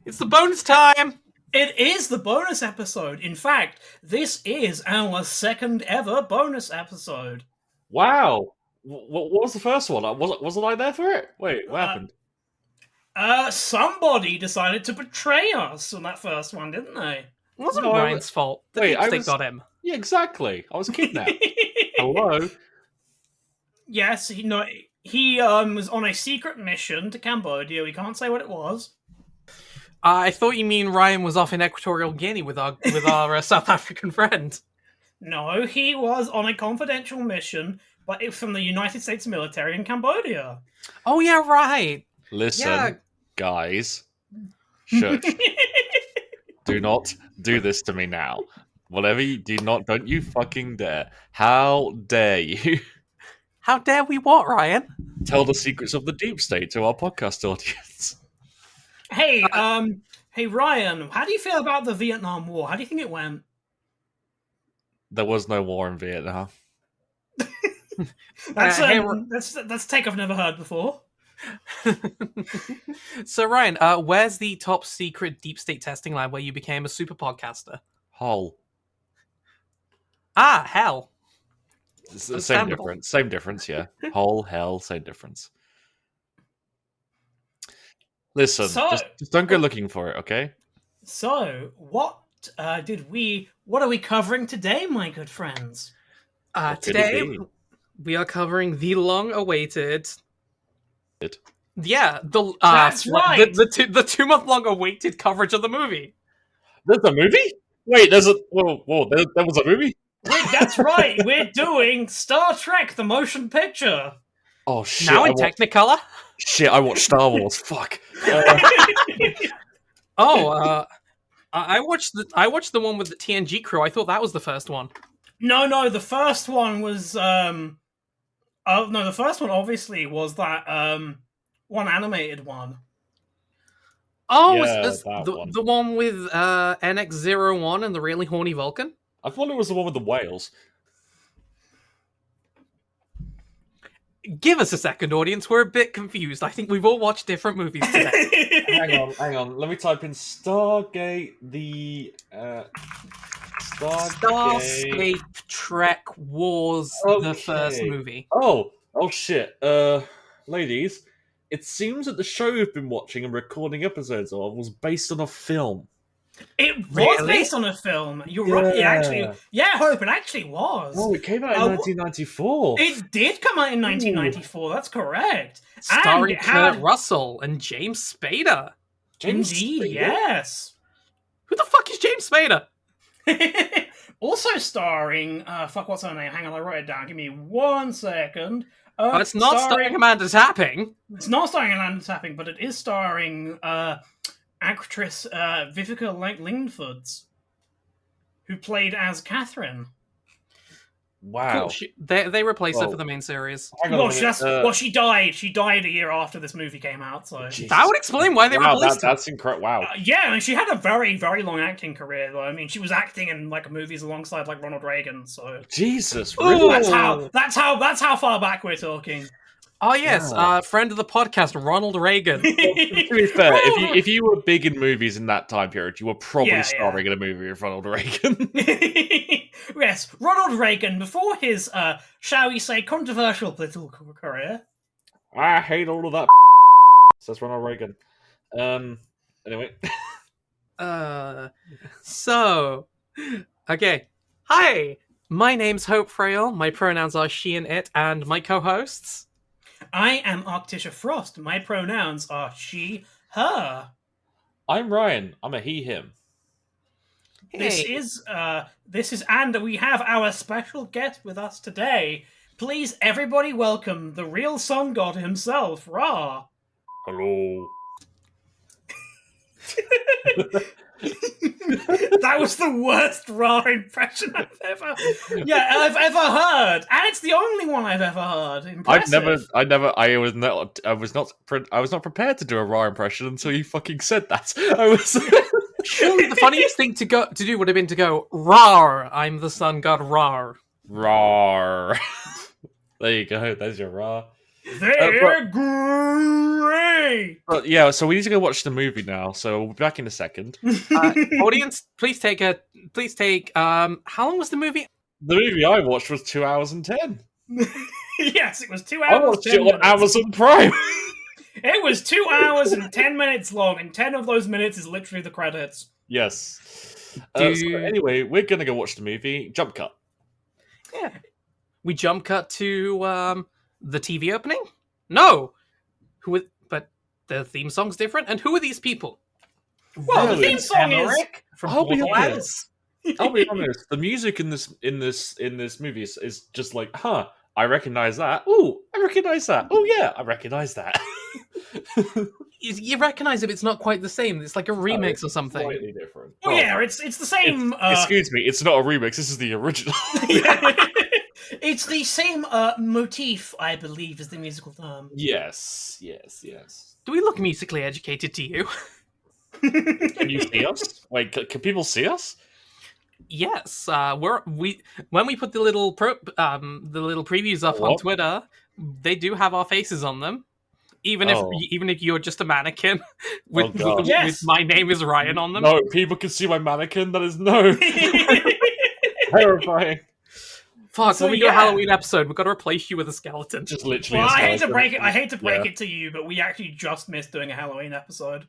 It's the bonus time! It is the bonus episode. In fact, this is our second ever bonus episode. Wow. What was the first one? Wasn't I there for it? Wait, what happened? Somebody decided to betray us on that first one, didn't they? It wasn't No, Ryan's fault. The deep state got him. Yeah, exactly. I was kidnapped. Hello? Yes, he was on a secret mission to Cambodia. We can't say what it was. I thought you mean Ryan was off in Equatorial Guinea with our South African friend. No, he was on a confidential mission, but it was from the United States military in Cambodia. Oh yeah, right. Listen, guys. Shush. Do not do this to me now. Whatever you don't you fucking dare. How dare you? How dare we what, Ryan? Tell the secrets of the deep state to our podcast audience. Hey, hey Ryan, how do you feel about the Vietnam War? How do you think it went? There was no war in Vietnam. That's a take I've never heard before. So Ryan, where's the top secret deep state testing lab where you became a super podcaster? Hull. Ah, hell. It's the same difference. Same difference, yeah. Hull, hell, same difference. Listen, just don't go looking for it, okay? So, what are we covering today, my good friends? Today we are covering the long-awaited. Yeah, that's right. The 2 month long awaited coverage of the movie. There's a movie? Wait, there was a movie? Wait, that's right. We're doing Star Trek: The Motion Picture. Oh shit! Now in Technicolor. Shit, I watched Star Wars. Fuck. I watched the one with the TNG crew. I thought that was the first one. No, the first one was the first one obviously was that one animated one. Oh, yeah, the one with NX-01 and the really horny Vulcan? I thought it was the one with the whales. Give us a second, audience. We're a bit confused. I think we've all watched different movies today. Hang on. Let me type in Stargate, Starscape Trek Wars, the first movie. Oh shit. Ladies, it seems that the show we've been watching and recording episodes of was based on a film. It was based on a film. You're right. It actually, Hope, it actually was. Oh, it came out in 1994. It did come out in 1994. That's correct. Starring Kurt Russell and James Spader. Indeed, yes. Who the fuck is James Spader? Also starring, what's her name? Hang on, I wrote it down. Give me 1 second. It's not starring Amanda Tapping. It's not starring Amanda Tapping, but it is starring actress Vivica Langford, who played as Catherine. Wow. Cool. They replaced her for the main series. She died. She died a year after this movie came out. So that would explain why they replaced her. That's incredible. Wow. Yeah, and she had a very, very long acting career, though. I mean, she was acting in like movies alongside like Ronald Reagan. So Jesus, really? That's how far back we're talking. Oh yes, friend of the podcast, Ronald Reagan. Well, to be fair, if you were big in movies in that time period, you were probably starring in a movie with Ronald Reagan. Yes, Ronald Reagan, before his, shall we say, controversial political career. I hate all of that says Ronald Reagan. Anyway. Okay. Hi, my name's Hope Frail, my pronouns are she and it, and my co-hosts... I am Arctisha Frost. My pronouns are she, her. I'm Ryan. I'm a he, him. Hey. This is, and we have our special guest with us today. Please, everybody welcome the real sun god himself, Ra. Hello. That was the worst Ra impression I've ever heard, and it's the only one I've ever heard. Impressive. I was not prepared to do a Ra impression until you fucking said that. I was. Surely the funniest thing to do would have been to go, "Rar, I'm the sun god, Rar." Rar. There you go. There's your Ra. They're great! But yeah, so we need to go watch the movie now, so we'll be back in a second. Audience, please take how long was the movie? The movie I watched was 2 hours and 10. Yes, it was 2 hours. I watched it on Amazon Prime. It was 2 hours and 10 minutes long, and 10 of those minutes is literally the credits. Yes. So anyway, we're gonna go watch the movie. Jump cut. Yeah. We jump cut to the TV opening? No! But the theme song's different, and who are these people? Well, the theme song is from I'll be Borderlands. honest. The music in this movie is just like, I recognize that. Ooh, I recognize that. Oh yeah, I recognize that. You recognize it, but it's not quite the same. It's like a remix or something. Slightly different. Oh yeah, it's the same. Excuse me, it's not a remix. This is the original. It's the same motif, I believe, is the musical term. Yes. Do we look musically educated to you? Can you see us? Wait, can people see us? Yes. When we put the little previews up on Twitter, they do have our faces on them. Even if you're just a mannequin with my name is Ryan on them. No, people can see my mannequin. That is terrifying. Fuck, so when we do a Halloween episode, we've got to replace you with a skeleton. Just literally. Well, I hate to break it to you, but we actually just missed doing a Halloween episode.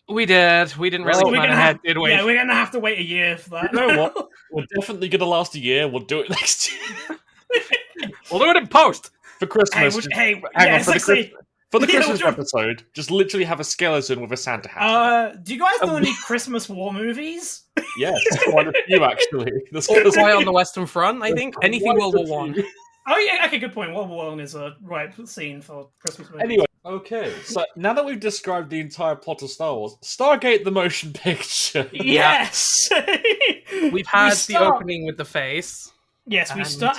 We did. We didn't really plan ahead, did we? Yeah, we're gonna have to wait a year for that. You know what? We're definitely gonna last a year. We'll do it next year. We'll do it in post for Christmas. For the Christmas episode, just literally have a skeleton with a Santa hat. Do you guys know any Christmas war movies? Yes, quite a few actually. Quite on the Western Front, I think. Anything World War One. Oh yeah, okay, good point. World War One is a right scene for Christmas movies. Anyway, okay, so now that we've described the entire plot of Star Wars, Stargate the motion picture. Yes! We've had the opening with the face. Yes, we start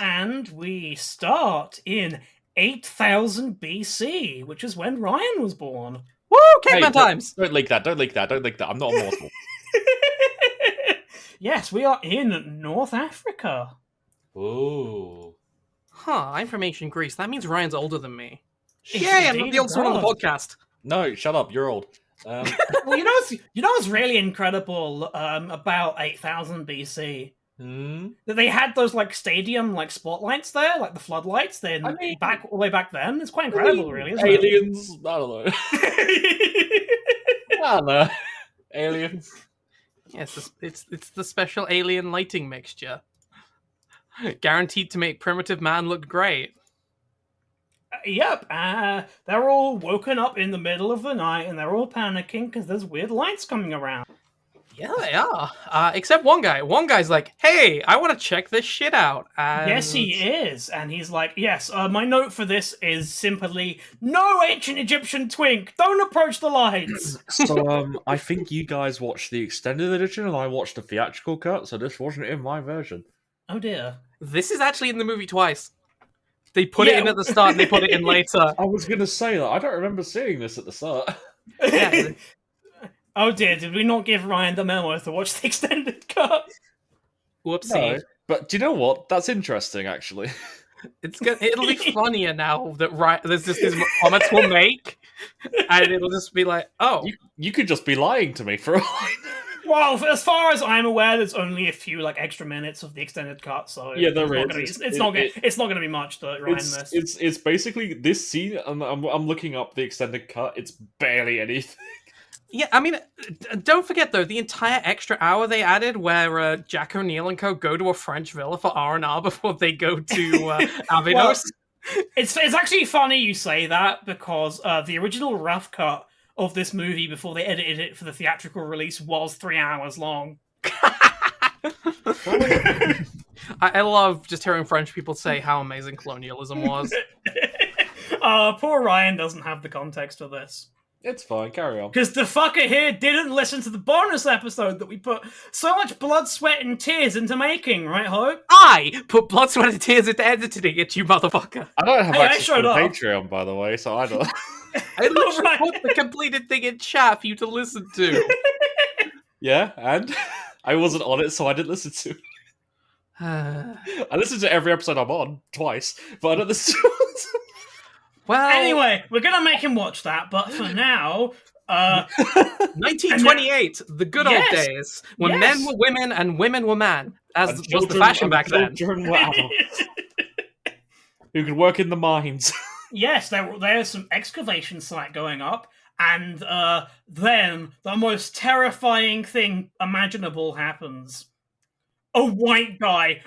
in 8000 BC, which is when Ryan was born. Woo! Caveman times! Don't leak that. I'm not immortal. Yes, we are in North Africa. Ooh. Huh, I'm from ancient Greece. That means Ryan's older than me. Yeah, I'm the oldest one on the podcast. No, shut up. You're old. Well, you know what's really incredible about 8000 BC? That they had those stadium spotlights there, like the floodlights. Then all the way back then, it's quite incredible, really. Isn't aliens, I don't know. I don't know. Aliens. Yes, it's the special alien lighting mixture, guaranteed to make primitive man look great. Yep, they're all woken up in the middle of the night and they're all panicking because there's weird lights coming around. Yeah, they are. Except one guy. One guy's like, hey, I want to check this shit out. And... Yes, he is. And he's like, yes, my note for this is simply, no ancient Egyptian twink, don't approach the lights. So, I think you guys watched the extended edition and I watched the theatrical cut, so this wasn't in my version. Oh dear. This is actually in the movie twice. They put it in at the start and they put it in later. I was going to say that. I don't remember seeing this at the start. Yeah. Oh dear, did we not give Ryan the memo to watch the extended cut? Whoopsie. No, but do you know what? That's interesting, actually. It'll be funnier now that there's just these comments we'll make, and it'll just be like, oh. You could just be lying to me for a while. Well, as far as I'm aware, there's only a few extra minutes of the extended cut, so yeah, there is. It's not going to be much that Ryan missed. It's basically this scene. I'm looking up the extended cut. It's barely anything. Yeah, I mean, don't forget though the entire extra hour they added, where Jack O'Neill and co go to a French villa for R&R before they go to Abydos. Well, it's actually funny you say that because the original rough cut of this movie before they edited it for the theatrical release was 3 hours long. I love just hearing French people say how amazing colonialism was. Poor Ryan doesn't have the context for this. It's fine, carry on. Because the fucker here didn't listen to the bonus episode that we put so much blood, sweat, and tears into making, right, Hope? I put blood, sweat, and tears into editing it, you motherfucker. I don't have access to Patreon, by the way, so I don't... I literally put the completed thing in chat for you to listen to. Yeah, and? I wasn't on it, so I didn't listen to it. I listened to every episode I'm on, twice, but I don't listen to it. Well, anyway, we're gonna make him watch that, but for now, 1928, the good old days when men were women and women were men, as was the fashion back then. Children were adults who could work in the mines. Yes, there's some excavation site going up, and then the most terrifying thing imaginable happens. A white guy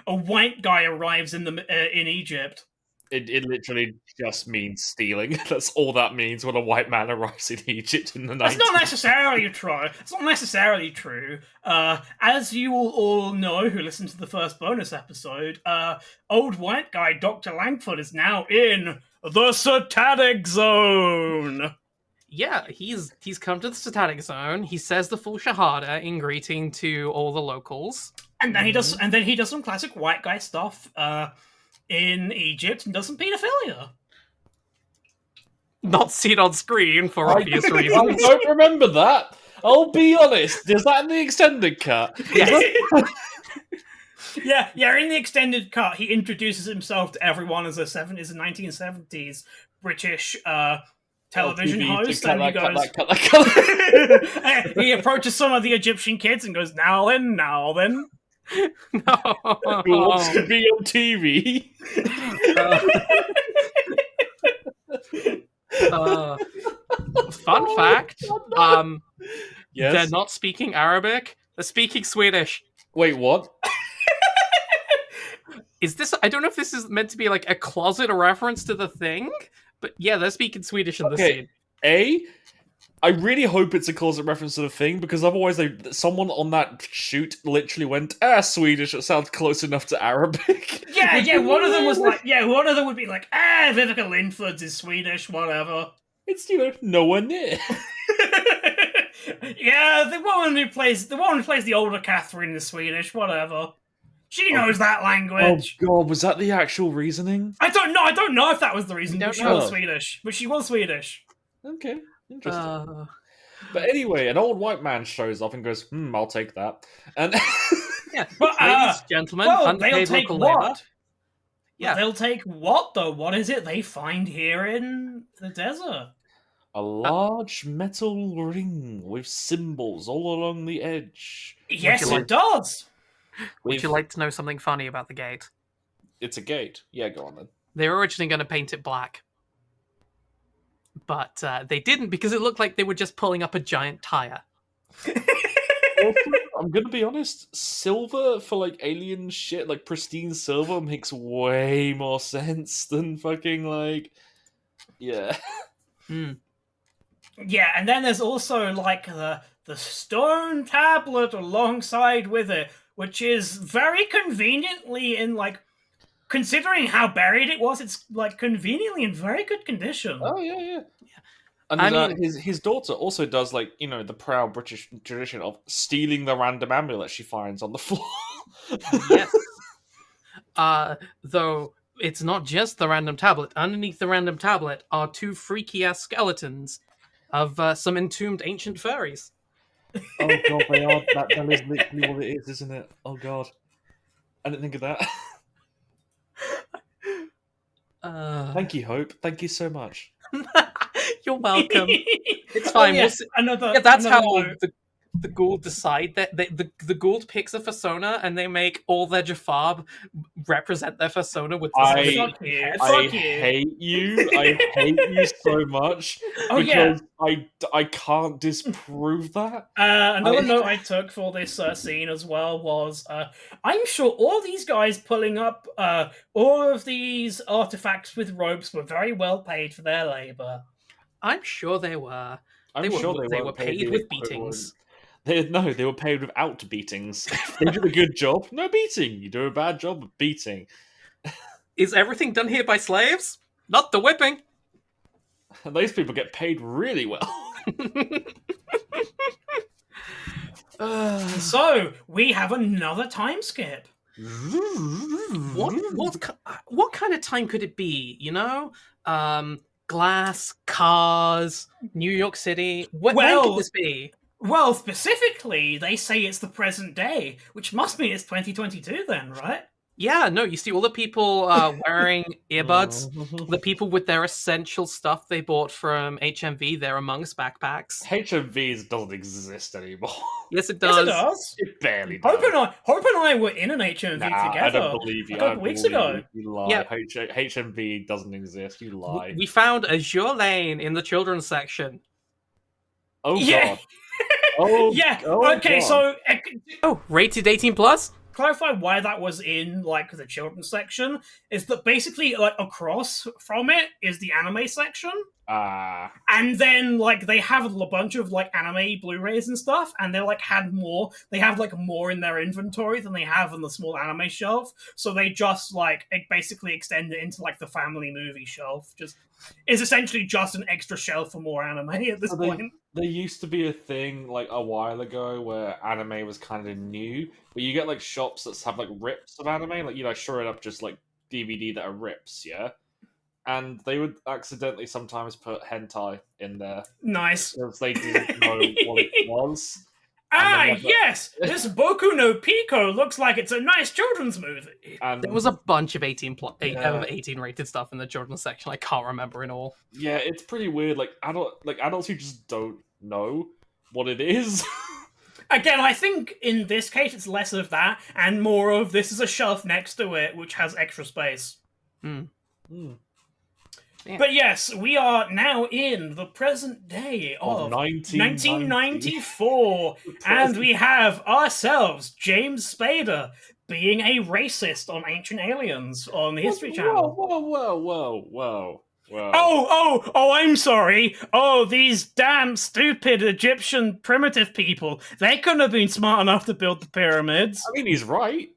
arrives in Egypt. It literally just means stealing. That's all that means when a white man arrives in Egypt in the 90s. That's not necessarily true. It's not necessarily true. As you all know who listened to the first bonus episode, old white guy Dr. Langford is now in the Satanic Zone. Yeah, he's come to the Satanic Zone. He says the full Shahada in greeting to all the locals. And then he does some classic white guy stuff in Egypt and does some pedophilia. Not seen on screen for obvious reasons. I don't remember that. I'll be honest. Is that in the extended cut? Yes. Yeah. In the extended cut, he introduces himself to everyone as a 1970s British television host, and he goes. He approaches some of the Egyptian kids and goes, "Now then." No. Who wants to be on TV? Fun fact: yes? They're not speaking Arabic; they're speaking Swedish. Wait, what? Is this? I don't know if this is meant to be like a closet reference to the thing, but yeah, they're speaking Swedish in the scene. I really hope it's a closet reference to the thing, because otherwise someone on that shoot literally went, Swedish, it sounds close enough to Arabic. Yeah, one of them was like, one of them would be like, Vivica Linford's is Swedish, whatever. It's, nowhere near. Yeah, the woman who plays the older Catherine is Swedish, whatever. She knows that language. Oh god, was that the actual reasoning? I don't know if that was the reason, but she was Swedish. Okay. Interesting. But anyway, an old white man shows up and goes, I'll take that. And yeah, but ladies, gentlemen, they'll take what? Labor. Yeah. They'll take what, though? What is it they find here in the desert? A large metal ring with symbols all along the edge. Yes, it does. Would you like to know something funny about the gate? It's a gate. Yeah, go on then. They were originally going to paint it black. But they didn't, because it looked like they were just pulling up a giant tire. I'm gonna be honest, silver for like alien shit, like pristine silver, makes way more sense than fucking like, yeah. Yeah, and then there's also like the stone tablet alongside with it, which is very conveniently in like, considering how buried it was, it's like conveniently in very good condition. Oh yeah. And his daughter also does like, the proud British tradition of stealing the random amulet she finds on the floor. Yes. Though it's not just the random tablet. Underneath the random tablet are two freaky ass skeletons of some entombed ancient furries. Oh god, they are. That is literally what it is, isn't it? Oh god, I didn't think of that. Thank you, Hope. Thank you so much. You're welcome. It's fine. That's how the Gould decide that the Gould picks a persona and they make all their Jafar represent their persona with the I hate you. I hate you so much because I can't disprove that. Another note I took for this scene as well was I'm sure all these guys pulling up all of these artifacts with ropes were very well paid for their labor. I'm sure they were. They were paid with beatings. They were paid without beatings. They did a good job. No beating. You do a bad job of beating. Is everything done here by slaves? Not the whipping. And those people get paid really well. So we have another time skip. What kind of time could it be? Glass, cars, New York City. When could this be? Well, specifically, they say it's the present day, which must mean it's 2022 then, right? Yeah, no, you see all the people wearing earbuds, the people with their essential stuff they bought from HMV, their Amongst backpacks. HMV doesn't exist anymore. Yes, it Yes, it does. does. It barely does. Hope and I were in an HMV together. I don't believe you. A couple weeks ago. You lie. Yeah. HMV doesn't exist. You lie. We found Azure Lane in the children's section. Oh Yeah. god. Oh yeah. oh, Okay, god. Oh, rated 18 plus? Clarify why that was in like the children's section is that basically like across from it is the anime section. And then like they have a bunch of like anime Blu-rays and stuff, and they like they have like more in their inventory than they have on the small anime shelf. So they just like basically extend it into like the family movie shelf. Just is essentially just an extra shelf for more anime at this point. There used to be a thing like a while ago where anime was kind of new, where you get like shops that have like rips of anime, like straight up just like DVD that are rips, yeah. And they would accidentally sometimes put hentai in there. Nice. Because they didn't know what it was. Yes! This Boku no Pico looks like it's a nice children's movie. And there was a bunch of 18 rated stuff in the children's section. I can't remember in all. Yeah, it's pretty weird. Like adults who just don't know what it is. Again, I think in this case it's less of that and more of this is a shelf next to it which has extra space. Yeah. But yes, we are now in the present day of 1994, and we have ourselves James Spader being a racist on Ancient Aliens on the History Channel. Whoa. Oh, I'm sorry. Oh, these damn stupid Egyptian primitive people. They couldn't have been smart enough to build the pyramids. I mean, he's right.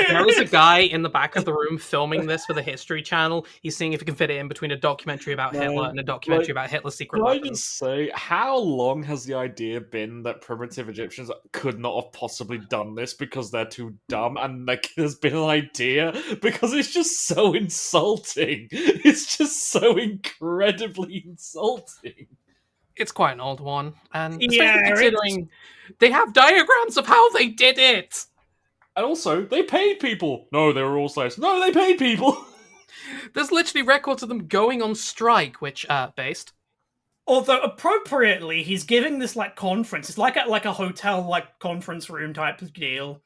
There was a guy in the back of the room filming this for the History Channel. He's seeing if he can fit it in between a documentary about Hitler and a documentary about Hitler's secret weapons. Can I just say, how long has the idea been that primitive Egyptians could not have possibly done this because they're too dumb? And like, there's been an idea because it's just so insulting. It's just so incredibly insulting. It's quite an old one, and especially considering they have diagrams of how they did it. And also, they paid people. No, they were all slaves. No, they paid people. There's literally records of them going on strike, which based. Although appropriately, he's giving this like conference. It's like a hotel like conference room type of deal.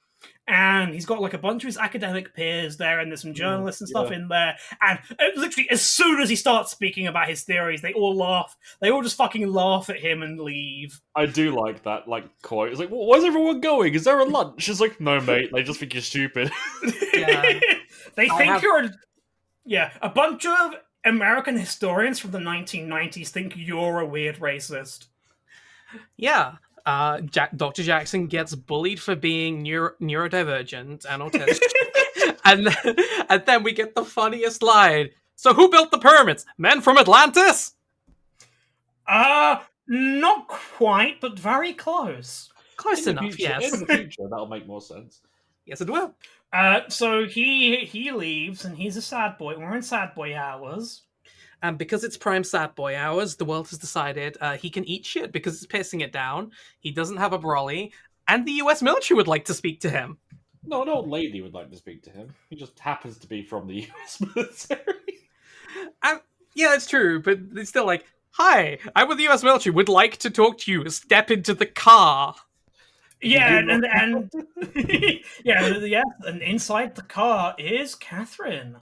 And he's got like a bunch of his academic peers there, and there's some journalists and stuff in there. And literally, as soon as he starts speaking about his theories, they all laugh. They all just fucking laugh at him and leave. I do like that like quote. It's like, well, where's everyone going? Is there a lunch? It's like, no, mate. They just think you're stupid. Yeah. They think you're. A bunch of American historians from the 1990s think you're a weird racist. Yeah. Dr. Jackson gets bullied for being neurodivergent and autistic. and then we get the funniest line. So who built the pyramids? Men from Atlantis? Not quite, but very close. Close enough, yes. In the future, that'll make more sense. Yes, it will. So he leaves, and he's a sad boy. We're in sad boy hours. And because it's prime sad boy hours, the world has decided he can eat shit because it's pissing it down. He doesn't have a brolly, and the US military would like to speak to him. No, an old lady would like to speak to him. He just happens to be from the US military. Yeah, it's true, but it's still like, hi, I'm with the US military, would like to talk to you. Step into the car. Yeah, and and inside the car is Catherine.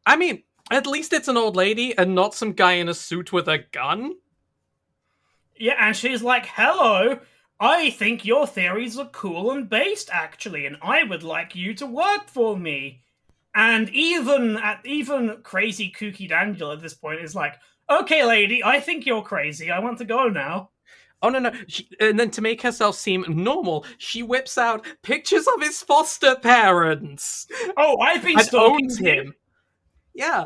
I mean, at least it's an old lady and not some guy in a suit with a gun. Yeah, and she's like, hello, I think your theories are cool and based, actually, and I would like you to work for me. And even crazy kooky Daniel at this point is like, okay, lady, I think you're crazy. I want to go now. Oh, no. And then to make herself seem normal, she whips out pictures of his foster parents. Oh, I've been stalking him. Yeah.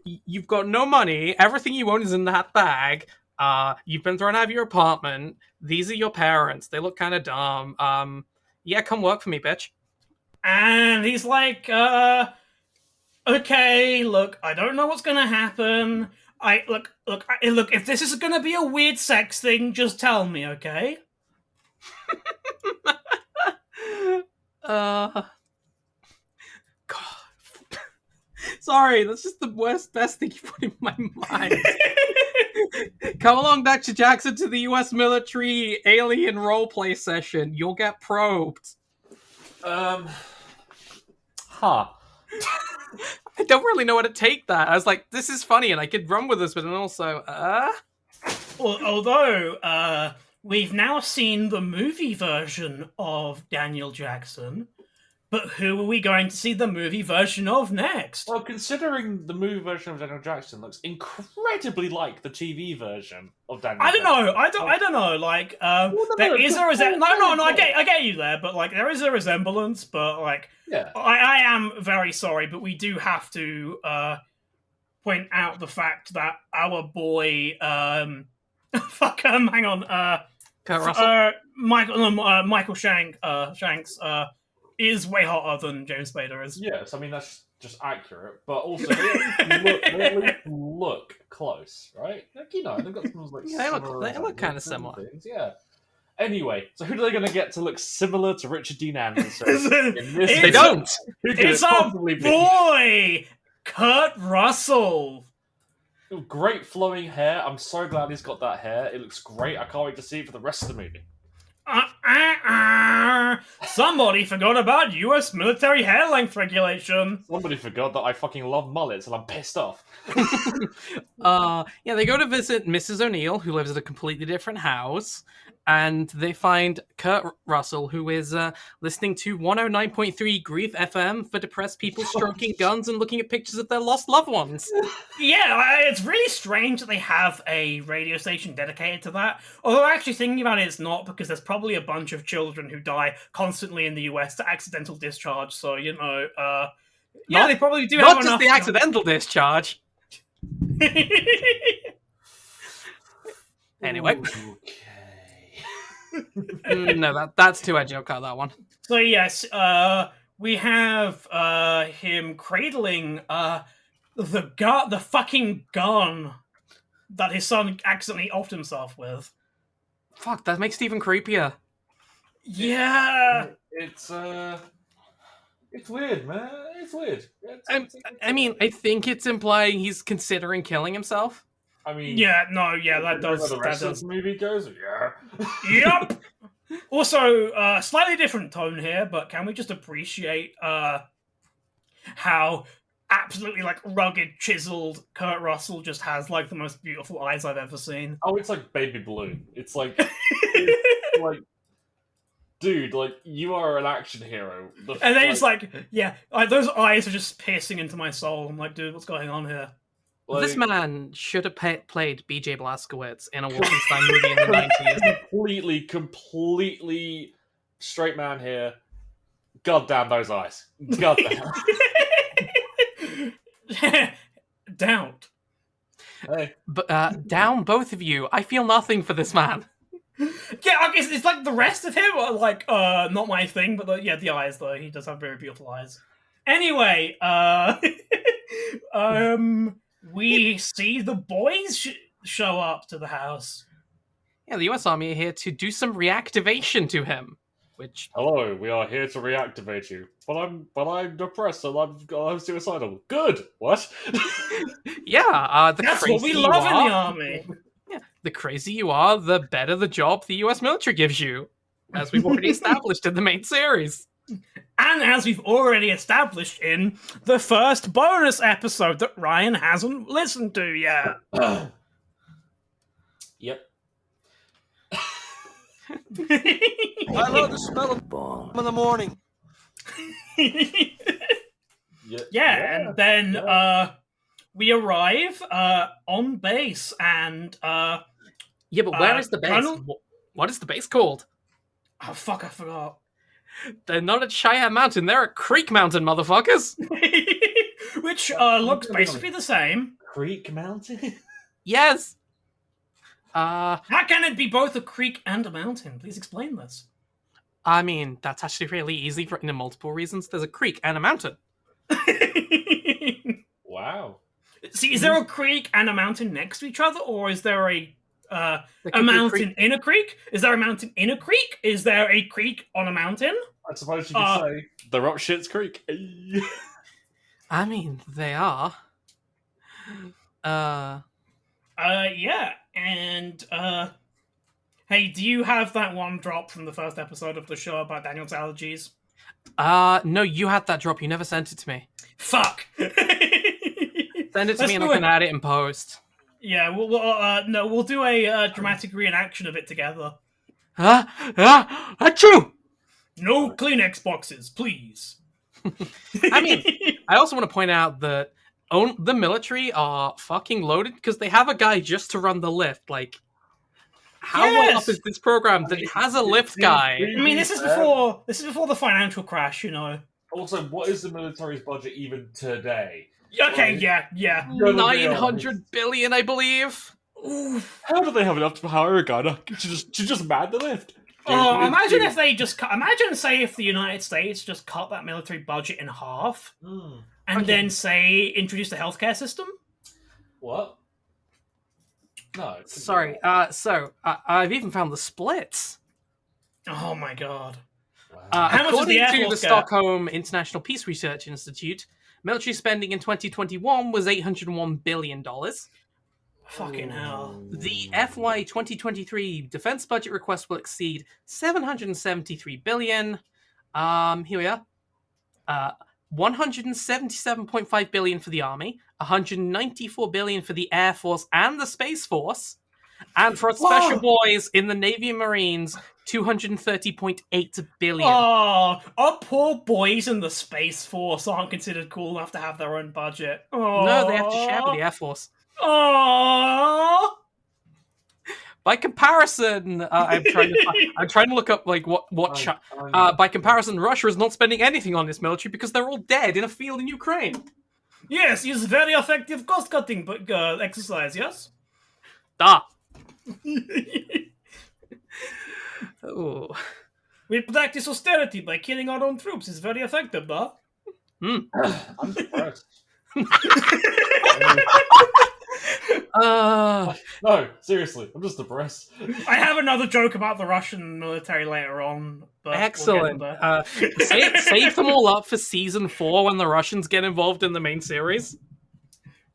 You've got no money. Everything you own is in that bag. You've been thrown out of your apartment. These are your parents. They look kind of dumb. Yeah, come work for me, bitch. And he's like, okay, look, I don't know what's gonna happen. Look, if this is gonna be a weird sex thing, just tell me, okay? God. Sorry, that's just the best thing you put in my mind. Come along, Dr. Jackson, to the U.S. military alien roleplay session. You'll get probed. Huh. I don't really know how to take that. I was like, this is funny, and I could run with this, but then also, Although, we've now seen the movie version of Daniel Jackson, but who are we going to see the movie version of next? Well, considering the movie version of Daniel Jackson looks incredibly like the TV version of Daniel I don't Jackson. know. I don't know. Like, there is a resemblance. No. I get you there, but like, there is a resemblance. But like, yeah, I am very sorry, but we do have to point out the fact that our boy, hang on, Kurt Russell? Michael Shanks, is way hotter than James Spader is. Yes, I mean that's just accurate, but also they look close, right? Like, you know, they've got some like they look kind of similar. Things. Yeah. Anyway, so who are they going to get to look similar to Richard Dean Anderson? They don't. It's our boy, Kurt Russell. Great flowing hair. I'm so glad he's got that hair. It looks great. I can't wait to see it for the rest of the movie. Somebody forgot about U.S. military hair length regulation. Somebody forgot that I fucking love mullets, and I'm pissed off. They go to visit Mrs. O'Neill, who lives at a completely different house, and they find Kurt Russell, who is listening to 109.3 Grief FM for depressed people stroking guns and looking at pictures of their lost loved ones. Yeah, it's really strange that they have a radio station dedicated to that. Although actually thinking about it, it's not, because there's probably a bunch of children who die constantly in the US to accidental discharge, so, you know, they probably do have enough... Not just the accidental discharge. Anyway. Okay. No, that's too edgy. I'll cut that one. So yes, we have him cradling the fucking gun that his son accidentally offed himself with. Fuck, that makes it even creepier. Yeah, it's weird, man. It's weird. I mean, I think it's implying he's considering killing himself. I mean, that does. The rest of the movie goes, Yep. Also, slightly different tone here, but can we just appreciate how absolutely like rugged, chiseled Kurt Russell just has like the most beautiful eyes I've ever seen? Oh, it's like baby blue. It's like, like, dude, like you are an action hero. And then it's like, those eyes are just piercing into my soul. I'm like, dude, what's going on here? Like, this man should have played B.J. Blazkowicz in a Wolfenstein movie in the 90s. Completely straight man here. God damn those eyes. God damn. Downed. Hey. But, down both of you. I feel nothing for this man. Yeah, it's like the rest of him, like, not my thing, but the eyes, though. He does have very beautiful eyes. Anyway, we see the boys show up to the house. Yeah, the US Army are here to do some reactivation to him. Which, hello, we are here to reactivate you. But I'm depressed, so I'm suicidal. Good. What? Yeah, that's what we love in the army. Yeah, the crazier you are, the better the job the US military gives you, as we've already established in the main series. And as we've already established in the first bonus episode that Ryan hasn't listened to yet. Yep. I love the smell of bomb in the morning. And then we arrive on base, and but where is the base? What is the base called? Oh fuck, I forgot. They're not at Cheyenne Mountain, they're at Creek Mountain, motherfuckers! Which looks basically the same. Creek Mountain? Yes! How can it be both a creek and a mountain? Please explain this. I mean, that's actually really easy for multiple reasons. There's a creek and a mountain. Wow. See, is there a creek and a mountain next to each other, or is there a mountain in a creek? Is there a mountain in a creek? Is there a creek on a mountain? I suppose you could say they're up Shit's Creek. I mean, they are. Yeah, and hey, do you have that one drop from the first episode of the show about Daniel's allergies? No, you had that drop. You never sent it to me. Fuck. Send it to me and I can add it in post. Yeah, we'll do a dramatic reenaction of it together. Achoo! No Kleenex boxes, please. I mean, I also want to point out that the military are fucking loaded because they have a guy just to run the lift. Like, how well up is this program that it has a lift guy? I mean, this is before the financial crash, you know. Also, what is the military's budget even today? Okay, yeah. 900 billion, I believe. Oof. How do they have enough to hire a guy to just man the lift? Oh, imagine if they just cut. Imagine, say, if the United States just cut that military budget in half, and then say introduce the healthcare system. What? No. Sorry. So I've even found the splits. Oh my god. Wow. How much is the according Air to the Force Stockholm International Peace Research Institute, military spending in 2021 was $801 billion. Fucking hell. The FY 2023 defense budget request will exceed $773 billion. Here we are. $177.5 billion for the Army, $194 billion for the Air Force and the Space Force, and for special boys in the Navy and Marines, $230.8 billion. Oh, our poor boys in the Space Force aren't considered cool enough to have their own budget. Oh. No, they have to share with the Air Force. Oh. By comparison, I'm trying to look up like what. By comparison, Russia is not spending anything on its military because they're all dead in a field in Ukraine. Yes, it's very effective cost-cutting exercise. Yes. Oh. We practice austerity by killing our own troops. It's very effective, though. I'm depressed. No, seriously, I'm just depressed. I have another joke about the Russian military later on. But excellent. Save them all up for season 4 when the Russians get involved in the main series.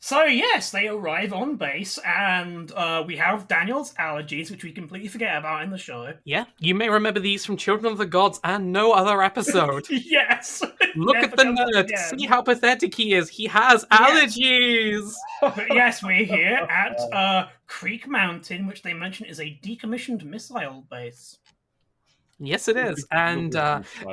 So yes, they arrive on base, and we have Daniel's allergies, which we completely forget about in the show. Yeah, you may remember these from Children of the Gods and no other episode. Yes! Look at the nerd. See how pathetic he is. He has allergies! But yes, we're here at Creek Mountain, which they mention is a decommissioned missile base. Yes, it is. And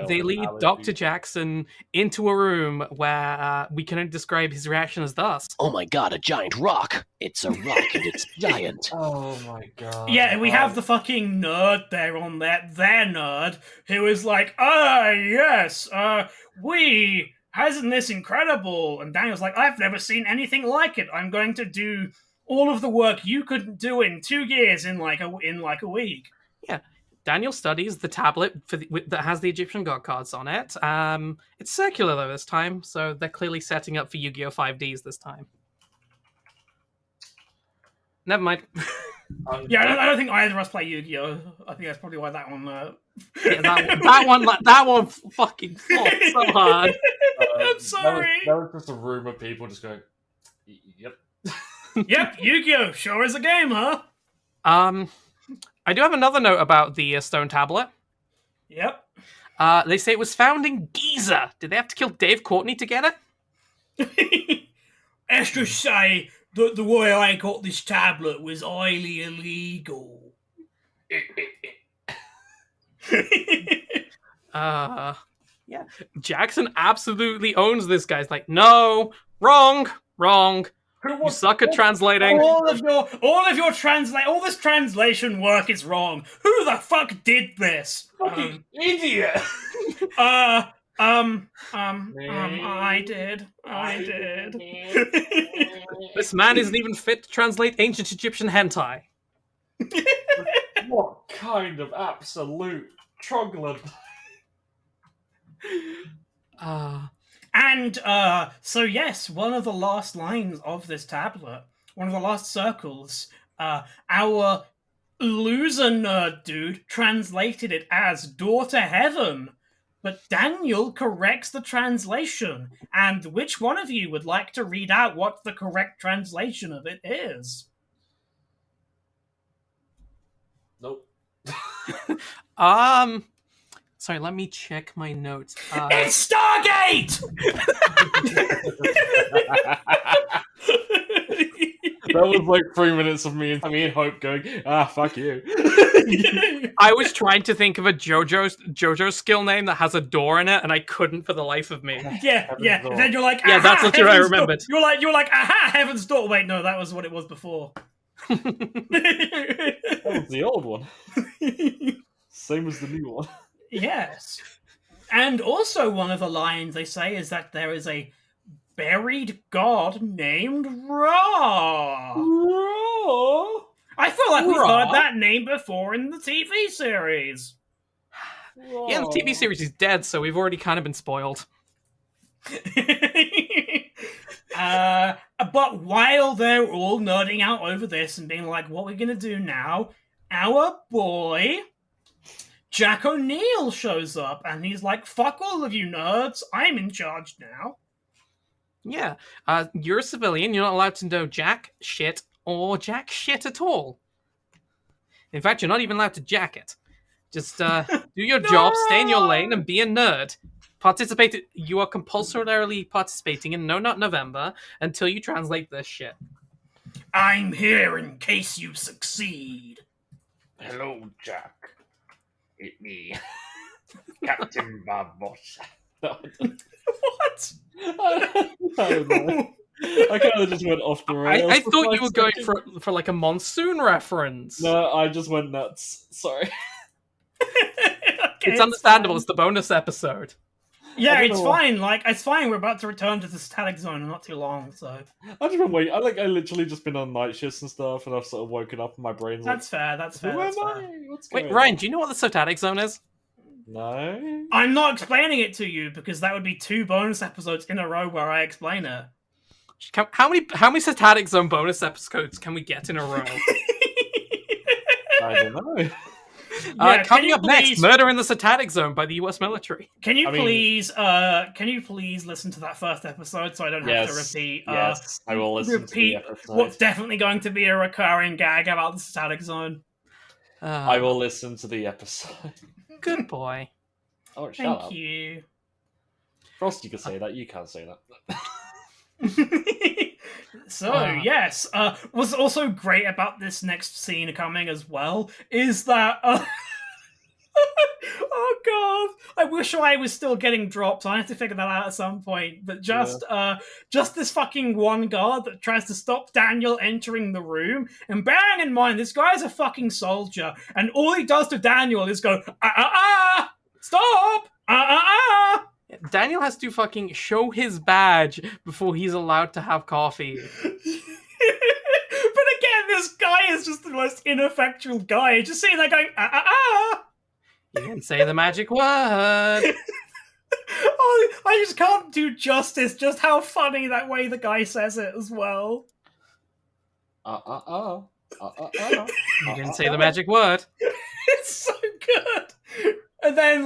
they lead Dr. Jackson into a room where we can only describe his reaction as thus. Oh my god, a giant rock! It's a rock and it's giant. Oh my god. Yeah, we have the fucking nerd there on their nerd, who is like, yes, hasn't this incredible? And Daniel's like, I've never seen anything like it. I'm going to do all of the work you couldn't do in 2 years in like a week. Yeah. Daniel studies the tablet that has the Egyptian god cards on it. It's circular, though, this time, so they're clearly setting up for Yu-Gi-Oh! 5Ds this time. Never mind. Yeah, I don't think either of us play Yu-Gi-Oh! I think that's probably why that one... Yeah, that one fucking flopped so hard. I'm sorry. That was just a room of people just going, yep. Yep, Yu-Gi-Oh! Sure is a game, huh? I do have another note about the stone tablet. Yep. They say it was found in Giza. Did they have to kill Dave Courtney to get it? Let's just say that the way I got this tablet was highly illegal. Yeah. Jackson absolutely owns this guy. He's like, no, wrong. You suck at translating. All this translation work is wrong. Who the fuck did this? Fucking idiot. I did. This man isn't even fit to translate ancient Egyptian hentai. What kind of absolute troglodyte? And so yes, one of the last lines of this tablet, one of the last circles, our loser nerd dude translated it as "Door to Heaven," but Daniel corrects the translation. And which one of you would like to read out what the correct translation of it is? Nope. Sorry, let me check my notes. It's Stargate! That was like 3 minutes of me and Hope going, fuck you. I was trying to think of a JoJo's skill name that has a door in it, and I couldn't for the life of me. Yeah. And then you're like, yeah, that's what I remembered. You're like, aha, Heaven's Door. Wait, no, that was what it was before. That was the old one. Same as the new one. Yes. And also one of the lines they say is that there is a buried god named Ra. Ra? I feel like we've Ra? heard that name before in the TV series. Yeah, the TV series is dead, so we've already kind of been spoiled. But while they're all nerding out over this and being like, what are we going to do now? Our boy, Jack O'Neill, shows up and he's like, fuck all of you nerds, I'm in charge now. Yeah, you're a civilian, you're not allowed to know jack shit or jack shit at all. In fact, you're not even allowed to jack it. Just do your job, stay in your lane, and be a nerd. You are compulsorily participating in No Not November until you translate this shit. I'm here in case you succeed. Hello, Jack. It's me, Captain Barbossa. What? I don't know. I kind of just went off the rails. I thought you were going for like a monsoon reference. No, I just went nuts. Sorry. Okay, it's understandable. It's the bonus episode. Yeah, it's fine. Like, it's fine. We're about to return to the static zone in not too long, so. I've just been waiting. I literally just been on night shifts and stuff, and I've sort of woken up and my brain's like, That's fair. Who am I? What's going Wait, on? Ryan, do you know what the static zone is? No. I'm not explaining it to you because that would be 2 bonus episodes in a row where I explain it. How many static zone bonus episodes can we get in a row? I don't know. Coming up next, Murder in the Static Zone by the US military. Can you please listen to that first episode so I don't have to repeat? Yes, I will listen to the episode. What's definitely going to be a recurring gag about the static zone. I will listen to the episode. Good boy. Oh, shut up. Thank you. Frosty could say that. You can't say that. Yes, what's also great about this next scene coming as well is that oh god, I wish I was still getting drops. I have to figure that out at some point. But just this fucking one guard that tries to stop Daniel entering the room, and bearing in mind this guy's a fucking soldier, and all he does to Daniel is go stop Daniel has to fucking show his badge before he's allowed to have coffee. But again, this guy is just the most ineffectual guy. Just sitting there going, You didn't say the magic word. Oh, I just can't do justice just how funny that way the guy says it as well. You didn't say the magic word. It's so good. And then,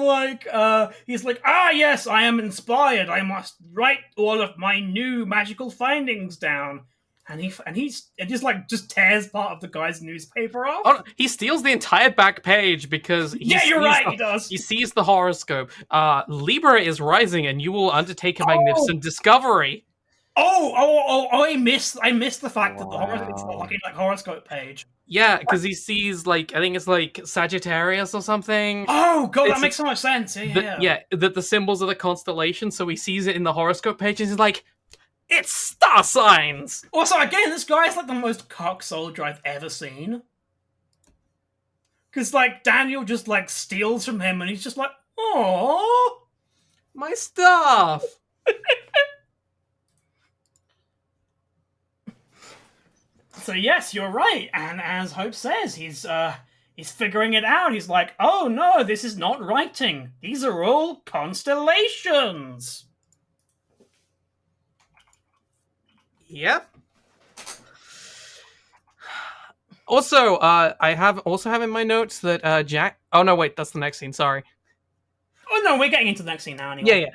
he's like, yes, I am inspired. I must write all of my new magical findings down. And he just tears part of the guy's newspaper off. Oh, he steals the entire back page because he does. He sees the horoscope. Libra is rising, and you will undertake a magnificent discovery. I missed the fact that it's the fucking horoscope page. Yeah, because he sees I think it's Sagittarius or something. Oh god, that makes so much sense. The symbols of the constellation. So he sees it in the horoscope page, and he's like, "It's star signs." Also, again, this guy is the most cock soldier I've ever seen. Because Daniel just steals from him, and he's just like, "Aww, my stuff." So yes, you're right, and as Hope says, he's figuring it out. He's like, "Oh no, this is not writing. These are all constellations." Yep. Also, I have in my notes that Jack. Oh no, wait, that's the next scene. Sorry. Oh no, we're getting into the next scene now anyway.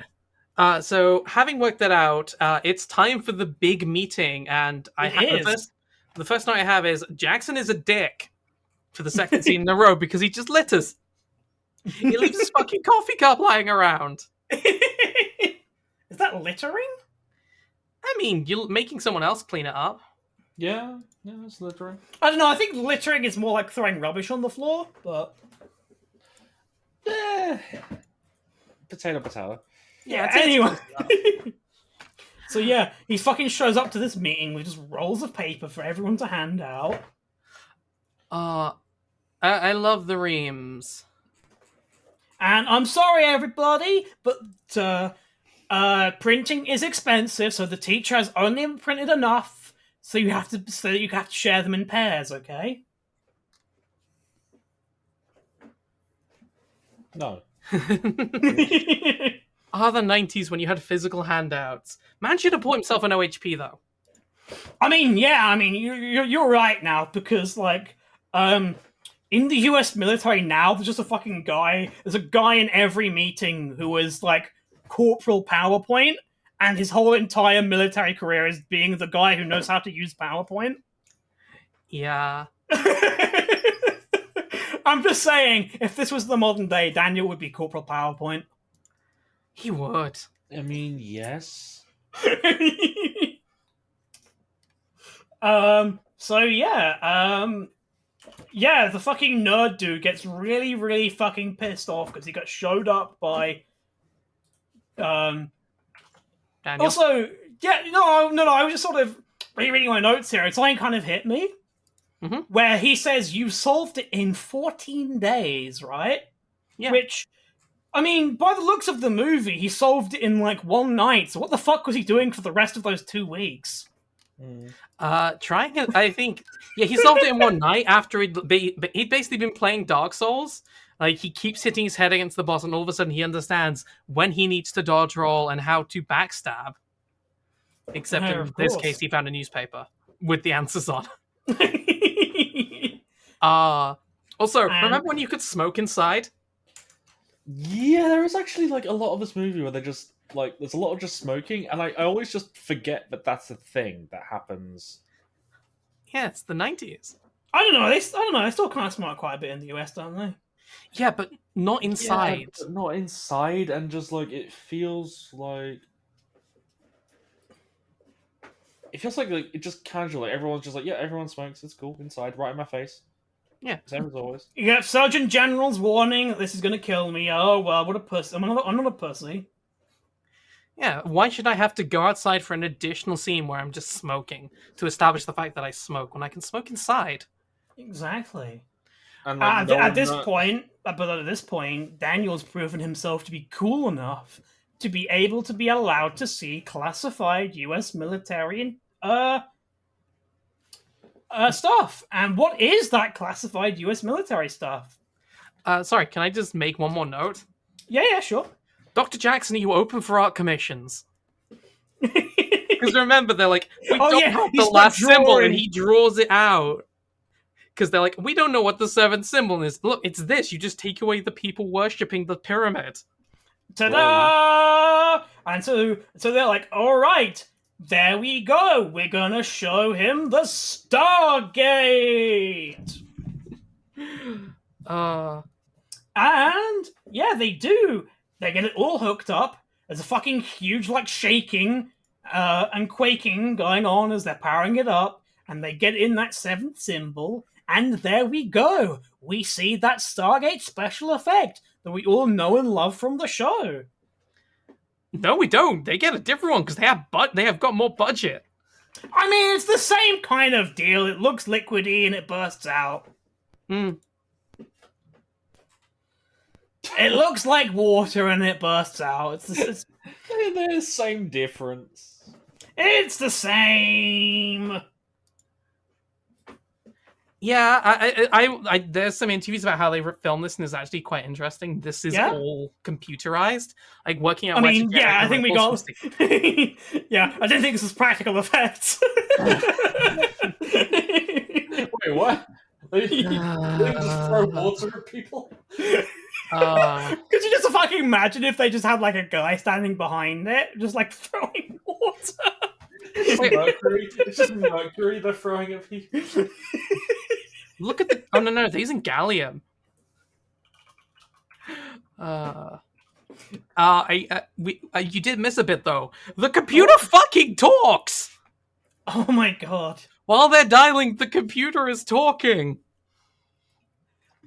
Yeah. So having worked that out, it's time for the big meeting, and the first note I have is Jackson is a dick for the second scene in a row because he just litters. He leaves his fucking coffee cup lying around. Is that littering? I mean, you're making someone else clean it up. Yeah, it's littering. I don't know. I think littering is more like throwing rubbish on the floor, but Potato. Yeah. Anyway. So yeah, he fucking shows up to this meeting with just rolls of paper for everyone to hand out. I love the reams. And I'm sorry, everybody, but printing is expensive, so the teacher has only printed enough, so you have to share them in pairs, okay? No. The 90s when you had physical handouts. Man should have bought himself an OHP though. You're right now, because like in the US military now, there's just a fucking guy. There's a guy in every meeting who is like Corporal PowerPoint, and his whole entire military career is being the guy who knows how to use PowerPoint. Yeah. I'm just saying, if this was the modern day, Daniel would be Corporal PowerPoint. He would. I mean, yes. So yeah, the fucking nerd dude gets really, really fucking pissed off because he got showed up by Daniel. Also, yeah, no, I was just sort of rereading my notes here, and something kind of hit me. Mm-hmm. Where he says, you solved it in 14 days, right? Yeah. Which, I mean, by the looks of the movie, he solved it in, like, one night, so what the fuck was he doing for the rest of those 2 weeks? Trying it, I think... Yeah, he solved it in one night after he'd basically been playing Dark Souls. Like, he keeps hitting his head against the boss, and all of a sudden he understands when he needs to dodge roll and how to backstab. Except in this case, he found a newspaper with the answers on. Also, remember when you could smoke inside? Yeah, there is actually like a lot of this movie where they just like there's a lot of just smoking, and I always just forget that that's a thing that happens. Yeah, it's the 90s. I don't know. They still kind of smoke quite a bit in the US, don't they? Yeah, but not inside. Yeah, but not inside, and just like it feels like it just casual. Like everyone's just like, yeah, everyone smokes. It's cool inside, right in my face. Yeah, same as always. You get Sergeant General's warning that this is going to kill me. Oh well, what a pussy! I'm not a pussy. Yeah, why should I have to go outside for an additional scene where I'm just smoking to establish the fact that I smoke when I can smoke inside? Exactly. And like, at this point, Daniel's proven himself to be cool enough to be able to be allowed to see classified U.S. military stuff. And what is that classified U.S. military stuff? Sorry, can I just make one more note? Yeah, sure. Dr. Jackson, are you open for art commissions? Because remember, they're like, we don't have the last symbol, and he draws it out. Because they're like, we don't know what the seventh symbol is. Look, it's this. You just take away the people worshipping the pyramid. Ta-da! And so they're like, all right, there we go. We're going to show him the Stargate. And, yeah, they do. They get it all hooked up. There's a fucking huge, like, shaking and quaking going on as they're powering it up. And they get in that seventh symbol. And there we go. We see that Stargate special effect that we all know and love from the show. No, we don't. They get a different one because they have got more budget. I mean, it's the same kind of deal. It looks liquidy and it bursts out. It looks like water and it bursts out. It's the same difference. It's the same. Yeah, I there's some interviews about how they filmed this, and it's actually quite interesting. This is all computerized, like working out. I mean, I think we got. Yeah, I didn't think this was practical effects. Wait, what? They just throw water at people? Could you just fucking imagine if they just had like a guy standing behind it, just like throwing water? It's just mercury they're throwing at people. Look at the. Oh no, they're using gallium. You did miss a bit though. The computer fucking talks. Oh my god! While they're dialing, the computer is talking.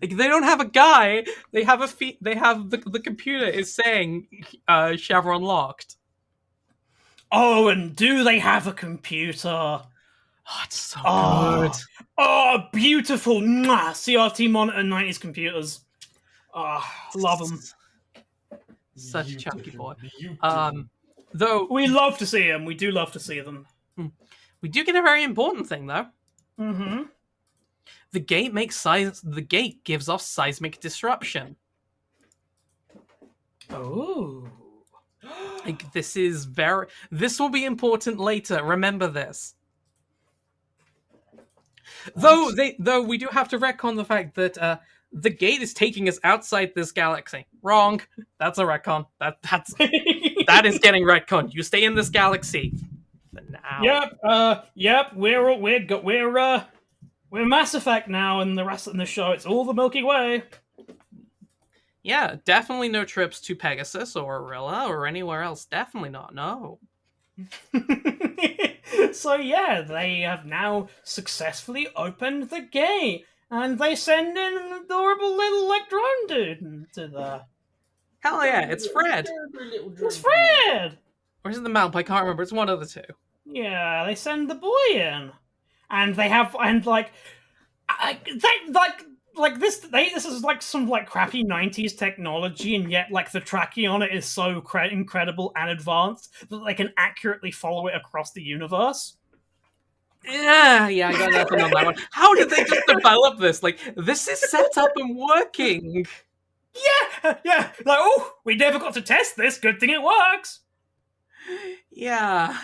Like, they don't have a guy. They have They have the computer is saying, "Chevron locked." Oh, and do they have a computer? Oh, it's so good. Oh, beautiful. Mwah. CRT monitor 90s computers. Oh, love them. Such a chunky boy. Though we love to see them. We do love to see them. We do get a very important thing though. Mm-hmm. The gate gives off seismic disruption. Oh. Like, this will be important later. Remember this. Though we do have to retcon the fact that the gate is taking us outside this galaxy. Wrong. That's a retcon. That is getting retconned. You stay in this galaxy. For now. Yep. We're Mass Effect now, and the rest of the show, it's all the Milky Way. Yeah, definitely no trips to Pegasus or Arilla or anywhere else. Definitely not. No. So yeah, they have now successfully opened the gate, and they send in an adorable little like drone dude into the. Hell yeah, it's Fred. It's Fred. Or is it the Mount? I can't remember. It's one of the two. Yeah, they send the boy in, and they have this is like some like crappy 90s technology, and yet like the tracking on it is so incredible and advanced that they can accurately follow it across the universe. Yeah, I got nothing on that one. How did they just develop this? Like, this is set up and working. Yeah. Like, oh, we never got to test this. Good thing it works. Yeah.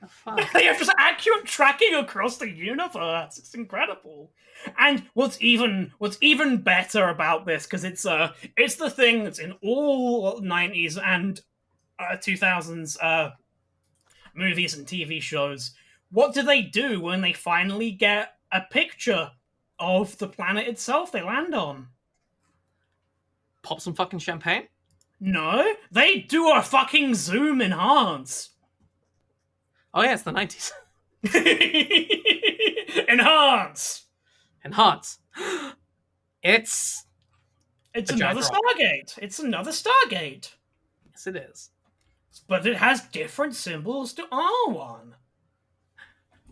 Fuck. They have just accurate tracking across the universe. It's incredible. And what's even better about this, because it's the thing that's in all 90s and 2000s movies and TV shows. What do they do when they finally get a picture of the planet itself they land on? Pop some fucking champagne? No, they do a fucking zoom enhance. Oh yeah, it's the 90s. Enhance. It's another Stargate. It's another Stargate. Yes, it is. But it has different symbols to R1.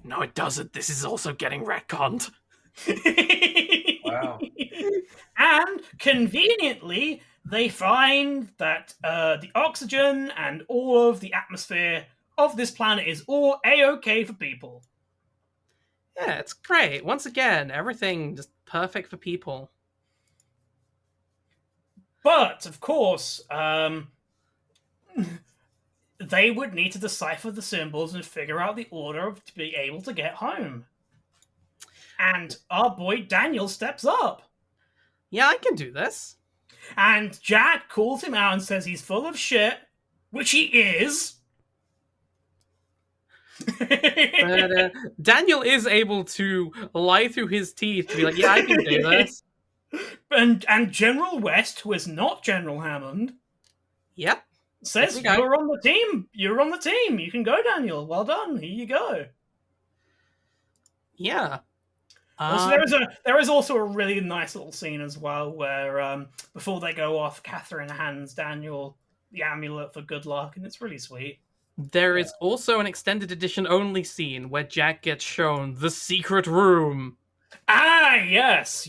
No, it doesn't. This is also getting retconned. Wow. And conveniently, they find that the oxygen and all of the atmosphere of this planet is all A-okay for people. Yeah, it's great. Once again, everything just perfect for people. But, of course, they would need to decipher the symbols and figure out the order to be able to get home. And our boy Daniel steps up. Yeah, I can do this. And Jack calls him out and says he's full of shit, which he is. But Daniel is able to lie through his teeth to be like, yeah, I can do this. And General West, who is not General Hammond, yep, says you're on the team. You're on the team. You can go, Daniel. Well done. Here you go. Yeah. Also, there is also a really nice little scene as well where before they go off, Catherine hands Daniel the amulet for good luck, and it's really sweet. There is also an extended edition only scene where Jack gets shown the secret room. Ah, yes,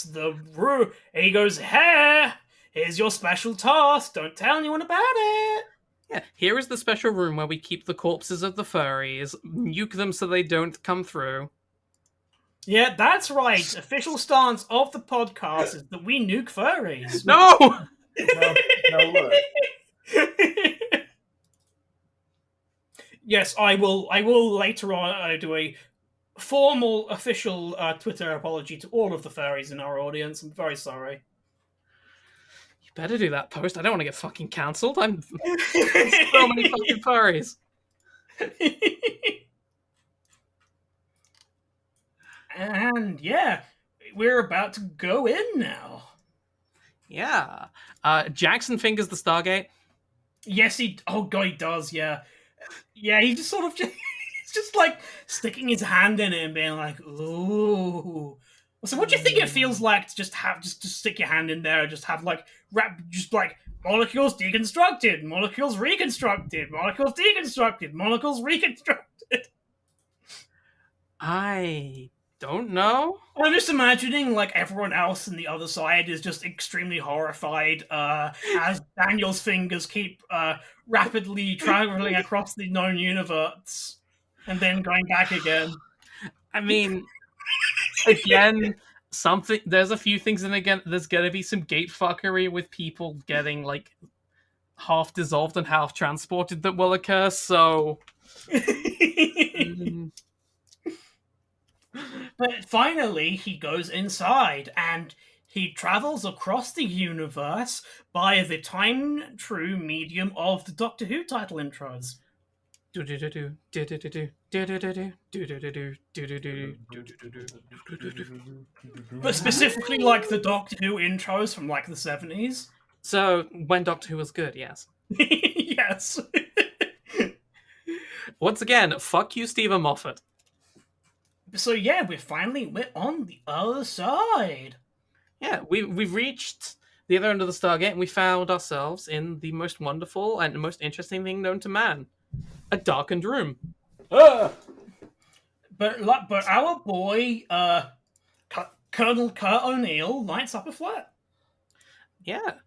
the room. He goes, hey, here's your special task. Don't tell anyone about it. Yeah, here is the special room where we keep the corpses of the furries, nuke them so they don't come through. Yeah, that's right. Official stance of the podcast is that we nuke furries. No! No, look. Yes, I will later on do a formal, official Twitter apology to all of the furries in our audience. I'm very sorry. Better do that post. I don't want to get fucking cancelled. I'm so many fucking furries. And yeah, we're about to go in now. Yeah. Jackson fingers the Stargate. Yes, he does, yeah. Yeah, he just sort of he's just like sticking his hand in it and being like, ooh. So what do you think it feels like to just stick your hand in there and just have like molecules deconstructed, molecules reconstructed, molecules deconstructed, molecules reconstructed? I don't know. I'm just imagining like everyone else on the other side is just extremely horrified as Daniel's fingers keep rapidly traveling across the known universe and then going back again. I mean, again, there's a few things, and again, there's gonna be some gate fuckery with people getting like half dissolved and half transported that will occur, so But finally, he goes inside, and he travels across the universe by the time-true medium of the Doctor Who title intros. But specifically, like the Doctor Who intros from like the 70s. So, when Doctor Who was good, yes. Yes. Once again, fuck you, Stephen Moffat. So yeah, we're on the other side. Yeah, we've reached the other end of the Stargate, and we found ourselves in the most wonderful and most interesting thing known to man: a darkened room. But our boy, Colonel Kurt O'Neill, lights up a flare. Yeah,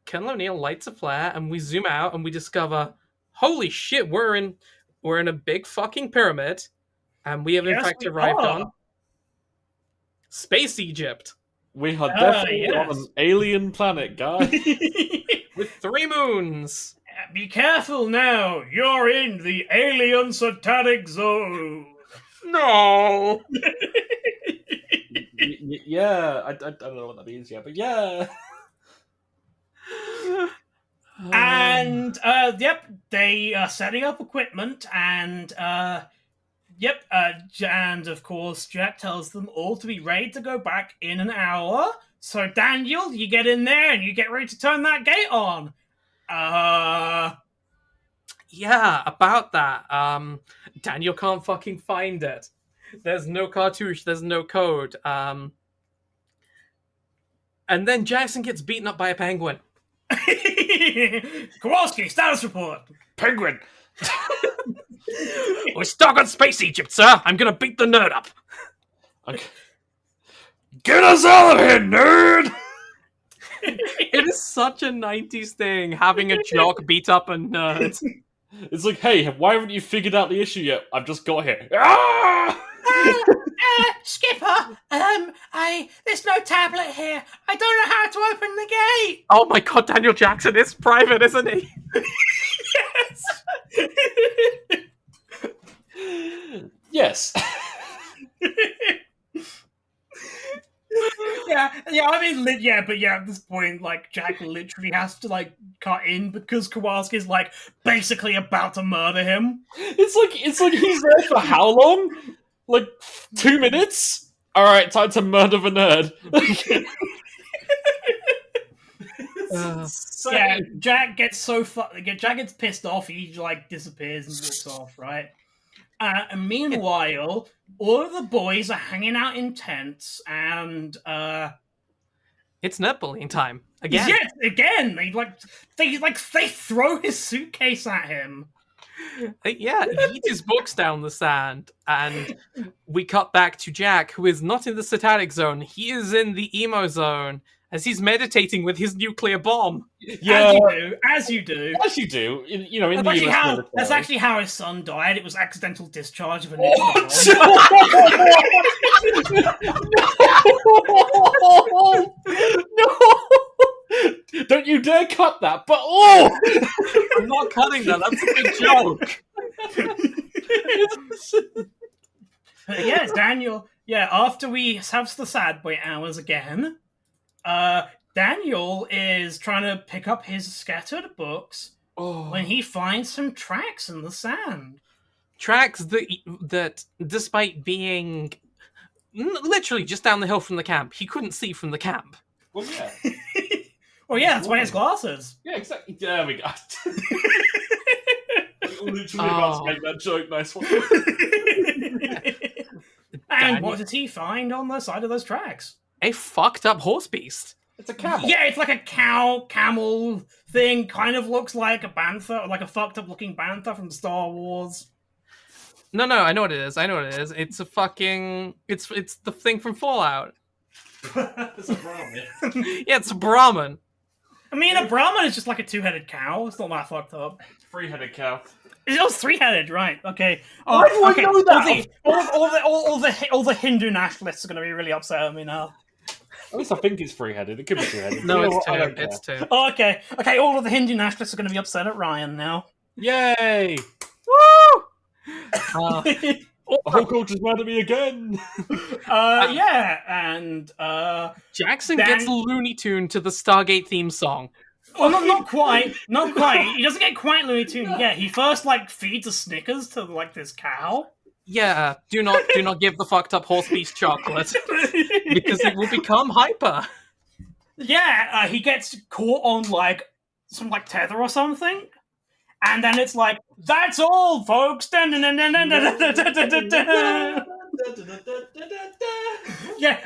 Colonel O'Neill lights a flare, and we zoom out, and we discover, holy shit, we're in a big fucking pyramid. And we have in fact arrived on Space Egypt. We are definitely on an alien planet, guys. With 3 moons. Be careful now. You're in the alien satanic zone. No. Yeah, I don't know what that means yet, but yeah. And yep, they are setting up equipment, and yep, and of course, Jack tells them all to be ready to go back in an hour. So, Daniel, you get in there and you get ready to turn that gate on. Yeah, about that. Daniel can't fucking find it. There's no cartouche, there's no code. And then Jackson gets beaten up by a penguin. Kowalski, status report. Penguin! We're stuck on Space Egypt, sir. I'm gonna beat the nerd up. Okay. Get us out of here, nerd! It is such a 90s thing, having a jock beat up a nerd. It's like, hey, why haven't you figured out the issue yet? I've just got here. Ah! Skipper, there's no tablet here. I don't know how to open the gate. Oh my god, Daniel Jackson is private, isn't he? Yes. Yeah, I mean, at this point, like, Jack literally has to, like, cut in because Kowalski's, like, basically about to murder him. It's like he's there for how long? Like, 2 minutes? Alright, time to murder the nerd. Yeah, Jack gets Jack gets pissed off, he, like, disappears and walks off, right? And meanwhile, all of the boys are hanging out in tents, and it's nerd bullying time again. Yes, again. They throw his suitcase at him. Yeah, he eats his books down the sand, and we cut back to Jack, who is not in the satanic zone. He is in the emo zone, as he's meditating with his nuclear bomb. Yeah, as you do. You know, in the US military. That's actually how his son died. It was accidental discharge of a nuclear bomb. No! Don't you dare cut that! But oh, I'm not cutting that. That's a good joke. Yes, Daniel. Yeah, after we have the sad boy hours again, Daniel is trying to pick up his scattered books when he finds some tracks in the sand. Tracks that despite being literally just down the hill from the camp, he couldn't see from the camp. Well, yeah. Well, yeah, that's why he has glasses. Yeah, exactly. There we go. Literally about to make that joke. Nice one. And what did he find on the side of those tracks? A fucked up horse beast. It's a camel. Yeah, it's like a camel thing. Kind of looks like a bantha, like a fucked up looking bantha from Star Wars. No, I know what it is. It's a fucking... It's the thing from Fallout. It's a Brahmin. Yeah, it's a Brahmin. I mean, a Brahmin is just like a two-headed cow. It's not that fucked up. Three-headed cow. It was three-headed, right? Okay. Why do I know that? All the Hindu nationalists are going to be really upset at me now. At least I think it's three-headed. It could be two-headed. No, it's two. It's two. Oh, okay. Okay, all of the Hindu nationalists are going to be upset at Ryan now. Yay! Woo! The whole culture's mad at me again. Yeah, and Jackson gets Looney Tune to the Stargate theme song. Well, not quite. Not quite. He doesn't get quite Looney Tune. Yeah, he first feeds a Snickers to this cow. Yeah, do not give the fucked up horse beast chocolate because it will become hyper. Yeah, he gets caught on some tether or something, and then it's like, that's all, folks. Yeah,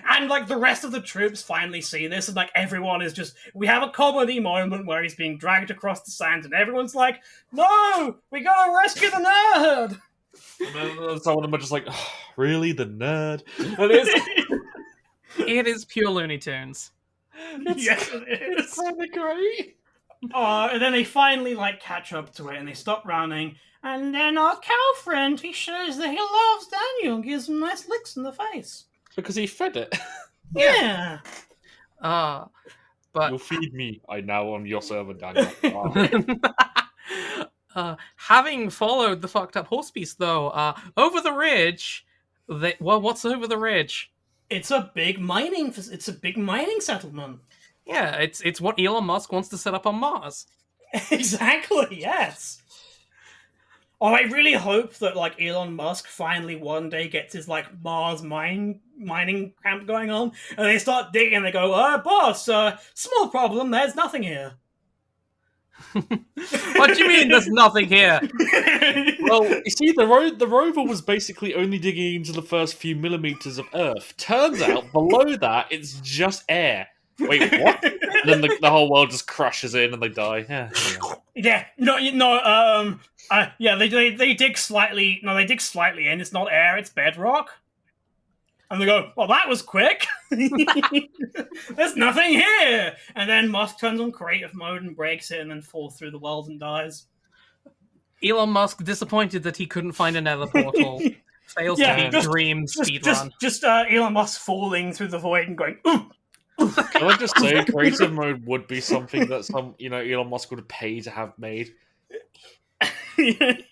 and the rest of the troops finally see this, and everyone is just, we have a comedy moment where he's being dragged across the sand, and everyone's like, no, we gotta rescue the nerd. And then some of them are just like, oh, really, the nerd? And it is pure Looney Tunes. Yes, it is. It's kind of great. And then they finally catch up to it, and they stop running. And then our cow friend, he shows that he loves Daniel and gives him nice licks in the face. Because he fed it. Yeah. But you'll feed me. I now am your servant, Daniel. Having followed the fucked up horse beast, though, over the ridge, what's over the ridge? It's a big mining settlement. Yeah, it's what Elon Musk wants to set up on Mars. Exactly. Yes. Oh, I really hope that Elon Musk finally one day gets his Mars mining camp going on, and they start digging. And they go, boss, small problem. There's nothing here. What do you mean there's nothing here? Well, you see, the rover was basically only digging into the first few millimeters of Earth. Turns out, below that, it's just air. Wait, what? And then the whole world just crashes in and they die. Yeah. Yeah, they dig slightly. No, they dig slightly in. It's not air, it's bedrock. And they go, well, that was quick. There's nothing here. And then Musk turns on creative mode and breaks it and then falls through the world and dies. Elon Musk disappointed that he couldn't find another portal. Fails to be dream speedrun. Just Elon Musk falling through the void and going, ooh. Can I just say, creative mode would be something that Elon Musk would pay to have made.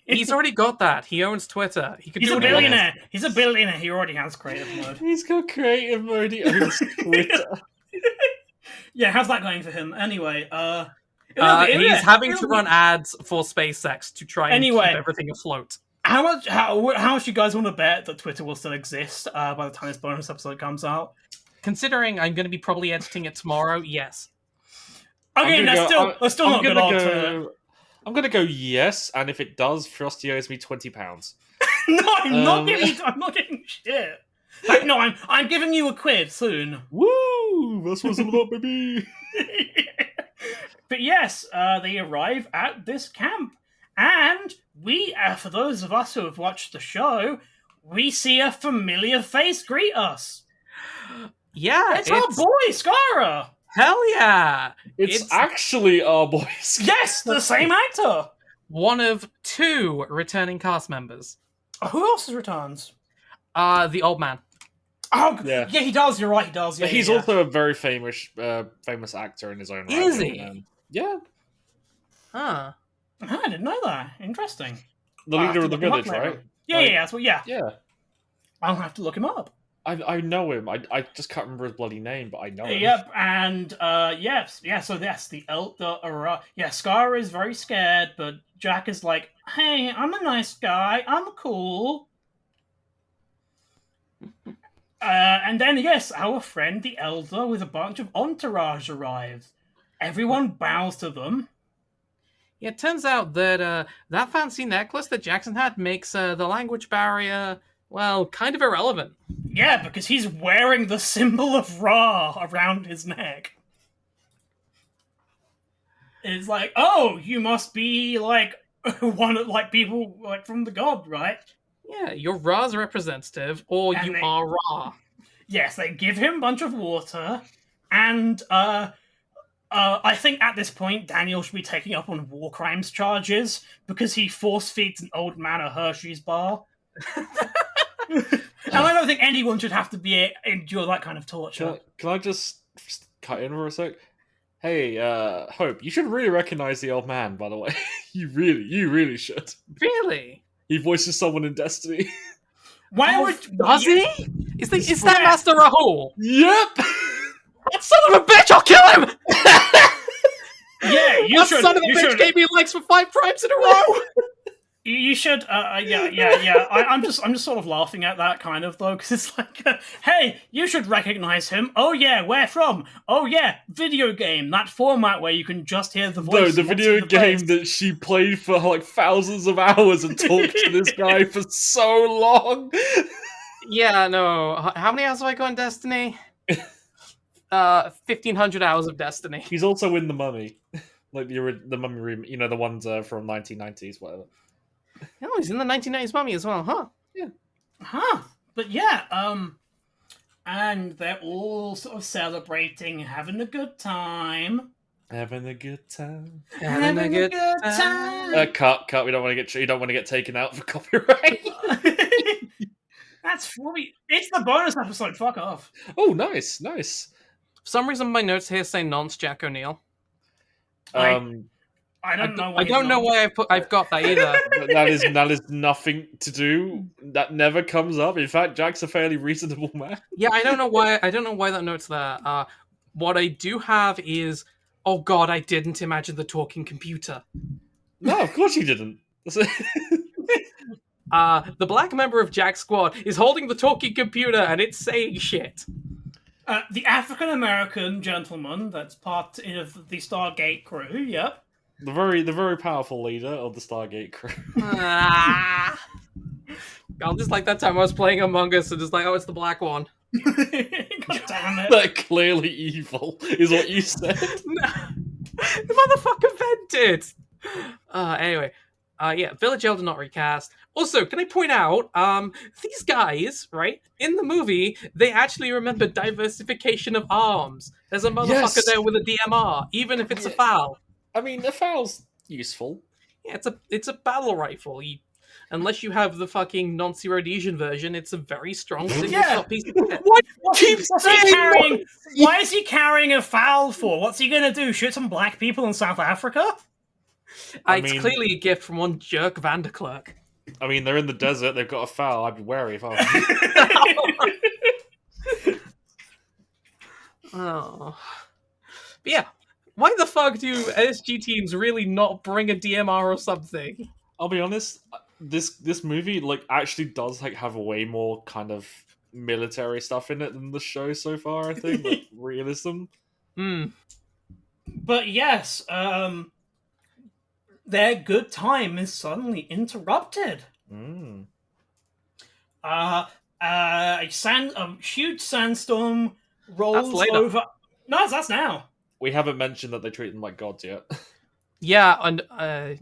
He's already got that. He owns Twitter. He's a billionaire. He's a billionaire. He already has creative mode. He's got creative mode. He owns Twitter. Yeah, how's that going for him? Anyway, he's having to run ads for SpaceX to try and keep everything afloat. How much you guys want to bet that Twitter will still exist by the time this bonus episode comes out? Considering I'm going to be probably editing it tomorrow, yes. Okay, that's still not good answer. I'm going to go yes, and if it does, Frosty owes me £20. No, I'm not getting shit. No, I'm giving you a quid soon. Woo! That's what's all about, baby. But yes, they arrive at this camp, and we, for those of us who have watched the show, we see a familiar face greet us. Yeah, it's our boy Skara. Hell yeah! It's actually our boy Skara. Yes, the same actor. One of two returning cast members. Who else returns? The old man. Oh, yeah, he does. You're right, he does. Yeah, he's also a very famous actor in his own right. Is he? Yeah. Huh. I didn't know that. Interesting. The leader of the village, right? Yeah, yeah. That's what. Yeah. Yeah. I'll have to look him up. I know him. I just can't remember his bloody name, but I know him. Yep, and so yes, the elder. Scar is very scared, but Jack is like, "Hey, I'm a nice guy. I'm cool." And then yes, our friend the elder with a bunch of entourage arrives. Everyone bows to them. Yeah, it turns out that that fancy necklace that Jackson had makes the language barrier, well, kind of irrelevant. Yeah, because he's wearing the symbol of Ra around his neck. It's like, oh, you must be like one of people like from the god, right? Yeah, you're Ra's representative, or you are Ra. Yes, they give him a bunch of water, and I think at this point Daniel should be taking up on war crimes charges because he force feeds an old man a Hershey's bar. And I don't think anyone should have to endure that kind of torture. Can I just cut in for a sec? Hey, Hope, you should really recognize the old man, by the way. You really should. Really? He voices someone in Destiny. Does he? Is that Master Rahul? Yep! That son of a bitch, I'll kill him! Yeah, that son of a bitch gave me likes for 5 primes in a row! You should, yeah. I'm just sort of laughing at that kind of though, because it's like, hey, you should recognize him. Oh yeah, where from? Oh yeah, video game, that format where you can just hear the voice. No, the video game that she played for like thousands of hours and talked to this guy for so long. Yeah, no. How many hours have I got in Destiny? 1,500 hours of Destiny. He's also in The Mummy, like the Mummy room. You know, the ones from 1990s, whatever. Oh, he's in the 1990s Mummy as well, huh? Yeah. Huh. But yeah, and they're all sort of celebrating, having a good time. Having a good time. Having a good time. Cut. We don't want to get taken out for copyright. That's funny. It's the bonus episode. Fuck off. Oh, nice. For some reason, my notes here say nonce Jack O'Neill. I don't know. I don't know why I've got that either. But that is nothing to do. That never comes up. In fact, Jack's a fairly reasonable man. Yeah, I don't know why that note's there. What I do have is, oh god, I didn't imagine the talking computer. No, of course you didn't. The black member of Jack's squad is holding the talking computer and it's saying shit. The African American gentleman that's part of the Stargate crew. Yep. The very powerful leader of the Stargate crew. I'm just like that time I was playing Among Us and just like, oh, it's the black one. God damn it. They're clearly evil, is what you said. No. The motherfucker vented. Anyway. Village Elder not recast. Also, can I point out, these guys, right, in the movie, they actually remember diversification of arms. There's a motherfucker there with a DMR, even if it's a FAL. I mean, a FAL's useful. Yeah, it's a battle rifle. Unless you have the fucking non-Rhodesian version, it's a very strong single-shot piece of kit. Why is he carrying a FAL for? What's he gonna do? Shoot some black people in South Africa? It's clearly a gift from one jerk Vanderclerk. I mean, they're in the desert, they've got a FAL, I'd be wary if I was. Oh. But yeah, why the fuck do SG teams really not bring a DMR or something? I'll be honest, this movie actually does have a way more kind of military stuff in it than the show so far, I think. Realism. But yes, their good time is suddenly interrupted. A huge sandstorm rolls over. No, that's now. We haven't mentioned that they treat them like gods yet. Yeah, and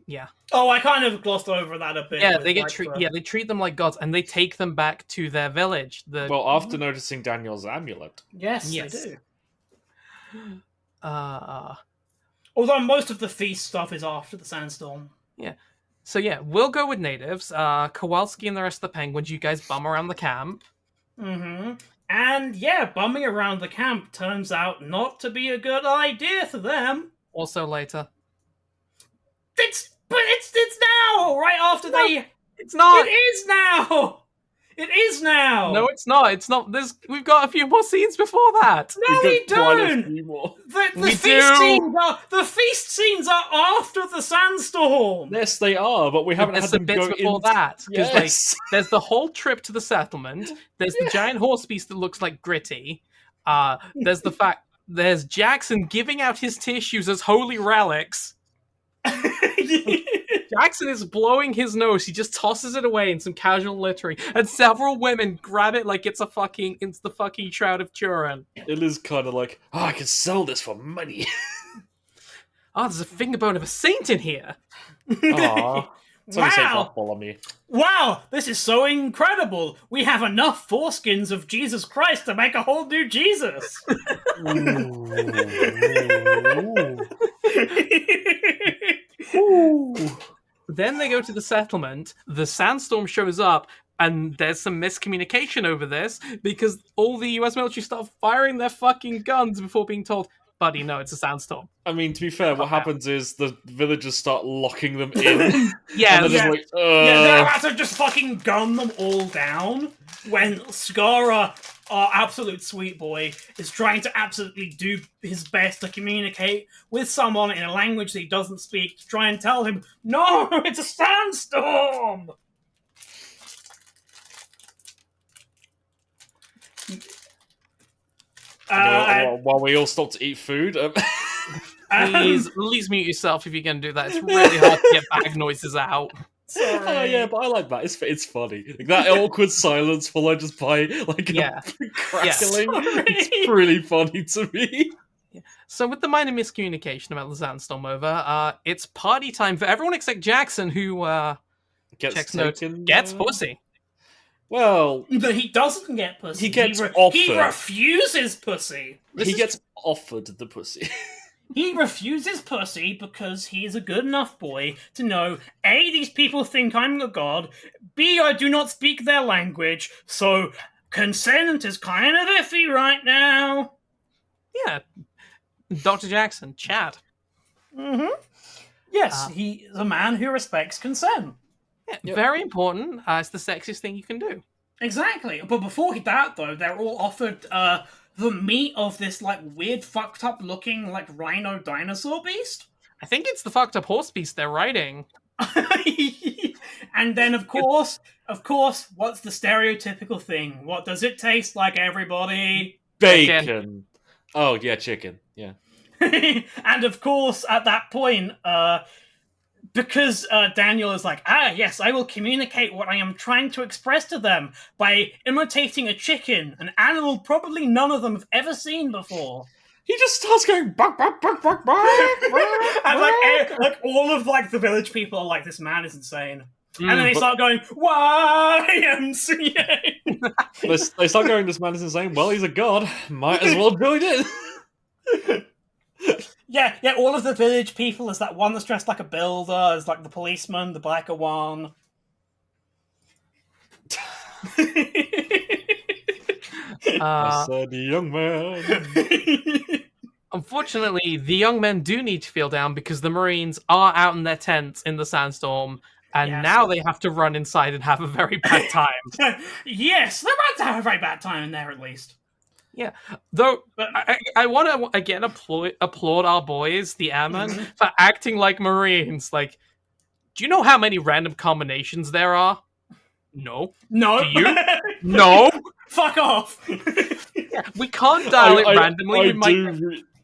yeah. Oh, I kind of glossed over that a bit. Yeah, they treat them like gods, and they take them back to their village. Well, after noticing Daniel's amulet. Yes, they do. Although most of the feast stuff is after the sandstorm. Yeah. So yeah, we'll go with natives. Kowalski and the rest of the penguins, you guys bum around the camp. Mm-hmm. And yeah, bumming around the camp turns out not to be a good idea for them. Also later. It's now! Right after It's not! It is now! It is now. No, it's not. It's not. We've got a few more scenes before that. No, we don't. The feast scenes are after the sandstorm. Yes, they are, but we haven't had some them bits go before that. Because Yes. there's the whole trip to the settlement. There's the giant horse beast that looks like Gritty. There's Jackson giving out his tissues as holy relics. Jackson is blowing his nose. He just tosses it away in some casual littering, and several women grab it like it's the fucking Shroud of Turin. It is kind of like, I can sell this for money. Oh, there's a finger bone of a saint in here. Aww. Wow, this is so incredible. We have enough foreskins of Jesus Christ to make a whole new Jesus. Then they go to the settlement. The sandstorm shows up, and there's some miscommunication over this because all the US military start firing their fucking guns before being told, buddy, no, it's a sandstorm. I mean, to be fair, what happens is the villagers start locking them in. They're about to just fucking gun them all down when Scara, our absolute sweet boy, is trying to absolutely do his best to communicate with someone in a language that he doesn't speak to try and tell him, no, it's a sandstorm! While we all stop to eat food. Please mute yourself if you're going to do that. It's really hard to get bag noises out. Sorry. Oh yeah, but I like that. It's funny. Like, that awkward silence followed just by like a crackling. It's really funny to me. So with the minor miscommunication about the sandstorm over, it's party time for everyone except Jackson, who gets pussy. Well, but he doesn't get pussy. He gets offered. He refuses pussy. He gets offered the pussy. He refuses pussy because he is a good enough boy to know, A, these people think I'm a god, B, I do not speak their language, so consent is kind of iffy right now. Yeah. Dr. Jackson, Chad. Mm-hmm. Yes, he is a man who respects consent. Yeah, very important. It's the sexiest thing you can do. Exactly. But before that, though, they're all offered the meat of this like weird, fucked up looking like rhino dinosaur beast. I think it's the fucked up horse beast they're riding. And then, of course, what's the stereotypical thing? What does it taste like, everybody? Bacon. Chicken. Oh yeah, chicken. Yeah. And of course, at that point, because Daniel is like, yes, I will communicate what I am trying to express to them by imitating a chicken, an animal probably none of them have ever seen before. He just starts going bark, bark, bark, bark, bark, and like all of like the village people are like, this man is insane. And then they start going, YMCA. They start going, this man is insane. Well, he's a god. Might as well join in. Yeah, all of the village people. There's that one that's dressed like a builder. There's like the policeman, the biker one. I said, young man. Unfortunately, the young men do need to feel down because the Marines are out in their tents in the sandstorm, and now they have to run inside and have a very bad time. Yes, they're about to have a very bad time in there, at least. Yeah, though I want to again applaud our boys, the airmen, for acting like Marines. Like, do you know how many random combinations there are? No. No. Do you? No. Fuck off. We can't dial it randomly.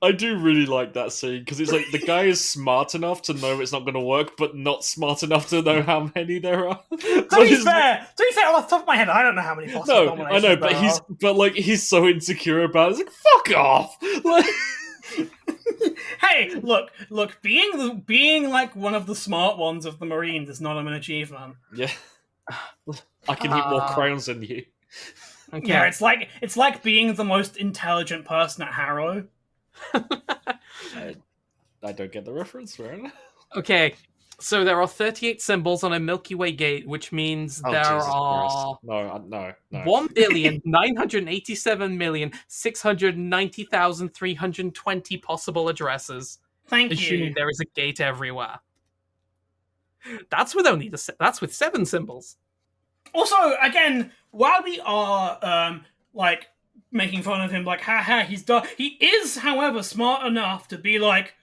I do really like that scene because it's like the guy is smart enough to know it's not going to work, but not smart enough to know how many there are. To be fair, off the top of my head, I don't know how many possible combinations. I know, but he's so insecure about it. It's like, fuck off. Hey, look, being like one of the smart ones of the Marines is not an achievement. Yeah, I can eat more crayons than you. Okay. Yeah, it's like being the most intelligent person at Harrow. I don't get the reference, man. Okay, so there are 38 symbols on a Milky Way gate, which means there are no. 1,987,690,320 possible addresses. Thank assuming you. There is a gate everywhere. That's with 7 symbols. Also, again, while we are like making fun of him, like haha, he's done. He is, however, smart enough to be like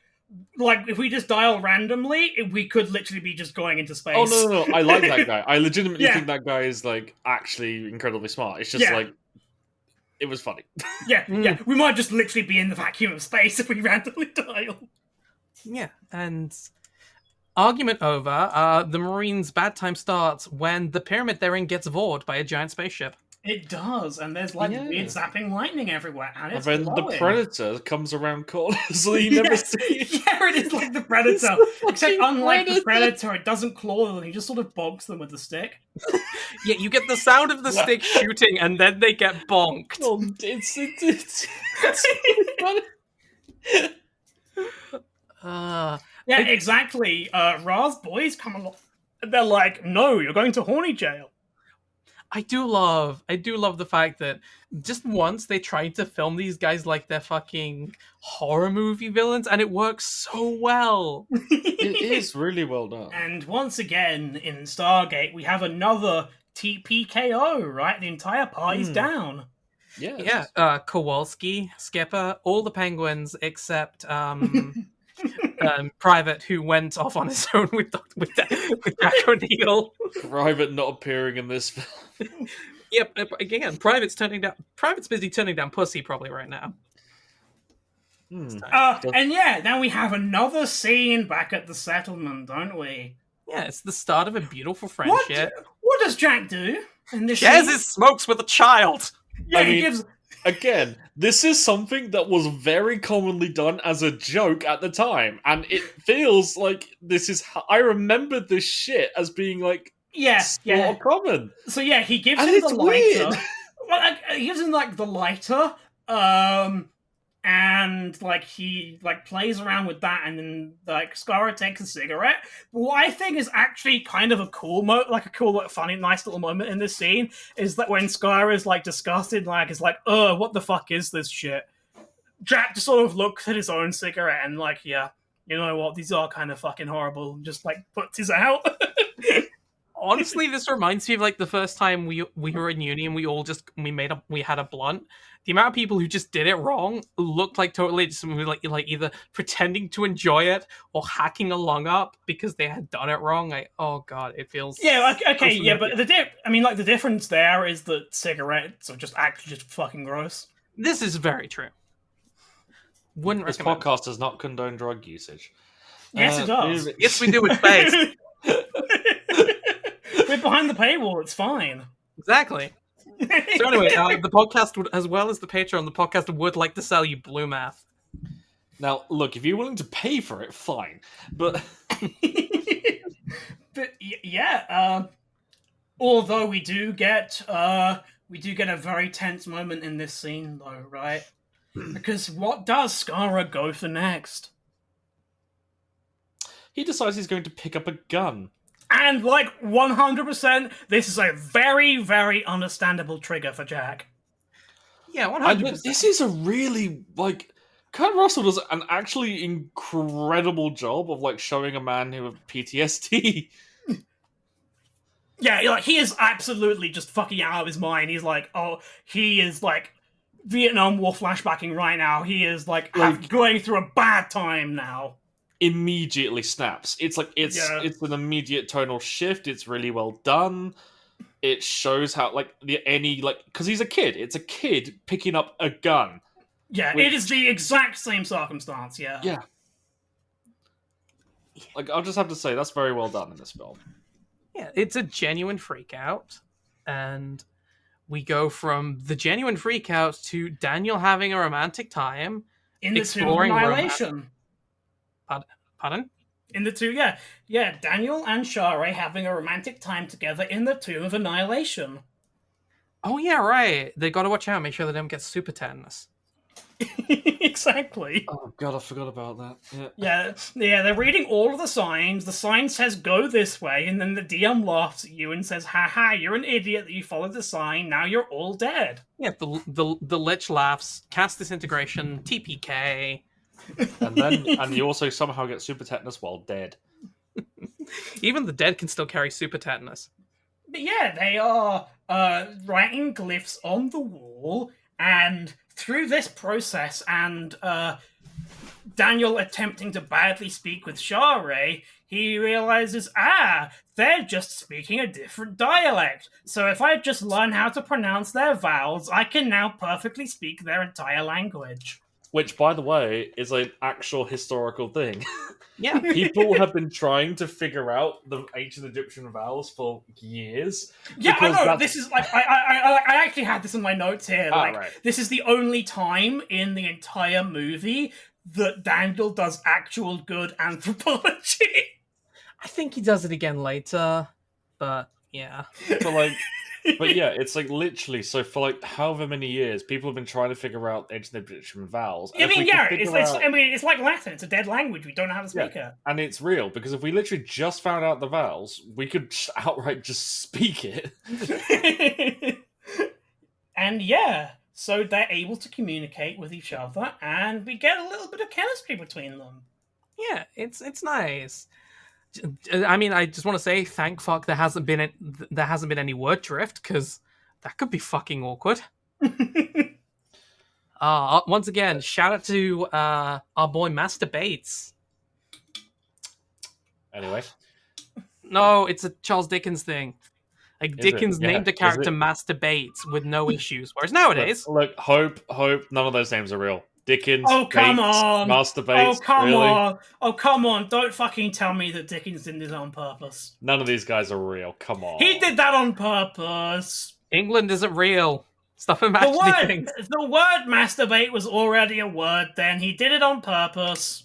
if we just dial randomly, we could literally be just going into space. Oh no! I like that guy. I legitimately think that guy is like actually incredibly smart. It's just like it was funny. Yeah. We might just literally be in the vacuum of space if we randomly dial. Yeah, and argument over. The Marines' bad time starts when the pyramid they're in gets vored by a giant spaceship. It does, and there's like weird zapping lightning everywhere, and it's then glowing. The Predator comes around corners, so you never see it. Yeah, it is like the Predator, except unlike the Predator, it doesn't claw them; he just sort of bonks them with the stick. Yeah, you get the sound of the stick shooting, and then they get bonked. Oh, it's yeah, exactly. Ra's boys come along, and they're like, "No, you're going to horny jail." I do love the fact that just once they tried to film these guys like they're fucking horror movie villains, and it works so well. It is really well done. And once again, in Stargate, we have another TPKO, right? The entire party's down. Yes. Yeah, Kowalski, Skipper, all the Penguins except Private, who went off on his own with Jack O'Neill. Private not appearing in this film. Yep, again, Private's busy turning down pussy probably right now. And yeah, now we have another scene back at the settlement, don't we? Yeah, it's the start of a beautiful friendship. What does Jack do in this Shares scene? his smokes with a child. Yeah, he gives... Again, this is something that was very commonly done as a joke at the time, and it feels like this is... I remember this shit as being like... More common. So yeah, he gives him the lighter. Well, he gives him like the lighter, and like he like plays around with that, and then like Skara takes a cigarette. But what I think is actually kind of a cool funny, nice little moment in this scene is that when Skara is like disgusted, like is like, what the fuck is this shit? Jack just sort of looks at his own cigarette and like, yeah, you know what, these are kind of fucking horrible, and just like puts his out. Honestly, this reminds me of like the first time we were in uni and we had a blunt. The amount of people who just did it wrong looked like totally just like either pretending to enjoy it or hacking a lung up because they had done it wrong. Oh god, it feels okay, yeah, but the difference there is that cigarettes are just actually just fucking gross. This is very true. Wouldn't this recommend. Podcast does not condone drug usage. Yes, it does. Yes, we do with space. We're behind the paywall. It's fine. Exactly. So anyway, the podcast would, as well as the Patreon, the podcast would like to sell you blue math. Now, look, if you're willing to pay for it, fine. But yeah, although we do get a very tense moment in this scene, though, right? Because what does Skara go for next? He decides he's going to pick up a gun. And, like, 100%, this is a very, very understandable trigger for Jack. Yeah, 100%. This is a really, like... Kurt Russell does an actually incredible job of, like, showing a man who has PTSD. Yeah, like, he is absolutely just fucking out of his mind. He's like, he is, like, Vietnam War flashbacking right now. He is, like going through a bad time now. Immediately snaps. It's like it's an immediate tonal shift. It's really well done. It shows how because he's a kid. It's a kid picking up a gun. Yeah, it is the exact same circumstance. Yeah. Like I'll just have to say that's very well done in this film. Yeah, it's a genuine freak out, and we go from the genuine freak out to Daniel having a romantic time in the exploring Annihilation. Pardon? In the two, yeah. Daniel and Share having a romantic time together in the Tomb of Annihilation. Oh yeah, right. They got to watch out, make sure they don't get super tetanus. Exactly. Oh god, I forgot about that. Yeah. They're reading all of the signs. The sign says "Go this way," and then the DM laughs at you and says, "Ha, you're an idiot that you followed the sign. Now you're all dead." Yeah. The Lich laughs. Cast disintegration. TPK. And you also somehow get super tetanus while dead. Even the dead can still carry super tetanus. But yeah, they are writing glyphs on the wall, and through this process, and Daniel attempting to badly speak with Share, he realizes, they're just speaking a different dialect. So if I just learn how to pronounce their vowels, I can now perfectly speak their entire language. Which, by the way, is an actual historical thing. Yeah. People have been trying to figure out the ancient Egyptian vowels for years. Yeah, I know. This is like I actually had this in my notes here. Right. This is the only time in the entire movie that Daniel does actual good anthropology. I think he does it again later, but yeah. But yeah, it's like literally. So for like however many years, people have been trying to figure out ancient Egyptian vowels. I mean, yeah, it's like Latin. It's a dead language. We don't know how to speak it, and it's real because if we literally just found out the vowels, we could outright just speak it. And yeah, so they're able to communicate with each other, and we get a little bit of chemistry between them. Yeah, it's nice. I mean, I just want to say, thank fuck there hasn't been any word drift, because that could be fucking awkward. Once again, shout out to our boy Master Bates. Anyway, no, it's a Charles Dickens thing. Like Dickens named a character Master Bates with no issues, whereas nowadays, look, Hope, none of those names are real. Dickens, come Bates, on, Master Bates. Oh come on! Don't fucking tell me that Dickens did this on purpose. None of these guys are real. Come on, he did that on purpose. England isn't real. Stop imagining things. The word masturbate was already a word. Then he did it on purpose.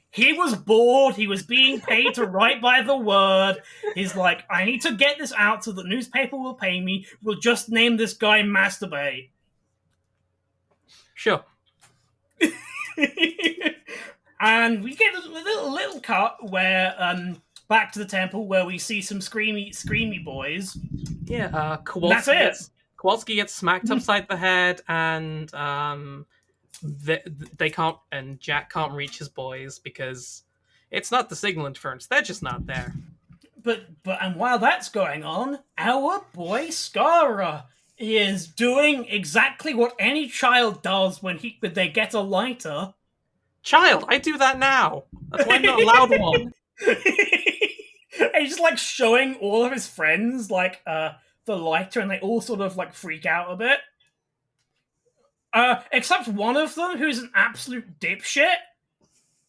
He was bored. He was being paid to write by the word. He's like, I need to get this out so the newspaper will pay me. We'll just name this guy Masturbate. Sure. And we get a little cut where back to the temple where we see some screamy boys. Yeah, Kowalski gets smacked upside the head, and they can't, and Jack can't reach his boys because it's not the signal interference. They're just not there. But while that's going on, our boy Skara is doing exactly what any child does when they get a lighter. Child, I do that now. That's why I'm not allowed one. And he's just like showing all of his friends like the lighter, and they all sort of like freak out a bit. Except one of them, who's an absolute dipshit.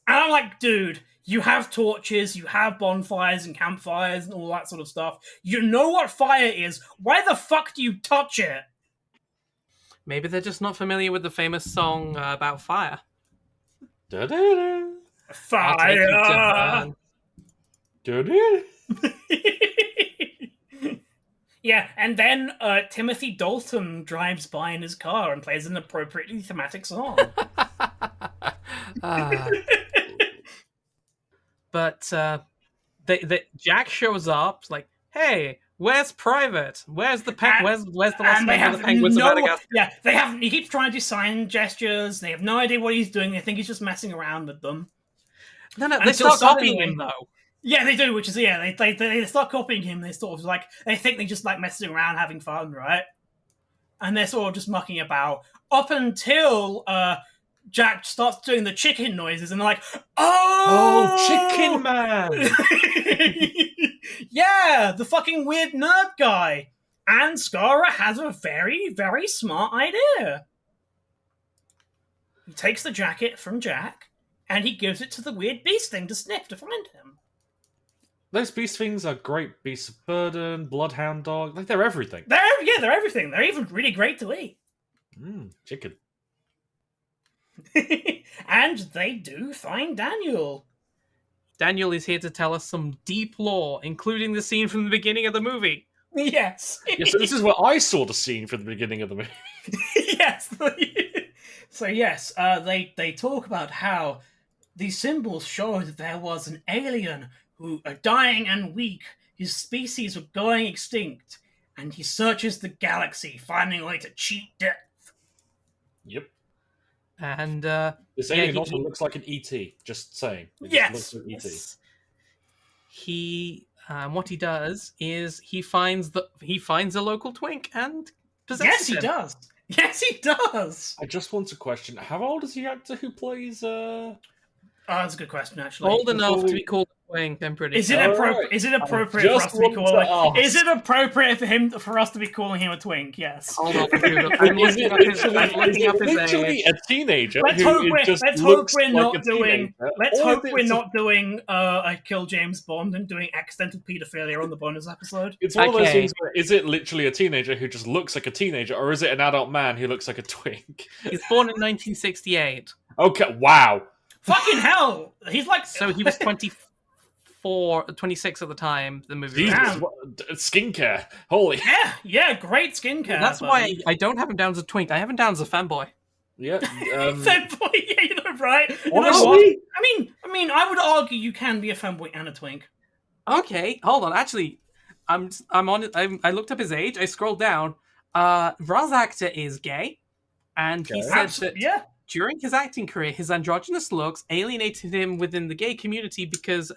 And I'm like, dude, you have torches, you have bonfires and campfires and all that sort of stuff. You know what fire is. Why the fuck do you touch it? Maybe they're just not familiar with the famous song about fire. Fire! Yeah, and then Timothy Dalton drives by in his car and plays an appropriately thematic song. But Jack shows up, like, hey, where's Private? Where's the where's the last member of the Penguins of Madagascar? Yeah, they have. He keeps trying to do sign gestures. They have no idea what he's doing. They think he's just messing around with them. No, they start copying him though. Yeah, they do, which is they start copying him. They sort of like they think they just like messing around, having fun, right? And they're sort of just mucking about up until Jack starts doing the chicken noises, and they're like, "Oh, Chicken Man!" Yeah, the fucking weird nerd guy. And Skara has a very, very smart idea. He takes the jacket from Jack, and he gives it to the weird beast thing to sniff to find him. Those beast things are great. Beast of Burden, Bloodhound Dog, like they're everything. They're everything. They're even really great to eat. Chicken. And they do find Daniel. Daniel is here to tell us some deep lore, including the scene from the beginning of the movie. Yes. So this is where I saw the scene from the beginning of the movie. Yes. So yes, they talk about how these symbols show that there was an alien who are dying and weak. His species were going extinct, and he searches the galaxy, finding a way to cheat death. Yep. And this alien also looks like an ET. Just saying. Yes. Looks like ET. He What he does is he finds a local twink and possesses Yes, he him. does. Yes, he does. I just want to question: how old is the actor who plays? Oh, that's a good question, actually. Old enough to be called a twink, I'm pretty Is sure. it appropriate? Is it appropriate for us to be calling? Is it appropriate for us to be calling him a twink? Yes. Hold on, I'm looking up his age. A teenager. Let's hope we're not doing. Let's hope we're not doing a kill James Bond and doing accidental paedophilia on the bonus episode. It's one of those things where, is it literally a teenager who just looks like a teenager, or is it an adult man who looks like a twink? He's born in 1968. Okay, wow. Fucking hell! He's like... So he was 26 at the time the movie Jesus, was. skincare. Holy. Yeah, great skincare. Well, that's why I don't have him down as a twink. I have him down as a femboy. Yeah. Femboy, yeah, you know, right? Honestly? I mean, I would argue you can be a femboy and a twink. Okay, hold on. Actually, I'm on it. I looked up his age. I scrolled down. Raz actor is gay, and he said that during his acting career, his androgynous looks alienated him within the gay community because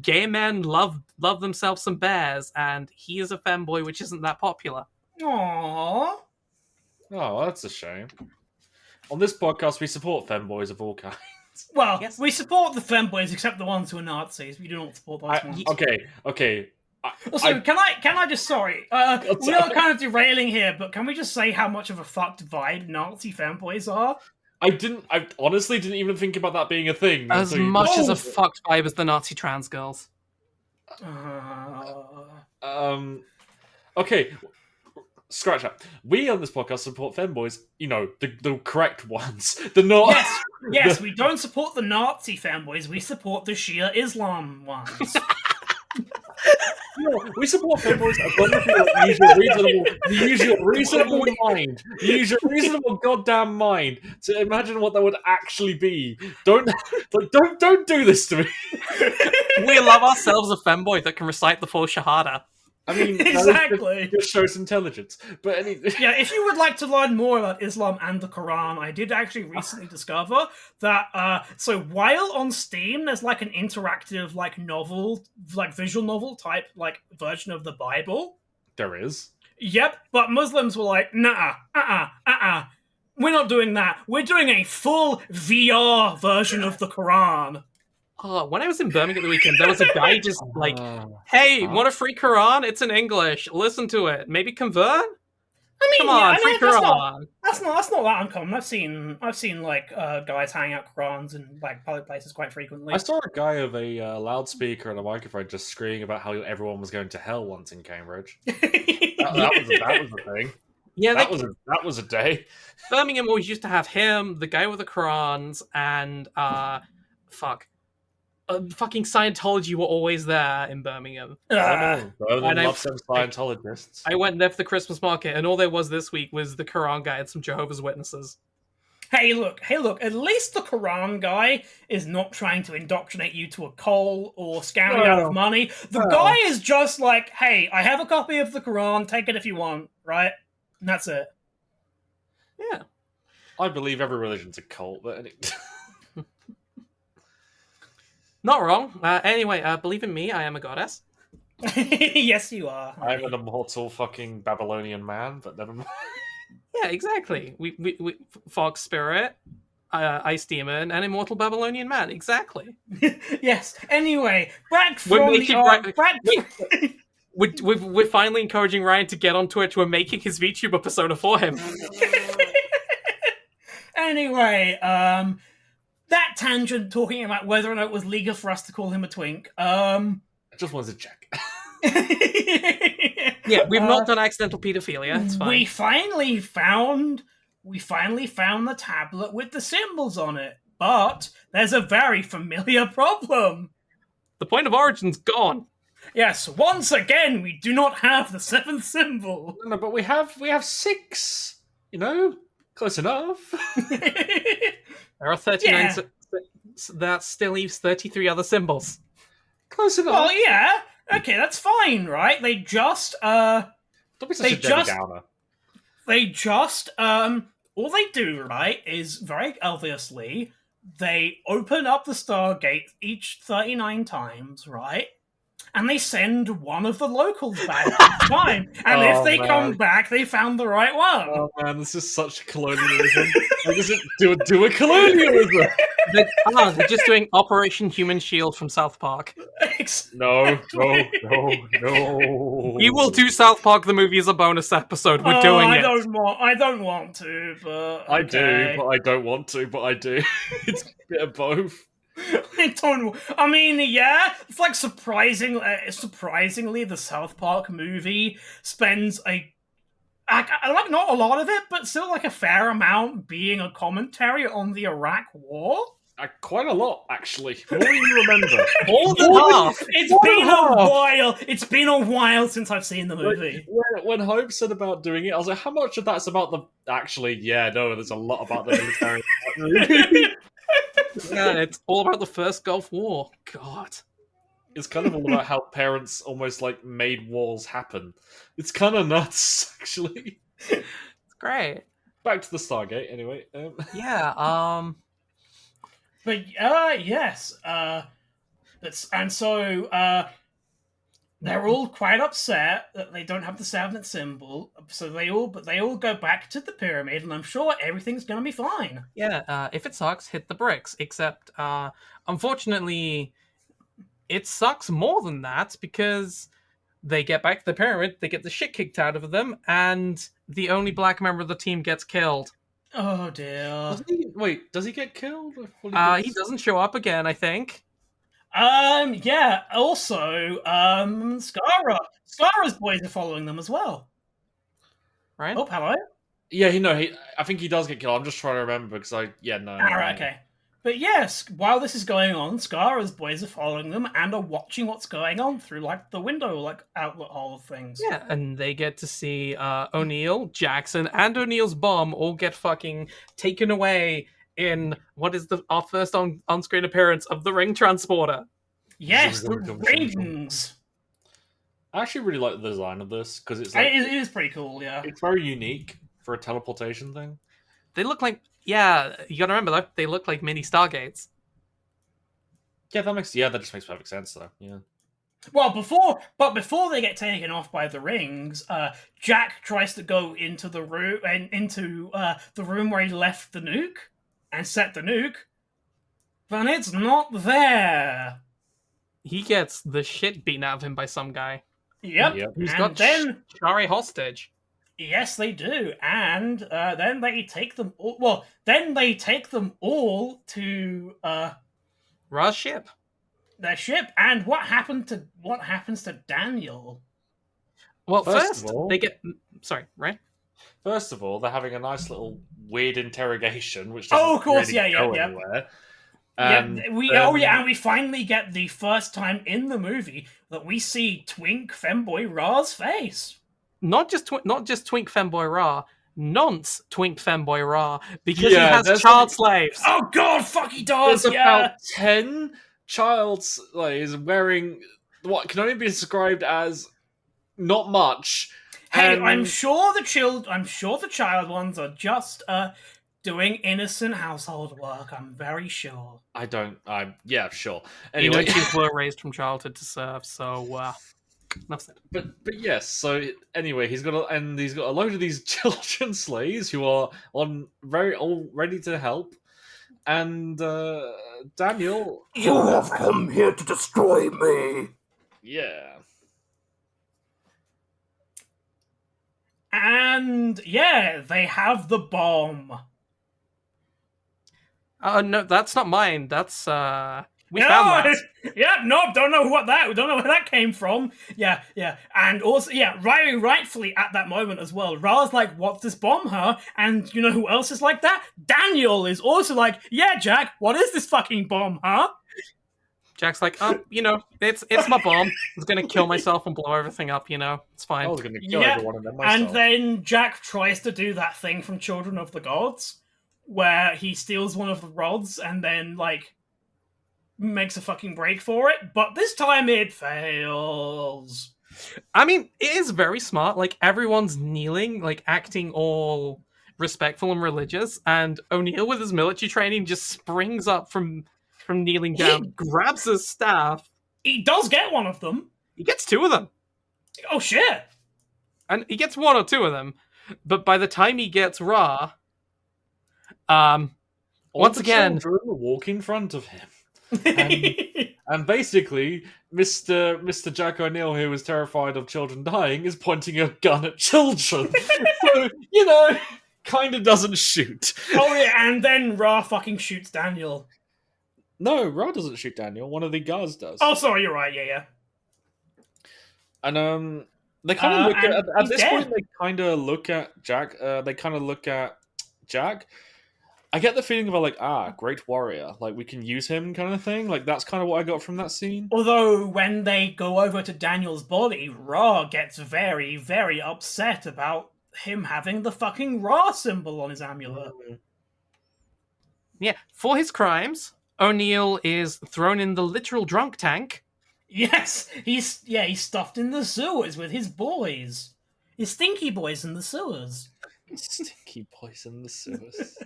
gay men love themselves some bears, and he is a femboy, which isn't that popular. Aww. Oh, that's a shame. On this podcast, we support femboys of all kinds. Well, we support the femboys, except the ones who are Nazis. We do not support those ones. Okay. Also, can I just we are kind of derailing here, but can we just say how much of a fucked vibe Nazi fanboys are? I honestly didn't even think about that being a thing. As much as a fucked vibe as the Nazi trans girls. Okay. Scratch that. We on this podcast support femboys, the correct ones. The not. Yes, we don't support the Nazi fanboys, we support the Shia Islam ones. We support femboys use your reasonable mind. Use your reasonable goddamn mind to imagine what that would actually be. Don't do this to me. We love ourselves a femboy that can recite the full Shahada. I mean, exactly. Just shows intelligence. But yeah, if you would like to learn more about Islam and the Quran, I did actually recently discover that. So while on Steam, there's like an interactive, novel, visual novel type, version of the Bible. There is. Yep, but Muslims were like, nah, we're not doing that. We're doing a full VR version of the Quran. When I was in Birmingham the weekend, there was a guy just hey, want a free Quran? It's in English. Listen to it. Maybe convert? Come on, free Quran. That's not that uncommon. I've seen guys hanging out Qurans in public places quite frequently. I saw a guy with a loudspeaker and a microphone just screaming about how everyone was going to hell once in Cambridge. that was a thing. Yeah, that was a day. Birmingham always used to have him, the guy with the Qurans, and fucking Scientology were always there in Birmingham. Birmingham loves some Scientologists. I went there for the Christmas market, and all there was this week was the Quran guy and some Jehovah's Witnesses. Hey, look, at least the Quran guy is not trying to indoctrinate you to a cult or scam you out of money. The guy is just like, hey, I have a copy of the Quran, take it if you want, right? And that's it. Yeah. I believe every religion's a cult, but not wrong. Anyway, believe in me, I am a goddess. Yes, you are. I'm an immortal fucking Babylonian man, but never mind. Yeah, exactly. We Fox Spirit, Ice Demon, and Immortal Babylonian Man. Exactly. Yes. Anyway, back from we're finally encouraging Ryan to get on Twitch. We're making his VTuber persona for him. Anyway, that tangent talking about whether or not it was legal for us to call him a twink. I just wanted to check. Yeah, we've not done accidental pedophilia. It's fine. We finally found the tablet with the symbols on it, but there's a very familiar problem. The point of origin's gone. Yes, once again, we do not have the seventh symbol. No, but we have 6. Close enough. There are 39. Yeah. That still leaves 33 other symbols. Close enough. Well, yeah. Okay, that's fine, right? They just don't be such a Debbie Downer. They just all they do, right, is very obviously they open up the Stargate each 39 times, right? and they send one of the locals back each time. And if they come back, they found the right one. Oh man, this is such colonialism. Like, is it do a colonialism? They're just doing Operation Human Shield from South Park. No. We will do South Park the movie as a bonus episode. We're doing it. I don't want to, but I do, but I don't want to, but I do. It's a bit of both. I mean, yeah, it's like surprisingly, the South Park movie spends like not a lot of it, but still like a fair amount being a commentary on the Iraq War. Quite a lot, actually. More than you remember. More than half. It's been a while since I've seen the movie. When Hope said about doing it, I was like, how much of that's about the... Actually, yeah, no, there's a lot about the military. Yeah, it's all about the first Gulf War. God. It's kind of all about how parents almost like made wars happen. It's kind of nuts, actually. It's great. Back to the Stargate, anyway. Yeah, But yes, they're all quite upset that they don't have the 7th symbol. So they all go back to the pyramid, and I'm sure everything's gonna be fine. Yeah, if it sucks, hit the bricks. Except, unfortunately, it sucks more than that because they get back to the pyramid, they get the shit kicked out of them, and the only black member of the team gets killed. Oh dear. Does he get killed? He doesn't show up again, I think. Yeah, also, Skara's boys are following them as well. Right? Oh, hello? Yeah, I think he does get killed. I'm just trying to remember because Alright, okay. But yes, while this is going on, Skara's boys are following them and are watching what's going on through, like, the window, like, outlet hole of things. Yeah, and they get to see O'Neill, Jackson, and O'Neill's bomb all get fucking taken away in what is our first on-screen appearance of the ring transporter. Yes, the rings! I actually really like the design of this, because it's it is pretty cool, yeah. It's very unique for a teleportation thing. They look like... Yeah, you gotta remember, though, they look like mini Stargates. Yeah, that just makes perfect sense, though. Yeah. Well, before they get taken off by the rings, Jack tries to go into the room where he left the nuke and set the nuke, but it's not there. He gets the shit beaten out of him by some guy. Yep. He's got Shari hostage. Yes, they do, and then they take them all. Well, then they take them all to Ra's ship. Their ship, and what happens to Daniel? Well, first of all, they get. Sorry, right? First of all, they're having a nice little weird interrogation, which of course, really go anywhere. And we finally get the first time in the movie that we see Twink Femboy Ra's face. Not just Twink Femboy Ra, nonce Twink Femboy Ra, because he has child slaves. Oh god, fuck he does! There's about 10 child slaves wearing what can only be described as not much. Hey, I'm sure the child ones are just doing innocent household work. I'm very sure. Yeah, sure. Anyway, people are raised from childhood to serve, so enough said. But yes, so anyway, he's got a load of these children slaves who are all ready to help, and Daniel, you have come here to destroy me. Yeah. And yeah, they have the bomb. No, that's not mine. That's we found that. Yeah, no, don't know where that came from. Yeah, and also, rightfully at that moment as well, Ra's like, "What's this bomb, huh?" And you know who else is like that? Daniel is also like, "Yeah, Jack, what is this fucking bomb, huh?" Jack's like, it's my bomb. I was gonna kill myself and blow everything up. It's fine. I was gonna kill everyone of them myself. And then Jack tries to do that thing from Children of the Gods, where he steals one of the rods and then like makes a fucking break for it, but this time it fails. I mean, it is very smart. Like, everyone's kneeling, like, acting all respectful and religious, and O'Neill, with his military training, just springs up from kneeling down, grabs his staff. He does get one of them. He gets 2 of them. Oh shit! And he gets 1 or 2 of them. But by the time he gets Ra, once again, children walk in front of him, and basically, Mr. Jack O'Neill, who was terrified of children dying, is pointing a gun at children. So kind of doesn't shoot. Oh yeah, and then Ra fucking shoots Daniel. No, Ra doesn't shoot Daniel. One of the guards does. Oh, sorry, you're right. Yeah. And they kind of look at this point. They kind of look at Jack. I get the feeling of great warrior. Like, we can use him, kind of thing. Like, that's kind of what I got from that scene. Although when they go over to Daniel's body, Ra gets very, very upset about him having the fucking Ra symbol on his amulet. Yeah, for his crimes, O'Neill is thrown in the literal drunk tank. Yes, he's stuffed in the sewers with his boys. His stinky boys in the sewers. Stinky boys in the sewers.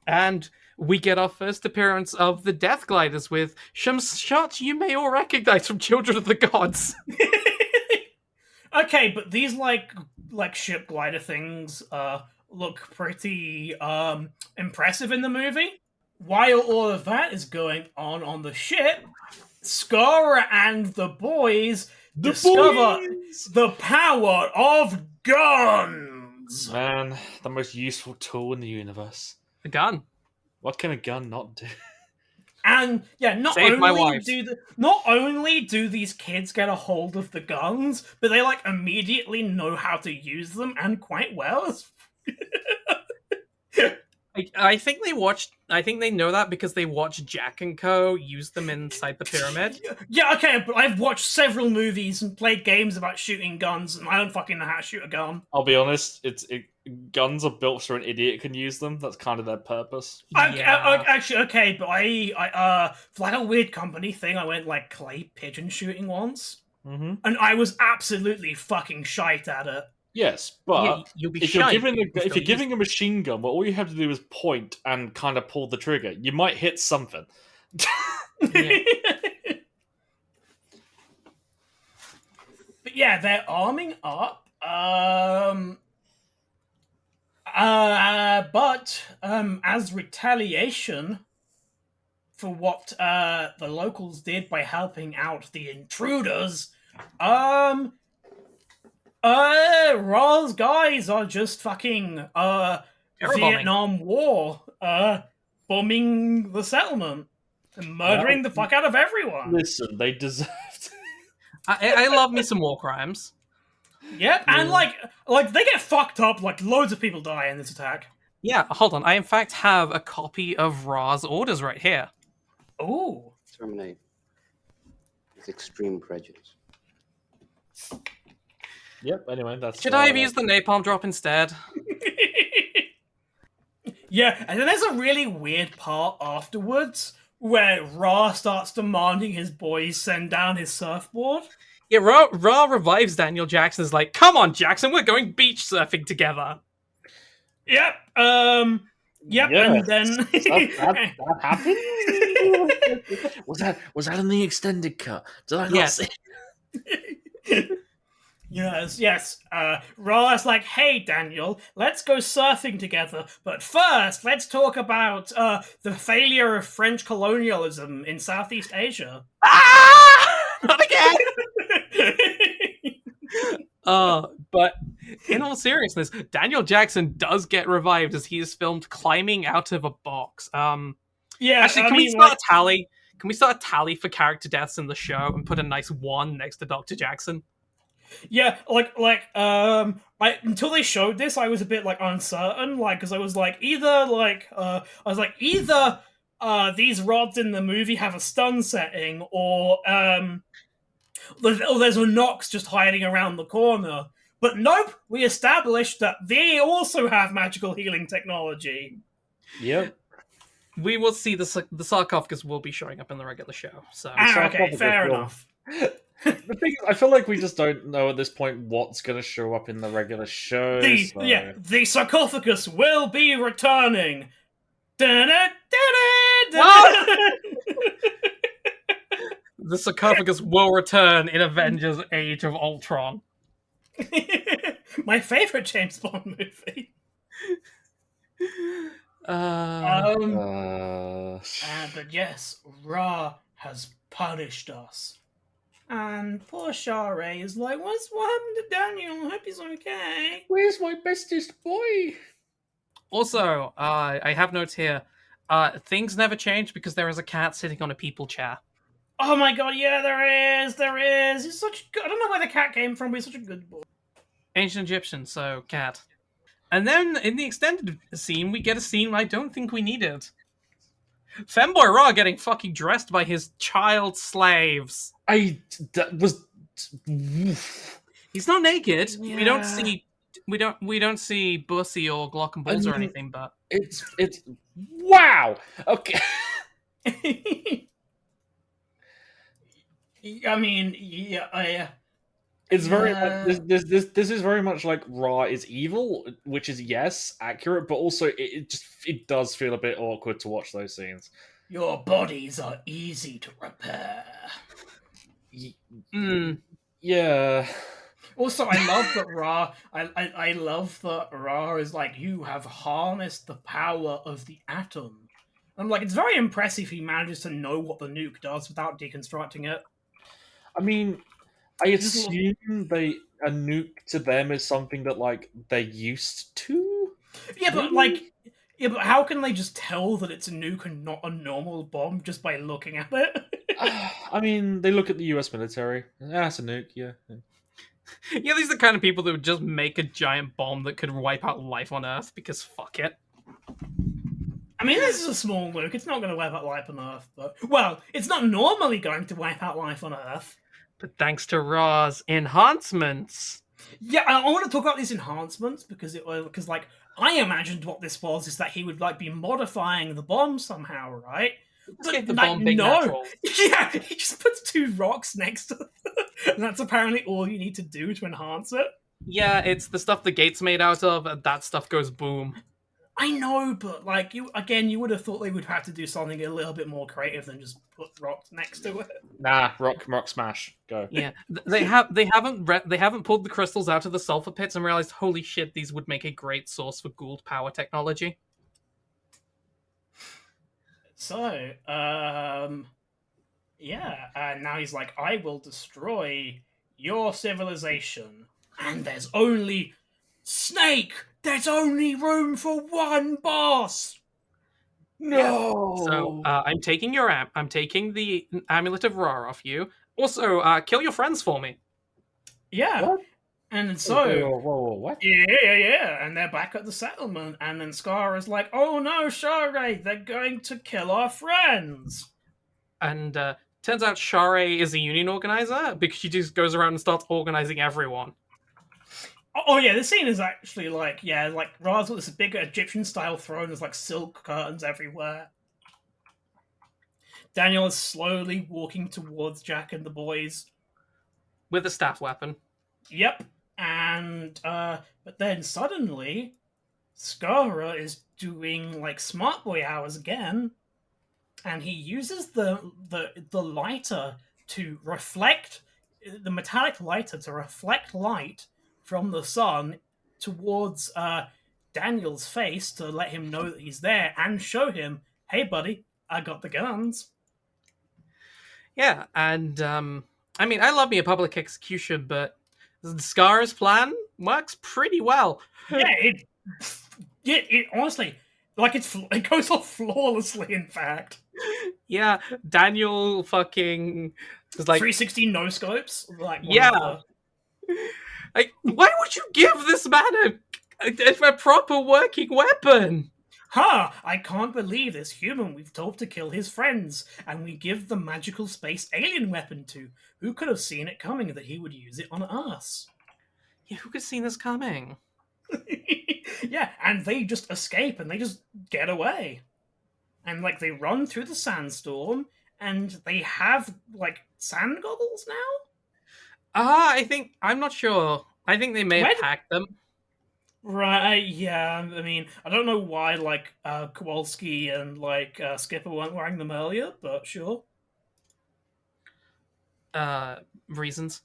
And we get our first appearance of the Death Gliders with some shots you may all recognize from Children of the Gods. Okay, but these like ship glider things look pretty impressive in the movie. While all of that is going on the ship, Scar and the boys discover the power of guns. Man, the most useful tool in the universe. A gun. What can a gun not do? And yeah, not only do these kids get a hold of the guns, but they immediately know how to use them, and quite well. I think they know that because they watched Jack and Co. use them inside the pyramid. Yeah, okay, but I've watched several movies and played games about shooting guns, and I don't fucking know how to shoot a gun. I'll be honest, guns are built so an idiot can use them. That's kind of their purpose. Actually, okay, but I for a weird company thing, I went clay pigeon shooting once, and I was absolutely fucking shite at it. Yes, but if you're giving a machine gun, well, all you have to do is point and kind of pull the trigger. You might hit something. But yeah, they're arming up. But as retaliation for what the locals did by helping out the intruders, Ra's guys are just fucking Vietnam War bombing the settlement and murdering the fuck out of everyone. Listen, they deserved. I love me some war crimes. Yep, and they get fucked up. Loads of people die in this attack. Yeah, hold on. I in fact have a copy of Ra's orders right here. Ooh. Terminate with extreme prejudice. Yep, anyway, that's... Should I have used the napalm drop instead? Yeah, and then there's a really weird part afterwards where Ra starts demanding his boys send down his surfboard. Yeah, Ra revives Daniel Jackson. Is like, come on, Jackson, we're going beach surfing together. Yep, yep, and then... that happened? Was that in the extended cut? Did I not see? Yes. Ra's like, hey, Daniel, let's go surfing together. But first, let's talk about the failure of French colonialism in Southeast Asia. Not again! But in all seriousness, Daniel Jackson does get revived as he is filmed climbing out of a box. Yeah, actually, can we start a tally? Can we start a tally for character deaths in the show and put a nice 1 next to Dr. Jackson? Yeah, until they showed this, I was a bit uncertain, because I was either these rods in the movie have a stun setting, or there's a Nox just hiding around the corner. But nope, we established that they also have magical healing technology. Yep. We will see the sarcophagus will be showing up in the regular show. So okay, fair enough. The thing is, I feel like we just don't know at this point what's going to show up in the regular show. The sarcophagus will be returning. The sarcophagus will return in Avengers Age of Ultron. My favorite James Bond movie. But yes, Ra has punished us. And poor Share is like, what happened to Daniel? I hope he's okay. Where's my bestest boy? Also, I have notes here. Things never change because there is a cat sitting on a people chair. Oh my god, yeah, there is. He's such good. I don't know where the cat came from, but he's such a good boy. Ancient Egyptian, so cat. And then in the extended scene, we get a scene I don't think we needed. Femboy Ra getting fucking dressed by his child slaves. That was. He's not naked. Yeah. We don't see Bussy or Glock and Balls or anything, but it's wow. Okay. I mean, yeah, It's very this is very much like Ra is evil, which is yes accurate, but also it does feel a bit awkward to watch those scenes. Your bodies are easy to repair. Yeah. Also, I love that Ra. I love that Ra is like, you have harnessed the power of the atom. I'm like, it's very impressive he manages to know what the nuke does without deconstructing it. I mean, I assume a nuke to them is something that like they're used to. Yeah, but how can they just tell that it's a nuke and not a normal bomb just by looking at it? I mean, they look at the U.S. military. It's a nuke. Yeah. Yeah, these are the kind of people that would just make a giant bomb that could wipe out life on Earth because fuck it. I mean, this is a small nuke. It's not going to wipe out life on Earth, but well, it's not normally going to wipe out life on Earth. But thanks to Ra's enhancements. Yeah, I want to talk about these enhancements because like I imagined what this was is that he would like be modifying the bomb somehow, right? Let's get the bomb big natural. Yeah, he just puts two rocks next to them, and that's apparently all you need to do to enhance it. Yeah, it's the stuff the gate's made out of, and that stuff goes boom. I know, but like you would have thought they would have to do something a little bit more creative than just put rocks next to it. Nah, rock smash, go. Yeah, they haven't pulled the crystals out of the sulfur pits and realized, holy shit, these would make a great source for Gould power technology. So, yeah, and now he's like, I will destroy your civilization, and there's only Snake. There's only room for one boss. No. So I'm taking I'm taking the amulet of Ra off you. Also, kill your friends for me. Yeah. What? And so, whoa, what? Yeah, and they're back at the settlement, and then Scar is like, "Oh no, Share, they're going to kill our friends." And turns out Share is a union organizer because she just goes around and starts organizing everyone. Oh yeah, this scene is actually like Ra's got this big Egyptian-style throne. There's like silk curtains everywhere. Daniel is slowly walking towards Jack and the boys with a staff weapon. Yep, and but then suddenly, Scara is doing like smart boy hours again, and he uses the lighter to reflect the metallic lighter to reflect light from the sun towards Daniel's face to let him know that he's there and show him, hey buddy, I got the guns. Yeah, and I mean, I love me a public execution, but Scar's plan works pretty well. Yeah, it honestly, like it goes off flawlessly, in fact. Yeah, Daniel fucking is like 360 no scopes. Like yeah. Like, why would you give this man a proper working weapon? I can't believe this human we've told to kill his friends, and we give the magical space alien weapon to. Who could have seen it coming that he would use it on us? Yeah, who could have seen this coming? Yeah, and they just escape and they just get away. And like they run through the sandstorm, and they have like sand goggles now? I'm not sure. I think they may have hacked them. Right, yeah. I mean, I don't know why, like, Kowalski and, like, Skipper weren't wearing them earlier, but sure. reasons.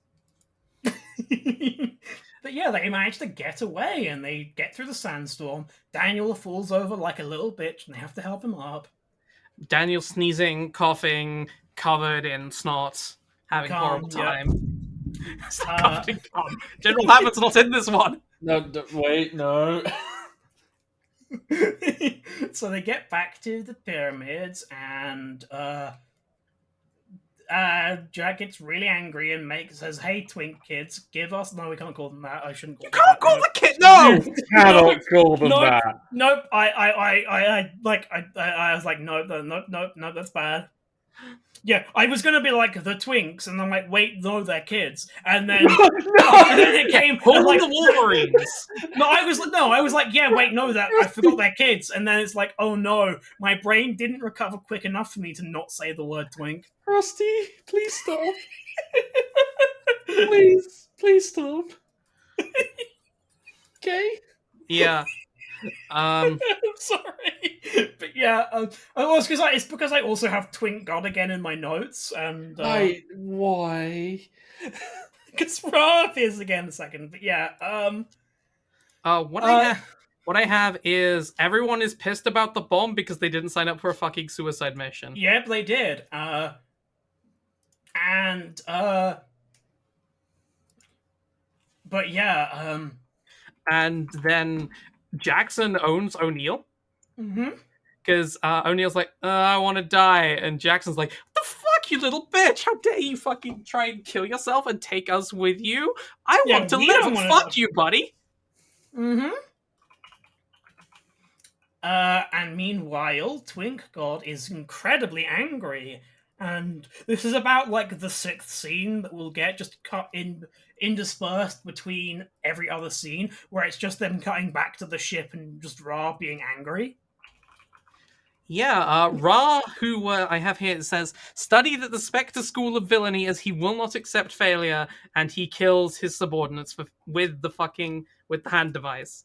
But yeah, they manage to get away and they get through the sandstorm. Daniel falls over like a little bitch and they have to help him up. Daniel sneezing, coughing, covered in snot, having a horrible time. Yep. General Hammond's not in this one. No, wait, no. So they get back to the pyramids and Jack gets really angry and says, "Hey, Twink kids, give us." No, we can't call them that. I shouldn't. You can't call the kid. No, you cannot call them that. Nope. I was like, nope, that's bad. Yeah, I was gonna be like the Twinks, and I'm like, wait, no, they're kids. And then, and then it came like the Wolverines. I was like, yeah, wait, no, that I forgot they're kids. And then it's like, oh no, my brain didn't recover quick enough for me to not say the word Twink. Rusty, please stop. please stop. Okay. Yeah. I'm sorry, but yeah, it's because I also have Twink God again in my notes, and why? Because Ra appears again in a second. But yeah, what I have is everyone is pissed about the bomb because they didn't sign up for a fucking suicide mission. Yep, they did. But yeah, and then Jackson owns O'Neill. Because O'Neill's like, I want to die. And Jackson's like, the fuck, you little bitch. How dare you fucking try and kill yourself and take us with you? I want to live. Fuck you, buddy. And meanwhile, Twink God is incredibly angry. And this is about, like, the 6th scene that we'll get just cut interspersed between every other scene, where it's just them cutting back to the ship and just Ra being angry. Yeah, Ra, who I have here, says, studied at the Spectre School of Villainy as he will not accept failure, and he kills his subordinates with the hand device.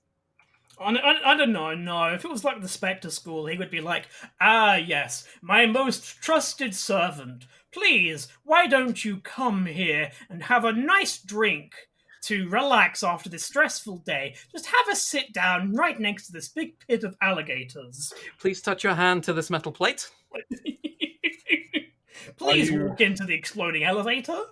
I don't know, no. If it was like the Spectre School, he would be like, ah, yes, my most trusted servant. Please, why don't you come here and have a nice drink to relax after this stressful day? Just have a sit down right next to this big pit of alligators. Please touch your hand to this metal plate. Please walk into the exploding elevator.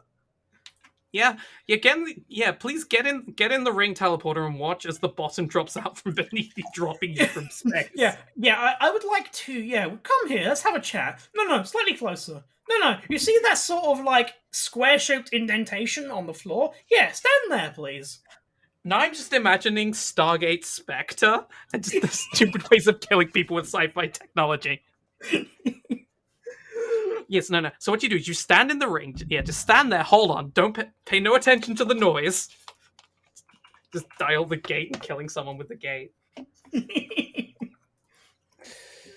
Please get in the ring teleporter and watch as the bottom drops out from beneath you, dropping you from space. I would like to, come here, let's have a chat. No, slightly closer. No, you see that sort of, like, square-shaped indentation on the floor? Yeah, stand there, please. Now I'm just imagining Stargate Spectre and just the stupid ways of killing people with sci-fi technology. Yes, no. So what you do is you stand in the ring. Yeah, just stand there. Hold on. Don't pay no attention to the noise. Just dial the gate and killing someone with the gate.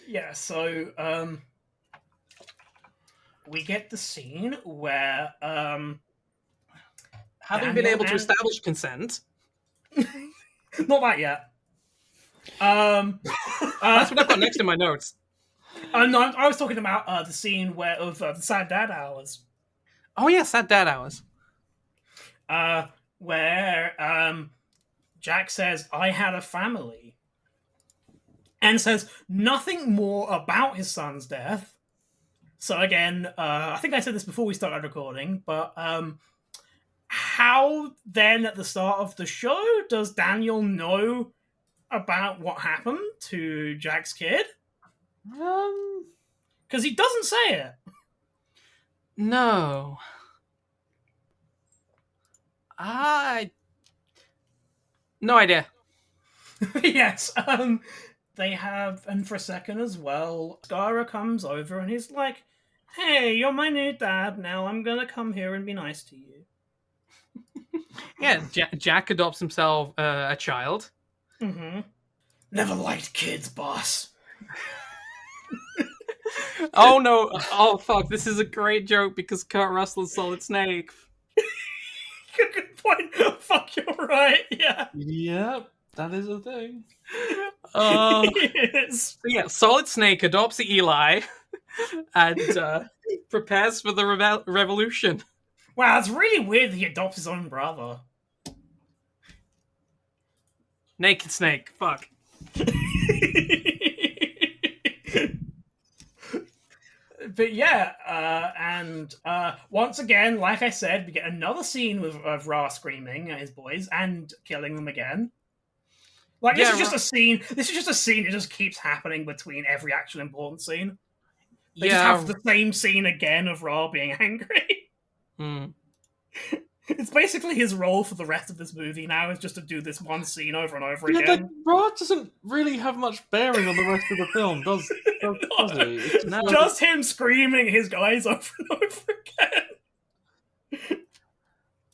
Yeah, so, we get the scene where, having been able to establish consent. Not that yet. That's what I've got next in my notes. No, I was talking about the scene of the Sad Dad Hours. Oh yeah, Sad Dad Hours. Where Jack says, I had a family. And says nothing more about his son's death. So again, I think I said this before we started recording, but how then at the start of the show does Daniel know about what happened to Jack's kid? Because he doesn't say it. No. No idea. Yes, they have, and for a second as well, Skara comes over and he's like, hey, you're my new dad now, I'm gonna come here and be nice to you. Yeah, Jack adopts himself a child. Never liked kids, boss. Oh no! Oh fuck! This is a great joke because Kurt Russell is Solid Snake. Good point. Fuck, you're right. Yeah. Yep, that is a thing. Yes. So yeah, Solid Snake adopts Eli and prepares for the revolution. Wow, it's really weird that he adopts his own brother. Naked Snake. Fuck. But yeah, and once again, like I said, we get another scene of Ra screaming at his boys and killing them again. Like this is just a scene. This is just a scene that just keeps happening between every actual important scene. They just have the same scene again of Ra being angry. It's basically his role for the rest of this movie now is just to do this one scene over and over again. Ra doesn't really have much bearing on the rest of the film, does he? It's just him screaming at his guys over and over again.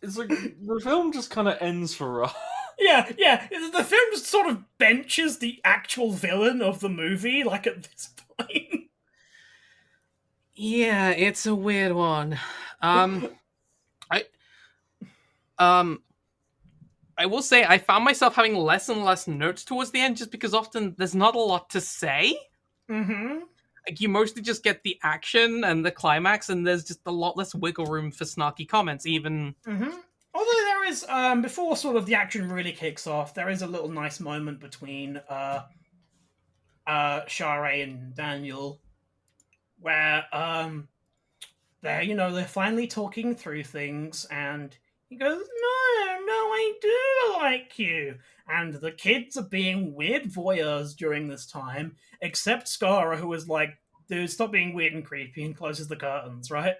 It's like the film just kind of ends for Ra. Yeah. The film just sort of benches the actual villain of the movie, like at this point. Yeah, it's a weird one. I will say I found myself having less and less notes towards the end just because often there's not a lot to say. Mm-hmm. Like, you mostly just get the action and the climax, and there's just a lot less wiggle room for snarky comments, even. Mm-hmm. Although there is, before sort of the action really kicks off, there is a little nice moment between Share and Daniel where they're finally talking through things, and he goes, no, I do like you. And the kids are being weird voyeurs during this time, except Skara, who is like, dude, stop being weird and creepy, and closes the curtains, right?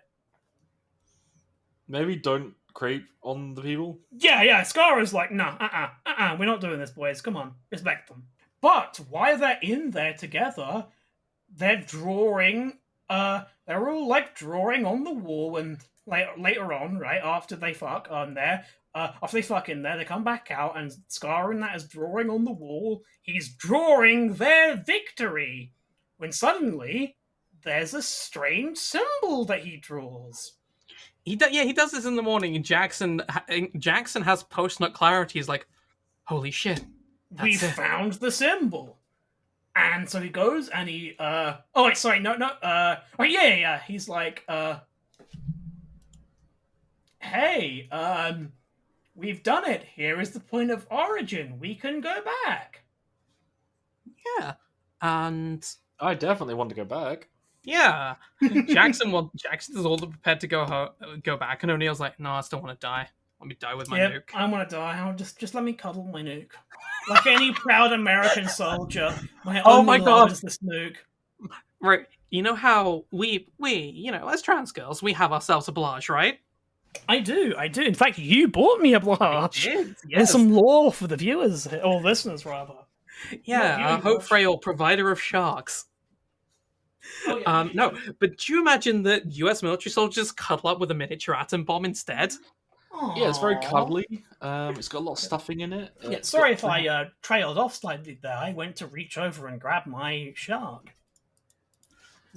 Maybe don't creep on the people? Yeah, Skara's like, nah, we're not doing this, boys. Come on, respect them. But while they're in there together, they're drawing, they're all like drawing on the wall, and later on, right, after they fuck in there, they come back out, and Skara in that is drawing on the wall. He's drawing their victory, when suddenly there's a strange symbol that he draws. He does this in the morning, and Jackson has post-nut clarity. He's like, holy shit, we found the symbol. And so he goes and he, he's like, hey, we've done it. Here is the point of origin. We can go back. Yeah. And I definitely want to go back. Yeah. Jackson's all prepared to go back, and O'Neill's like, no, I still want to die. Let me die with my nuke. I want to die. I'll just let me cuddle my nuke. Like any proud American soldier, my only love is this nuke. Right. You know how we, as trans girls, we have ourselves a blage, right? I do. In fact, you bought me a blage. I did, yes. There's some lore for the viewers, or listeners, rather. Yeah, Hope Frail, provider of sharks. Oh, yeah. No, but do you imagine that US military soldiers cuddle up with a miniature atom bomb instead? Aww. Yeah, it's very cuddly. It's got a lot of stuffing in it. Yeah, sorry if I trailed off slightly there. I went to reach over and grab my shark.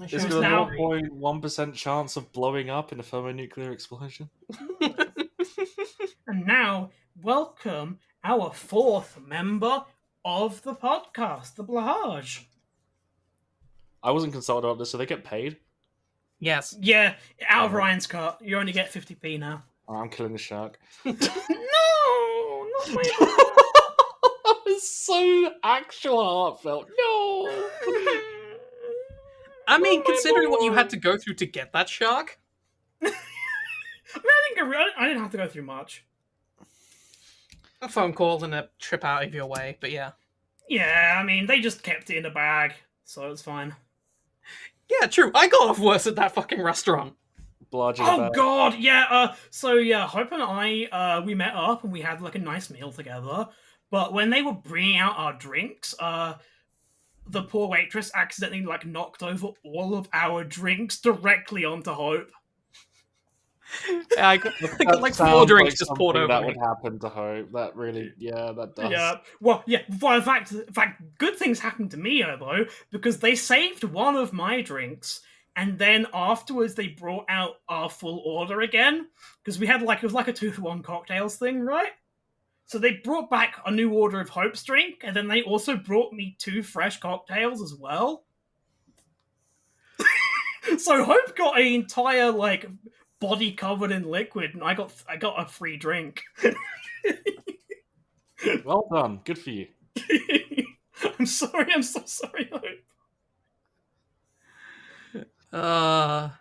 It's got a 0.1% chance of blowing up in a thermonuclear explosion. And now, welcome our fourth member of the podcast, the Blahage. I wasn't consulted about this, so they get paid? Yes. Yeah, out of Ryan's cut. You only get 50p now. I'm killing the shark. No! Not my That was so actual heartfelt. No! I mean, considering what you had to go through to get that shark. I didn't have to go through much. A phone call and a trip out of your way, but yeah. Yeah, I mean, they just kept it in a bag, so it's fine. Yeah, true. I got off worse at that fucking restaurant. God, yeah. Hope and I, we met up and we had like a nice meal together. But when they were bringing out our drinks, the poor waitress accidentally like knocked over all of our drinks directly onto Hope. Yeah, I think like 4 drinks just poured over. That would happen to Hope. That really, that does. Yeah. Well, in fact, good things happened to me though, because they saved one of my drinks, and then afterwards they brought out our full order again, because we had it was like a 2-for-1 cocktails thing, right? So they brought back a new order of Hope's drink, and then they also brought me 2 fresh cocktails as well. So Hope got an entire body covered in liquid, and I got a free drink. Well done. Good for you. I'm sorry. I'm so sorry. I'm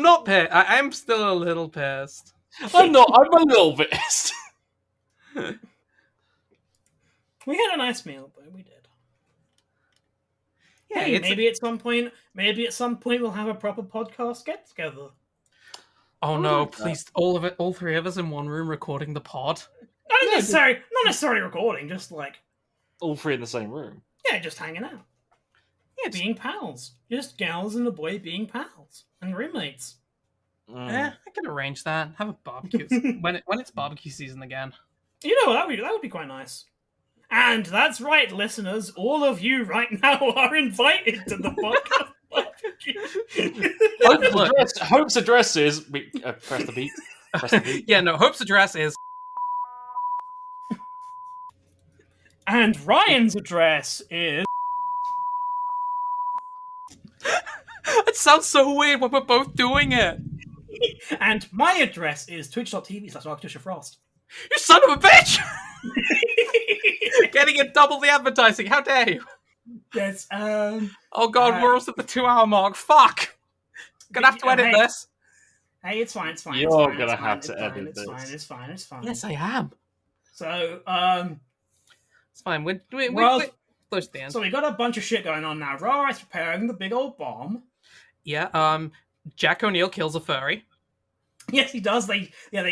not pissed. I am still a little pissed. I'm not. I'm a little bit pissed. We had a nice meal, though. We did. Yeah, hey, maybe at some point we'll have a proper podcast get together. Oh no! Please, all three of us in one room recording the pod. Not necessarily recording, just like all three in the same room. Yeah, just hanging out. Yeah, being pals. Just gals and a boy being pals and roommates. Yeah, I can arrange that. Have a barbecue when it's barbecue season again. You know, that would be quite nice. And that's right, listeners. All of you right now are invited to the podcast barbecue. Hope's address is... press the beat. Press the beat. Yeah, no, Hope's address is... And Ryan's address is... It sounds so weird when we're both doing it. And my address is twitch.tv/ArchDisherFrost. You son of a bitch! Getting it double the advertising. How dare you? Yes. Oh god, we're almost at the 2-hour mark. Fuck. Gonna have to edit this. Hey, it's fine. It's fine. You're it's gonna fine, have it's to fine, edit it's this. Fine. It's fine. It's fine. Yes, I am. So, it's fine. We're close to the end. So we got a bunch of shit going on now. Ra is preparing the big old bomb. Yeah. Jack O'Neill kills a furry. Yes, he does. They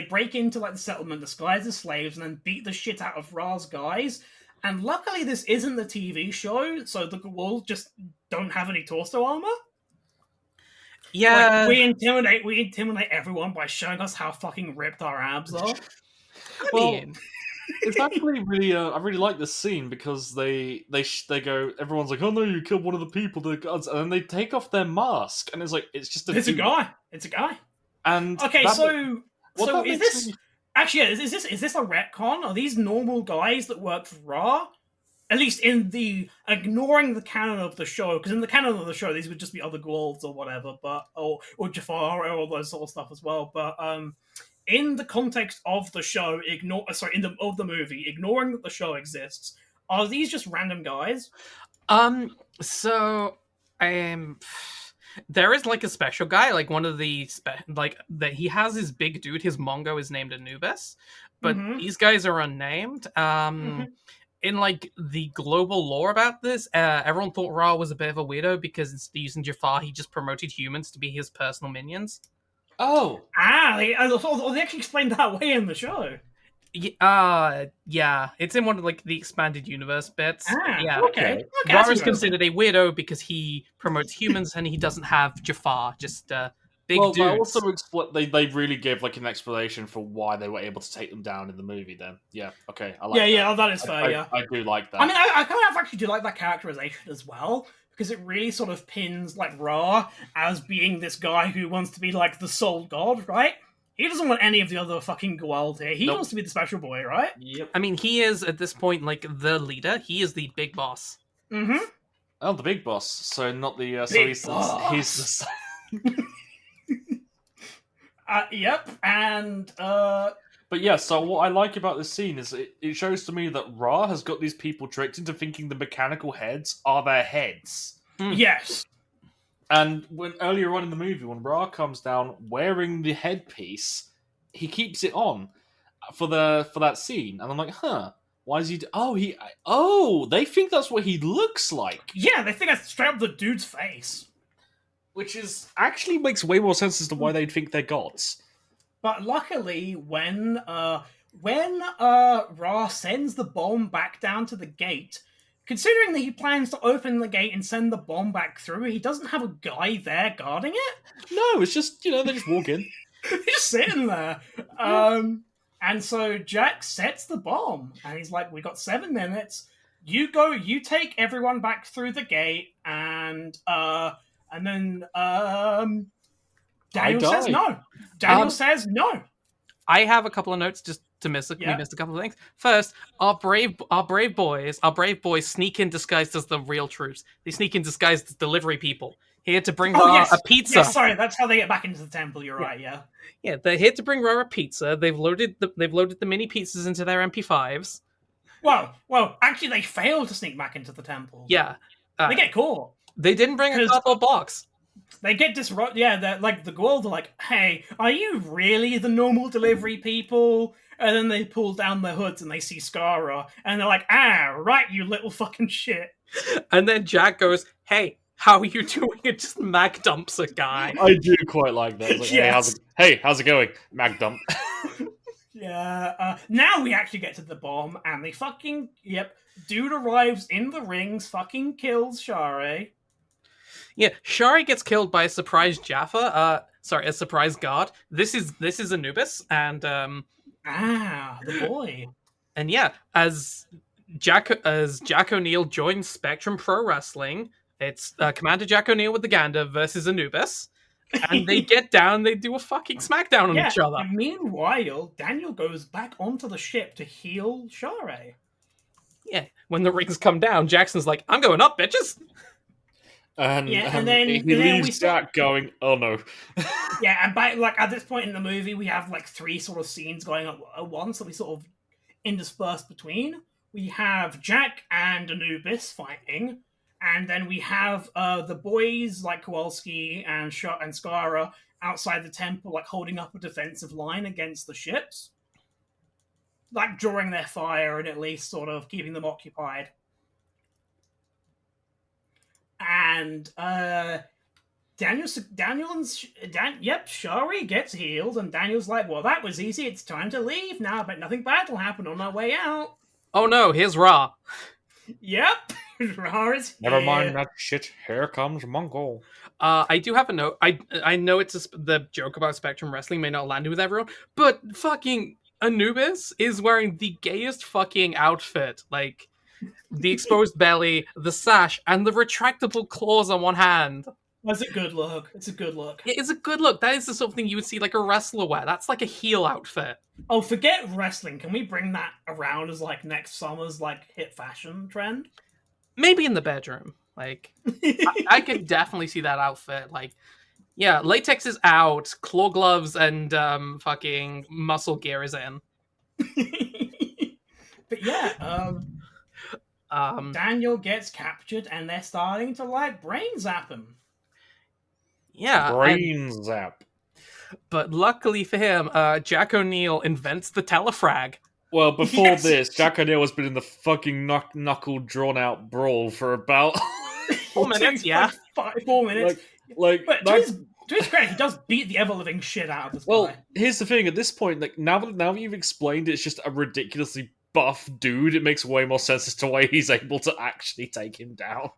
break into like the settlement disguised as slaves and then beat the shit out of Ra's guys. And luckily, this isn't the TV show, so the wolves just don't have any torso armor. Yeah, like, we intimidate everyone by showing us how fucking ripped our abs are. It's actually really, I really like this scene because they go, everyone's like, oh no, you killed one of the people, the guards, and then they take off their mask, and it's like, it's just a dude. It's a guy. And okay, so is this actually is this a retcon? Are these normal guys that work for Ra? At least in the ignoring the canon of the show, because in the canon of the show, these would just be other Gwolds or whatever, but or Jafar or all those sort of stuff as well. But in the context of the show, of the movie, ignoring that the show exists, are these just random guys? There is like a special guy, like one of the that he has his big dude. His Mongo is named Anubis, but these guys are unnamed. In like the global lore about this, everyone thought Ra was a bit of a weirdo because instead of using Jafar, he just promoted humans to be his personal minions. Oh, they actually explained that way in the show. Yeah, it's in one of like the expanded universe bits. Okay. Ra is considered a weirdo because he promotes humans and he doesn't have Jafar, just big dudes. Well, also they really gave like an explanation for why they were able to take them down in the movie. Then, okay, I like that. Yeah, that is fair. I do like that. I mean, I kind of actually do like that characterization as well, because it really sort of pins like Ra as being this guy who wants to be like the sole god, right? He doesn't want any of the other fucking Gwald here. He wants to be the special boy, right? Yep. I mean, he is at this point like the leader. He is the big boss. Mm-hmm. Oh, the big boss. So not the. He's Yep, and But yeah, so what I like about this scene is it shows to me that Ra has got these people tricked into thinking the mechanical heads are their heads. Yes. And when earlier on in the movie, when Ra comes down wearing the headpiece, he keeps it on for that scene, and I'm like, why is he? They think that's what he looks like. Yeah, they think that's straight up the dude's face, which is actually makes way more sense as to why they'd think they're gods. But luckily, when Ra sends the bomb back down to the gate, considering that he plans to open the gate and send the bomb back through, he doesn't have a guy there guarding it. No, it's just, they just walk in. He's just sitting there. And so Jack sets the bomb, and he's like, we got 7 minutes. You go, you take everyone back through the gate, and then Daniel says no. Daniel says no. I have a couple of notes just to we missed a couple of things. First, our brave boys sneak in disguised as the real troops. They sneak in disguised as delivery people. He had to bring Ra a pizza. Yes, sorry, that's how they get back into the temple. You're right. Yeah. Yeah, they had to bring Ra a pizza. They've loaded the mini pizzas into their MP5s. Well, actually, they failed to sneak back into the temple. Yeah, they get caught. They didn't bring a cardboard box. They get disrupted. Yeah, they're like the Gwald are like, "Hey, are you really the normal delivery people?" And then they pull down their hoods and they see Skara, and they're like, "Ah, right, you little fucking shit." And then Jack goes, "Hey, how are you doing?" It just mag dumps a guy. I do quite like that. Like, yes. Hey, how's it going? Mag dump. Yeah. Now we actually get to the bomb, and they fucking dude arrives in the rings, fucking kills Shari. Yeah, Shari gets killed by a surprise Jaffa. A surprise guard. This is Anubis, and the boy. And yeah, as Jack O'Neill joins Spectrum Pro Wrestling, it's Commander Jack O'Neill with the Gander versus Anubis, and they get down. They do a fucking smackdown on each other. And meanwhile, Daniel goes back onto the ship to heal Shari. Yeah, when the rings come down, Jackson's like, "I'm going up, bitches." And then he leaves Jack going, "Oh no." Yeah, and at this point in the movie, we have like three sort of scenes going on at once that we sort of intersperse between. We have Jack and Anubis fighting, and then we have the boys like Kowalski and Skara outside the temple, like holding up a defensive line against the ships, like drawing their fire and at least sort of keeping them occupied. And Shari gets healed, and Daniel's like, "Well, that was easy. It's time to leave now, but nothing bad will happen on our way out." Oh no, here's Ra. Yep, Ra is here. Never mind that shit. Here comes Mongol. I do have a note. I know the joke about Spectrum Wrestling may not land with everyone, but fucking Anubis is wearing the gayest fucking outfit. Like, the exposed belly, the sash, and the retractable claws on one hand. That's a good look. It's a good look. It is a good look. That is the sort of thing you would see like a wrestler wear. That's like a heel outfit. Oh, forget wrestling. Can we bring that around as like next summer's like hit fashion trend? Maybe in the bedroom. Like, I could definitely see that outfit. Like, yeah, latex is out, claw gloves and fucking muscle gear is in. But yeah, Daniel gets captured, and they're starting to like brain zap him. Yeah, brain zap. But luckily for him, Jack O'Neill invents the telefrag. Well, before this, Jack O'Neill has been in the fucking knuckle drawn out brawl for about 4 minutes. Yeah, 4 minutes. But to his credit, he does beat the ever living shit out of this guy. Well, here's the thing: at this point, like now you've explained, it's just a ridiculously buff dude. It makes way more sense as to why he's able to actually take him down.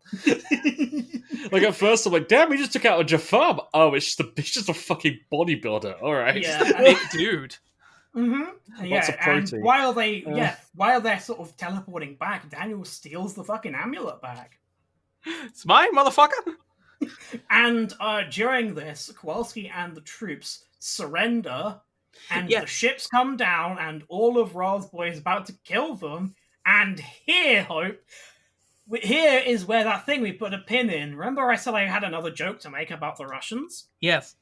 Like at first, I'm like, "Damn, he just took out a Jafar." Oh, it's just a fucking bodybuilder. All right, yeah, big dude. Mm-hmm. Yeah, and while they're sort of teleporting back, Daniel steals the fucking amulet back. It's mine, motherfucker. And during this, Kowalski and the troops surrender, and the ships come down, and all of Ra's boys about to kill them. And here is where that thing we put a pin in. Remember I said I had another joke to make about the Russians? Yes.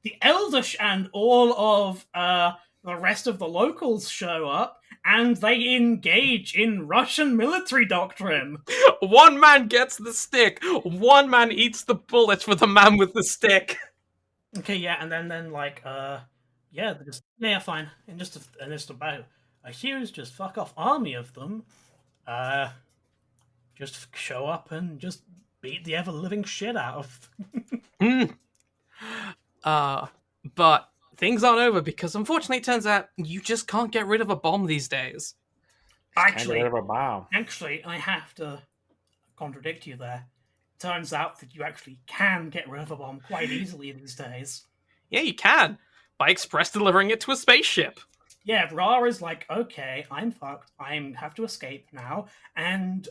The Eldish and all of the rest of the locals show up, and they engage in Russian military doctrine. One man gets the stick. One man eats the bullets for the man with the stick. Okay, yeah, and then like, fine. And just about a huge, just fuck off army of them, just show up and just beat the ever living shit out of. But things aren't over because unfortunately it turns out you just can't get rid of a bomb these days. Actually, I have to contradict you there. Turns out that you actually can get rid of a bomb quite easily these days. Yeah, you can. By express delivering it to a spaceship. Yeah, Ra is like, okay, I'm fucked. I have to escape now. And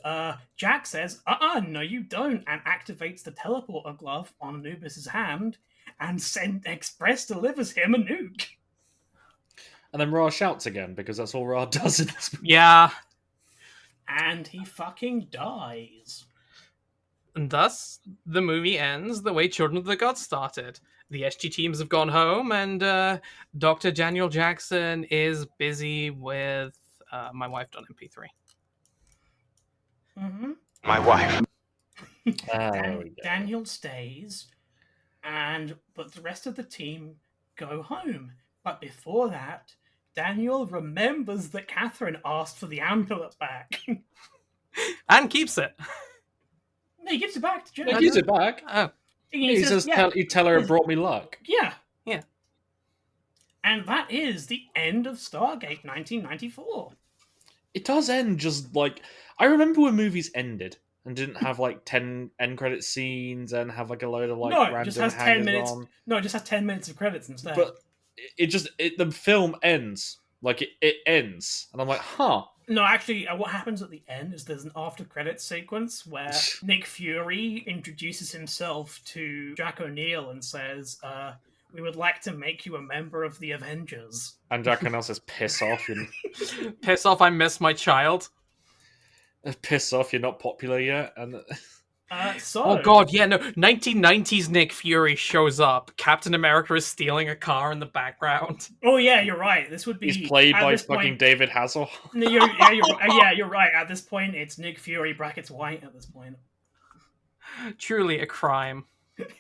Jack says, no you don't, and activates the teleporter glove on Anubis' hand, and express delivers him a nuke. And then Ra shouts again, because that's all Ra does in this movie. Yeah. And he fucking dies. And thus, the movie ends the way Children of the Gods started. The SG teams have gone home, and Dr. Daniel Jackson is busy with My Wife on MP3. Mm-hmm. My wife. Daniel stays, but the rest of the team go home. But before that, Daniel remembers that Catherine asked for the amulet back. And keeps it. No, he gives it back to Jen. He gives it back. Oh. He says, you tell her it brought me luck. Yeah. Yeah. And that is the end of Stargate 1994. It does end just like... I remember when movies ended and didn't have like 10 end credit scenes and have like a load of like random it just has 10 minutes. on. No, it just has 10 minutes of credits instead. But the film ends. Like it ends. And I'm like, huh. No, actually, what happens at the end is there's an after-credits sequence where Nick Fury introduces himself to Jack O'Neill and says, we would like to make you a member of the Avengers. And Jack O'Neill says, piss off. Piss off, I miss my child. Piss off, you're not popular yet. And Oh god, yeah, no. 1990s Nick Fury shows up. Captain America is stealing a car in the background. Oh yeah, you're right. This would be... He's played by fucking David Hasselhoff. You're right. At this point, it's Nick Fury brackets white at this point. Truly a crime.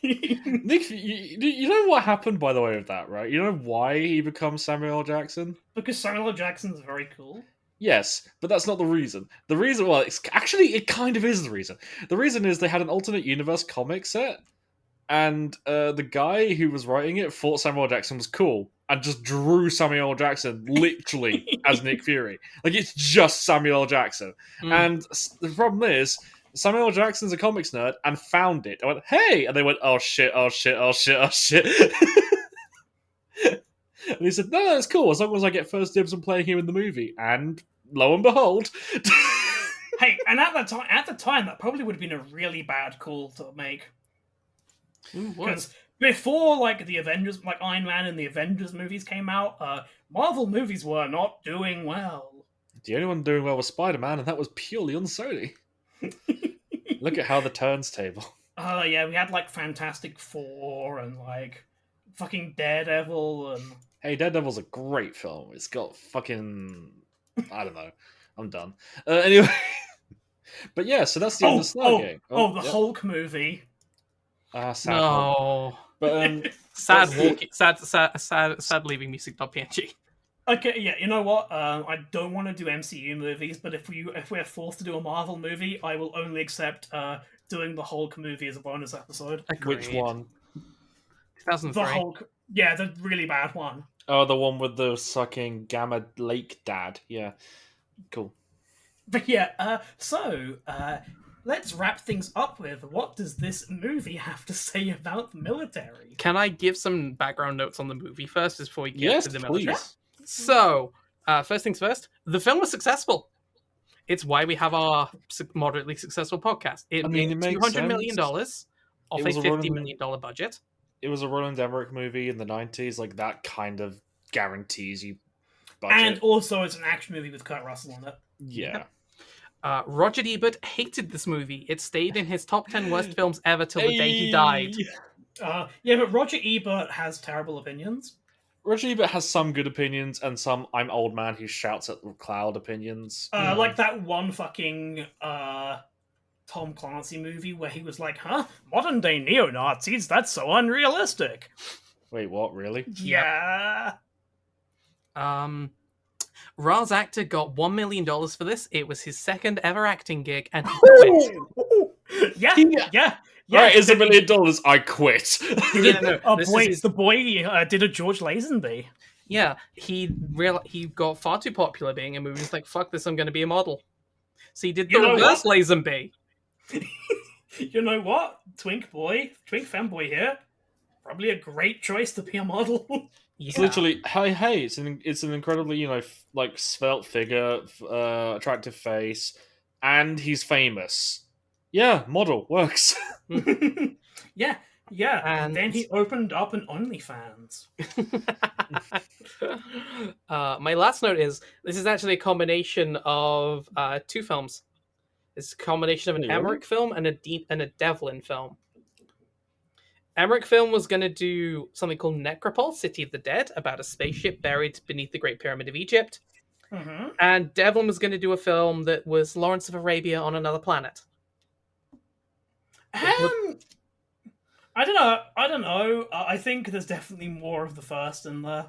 Nick, you know what happened, by the way, with that, right? You know why he becomes Samuel L. Jackson? Because Samuel L. Jackson's very cool. Yes, but that's not the reason. The reason, well, it kind of is the reason. The reason is they had an alternate universe comic set, and the guy who was writing it thought Samuel L. Jackson was cool, and just drew Samuel L. Jackson literally as Nick Fury. Like, it's just Samuel L. Jackson. And the problem is, Samuel L. Jackson's a comics nerd, and found it. I went, hey! And they went, oh shit, oh shit, oh shit, oh shit. And he said, no, that's cool, as long as I get first dibs on playing him in the movie. And lo and behold. Hey, and at the time, that probably would have been a really bad call to make. Because before, like, the Avengers, like Iron Man and the Avengers movies came out, Marvel movies were not doing well. The only one doing well was Spider-Man, and that was purely on Sony. Look at how the turntable. Yeah, we had, like, Fantastic Four and, like, fucking Daredevil and... Hey, Daredevil's a great film. It's got fucking... I don't know. I'm done. Anyway. But yeah, so that's the end of Stargate. The Hulk movie. Sad. No. But, sad leaving music.png. Okay, yeah, you know what? I don't want to do MCU movies, but if we're forced to do a Marvel movie, I will only accept doing the Hulk movie as a bonus episode. Agreed. Which one? 2003. The Hulk. Yeah, the really bad one. Oh, the one with the sucking Gamma Lake dad. Yeah. Cool. But yeah, so let's wrap things up with, what does this movie have to say about the military? Can I give some background notes on the movie first before we get to the military? Please. So, first things first, the film was successful. It's why we have our moderately successful podcast. It made $200 million off a $50 million budget. It was a Roland Emmerich movie in the 90s. Like, that kind of guarantees you budget. And also, it's an action movie with Kurt Russell on it. Yeah. Roger Ebert hated this movie. It stayed in his top 10 worst films ever till the day he died. Yeah, but Roger Ebert has terrible opinions. Roger Ebert has some good opinions and some I'm old man who shouts at the cloud opinions. Like that one fucking Tom Clancy movie where he was like, huh? Modern day neo-Nazis? That's so unrealistic. Wait, what? Really? Yeah. Ra's actor got $1 million for this. It was his second ever acting gig, and he quit. Yeah. Right, it's $1 million. I quit. The boy did a George Lazenby. Yeah, he got far too popular being in movies. Like, fuck this, I'm going to be a model. So he did the reverse Lazenby. You know what? Twink fanboy here. Probably a great choice to be a model. Yeah. It's literally, hey, it's an incredibly, like svelte figure, attractive face, and he's famous. Yeah, model works. Yeah, and then he opened up an OnlyFans. My last note is, this is actually a combination of two films. It's a combination of an Really? Emmerich film and a Devlin film. Emmerich film was going to do something called Necropole, City of the Dead, about a spaceship buried beneath the Great Pyramid of Egypt. Mm-hmm. And Devlin was going to do a film that was Lawrence of Arabia on another planet. I don't know. I think there's definitely more of the first in there.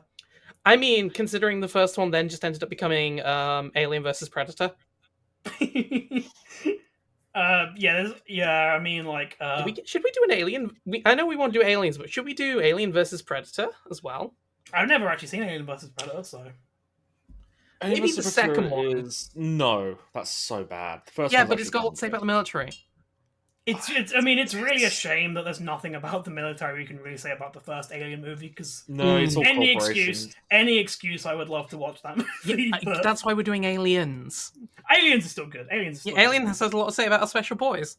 I mean, considering the first one then just ended up becoming Alien versus Predator. I mean, like, should we do an Alien? I know we want to do Aliens, but should we do Alien versus Predator as well? I've never actually seen Alien versus Predator, so maybe the second one no, that's so bad. The first, yeah, but it's got a lot to say about the military. I mean, it's really a shame that there's nothing about the military you can really say about the first Alien movie, because it's all any excuse, I would love to watch that movie. Yeah, that's why we're doing Aliens. Aliens are still good. Alien has a lot to say about our special boys.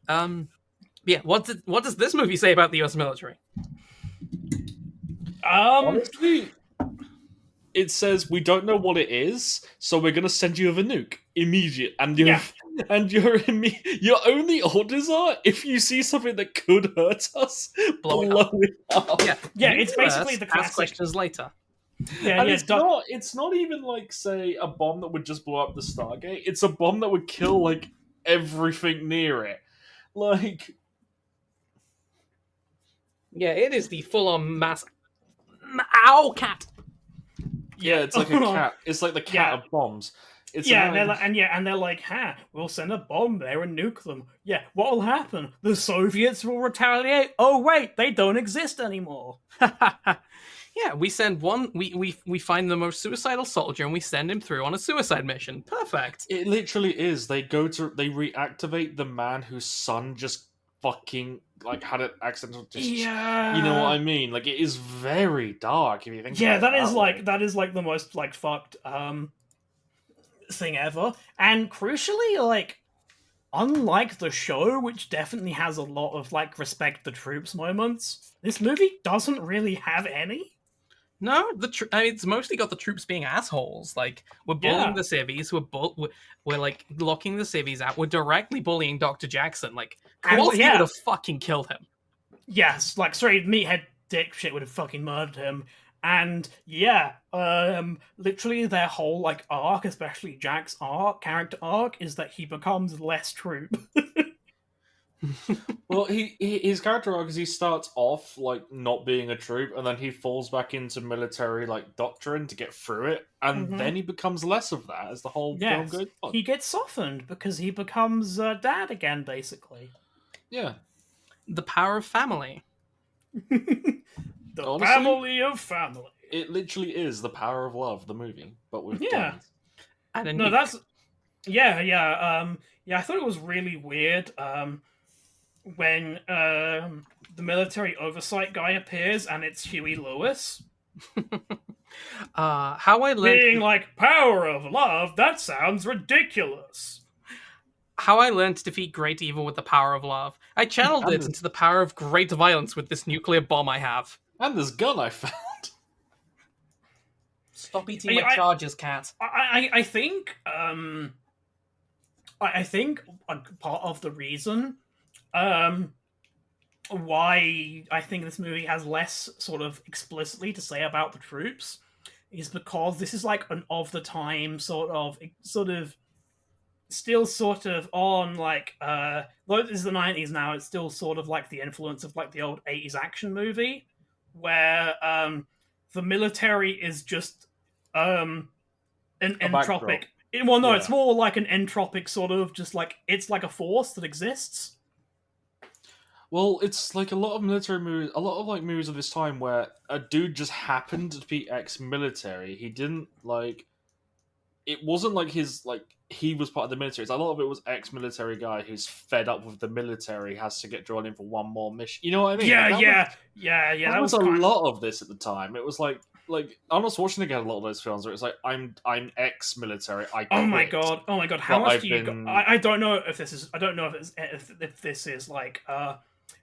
Yeah, what does this movie say about the US military? Honestly, it says we don't know what it is, so we're gonna send you with a nuke immediate, and your only orders are if you see something that could hurt us, blow it up. Yeah, it's basically the classic. Ask questions later. It's not even like, say, a bomb that would just blow up the Stargate. It's a bomb that would kill like everything near it. Like, yeah, it is the full-on mass. Ow, cat. Yeah, it's like a cat. It's like the cat of bombs. And they're like, we'll send a bomb there and nuke them. Yeah, what will happen? The Soviets will retaliate. Oh wait, they don't exist anymore. Yeah, we send one. We find the most suicidal soldier and we send him through on a suicide mission. Perfect. It literally is. They reactivate the man whose son just fucking like had an accidental you know what I mean? Like, it is very dark if you think. Yeah, that is like the most like fucked thing ever. And crucially, like, unlike the show, which definitely has a lot of like respect the troops moments, this movie doesn't really have any. No, it's mostly got the troops being assholes. Like, we're bullying the civvies. We're like locking the civvies out. We're directly bullying Dr. Jackson. Like, Kowalski would have fucking killed him. Yes, like, sorry, meathead dick shit would have fucking murdered him. And literally their whole like arc, especially Jack's character arc, is that he becomes less troop. Well, his character arc is he starts off like not being a troop, and then he falls back into military like doctrine to get through it, and then he becomes less of that as the whole film goes on. He gets softened because he becomes dad again, basically. Yeah, the power of family. Honestly, family of family. It literally is the power of love, the movie, but with guns. I thought it was really weird when the military oversight guy appears and it's Huey Lewis. How I learned being like, power of love, that sounds ridiculous. How I learned to defeat great evil with the power of love. I channeled it into the power of great violence with this nuclear bomb I have. And this gun I found. Stop eating my charges, cat. I think part of the reason why I think this movie has less sort of explicitly to say about the troops is because this is like an of the time sort of still sort of on like though this is the 90s now, it's still sort of like the influence of like the old 80s action movie where the military is just an entropic. It's more like an entropic sort of just like it's like a force that exists. Well, it's like a lot of military movies, a lot of like movies of this time where a dude just happened to be ex-military. He didn't like. It wasn't like his like he was part of the military. It's a lot of it was ex-military guy who's fed up with the military, has to get drawn in for one more mission. You know what I mean? Yeah. That was a lot of this at the time. It was like Arnold Schwarzenegger had a lot of those films where it's like I'm ex-military. Oh my god! How much do you? I don't know if this is. I don't know if this is like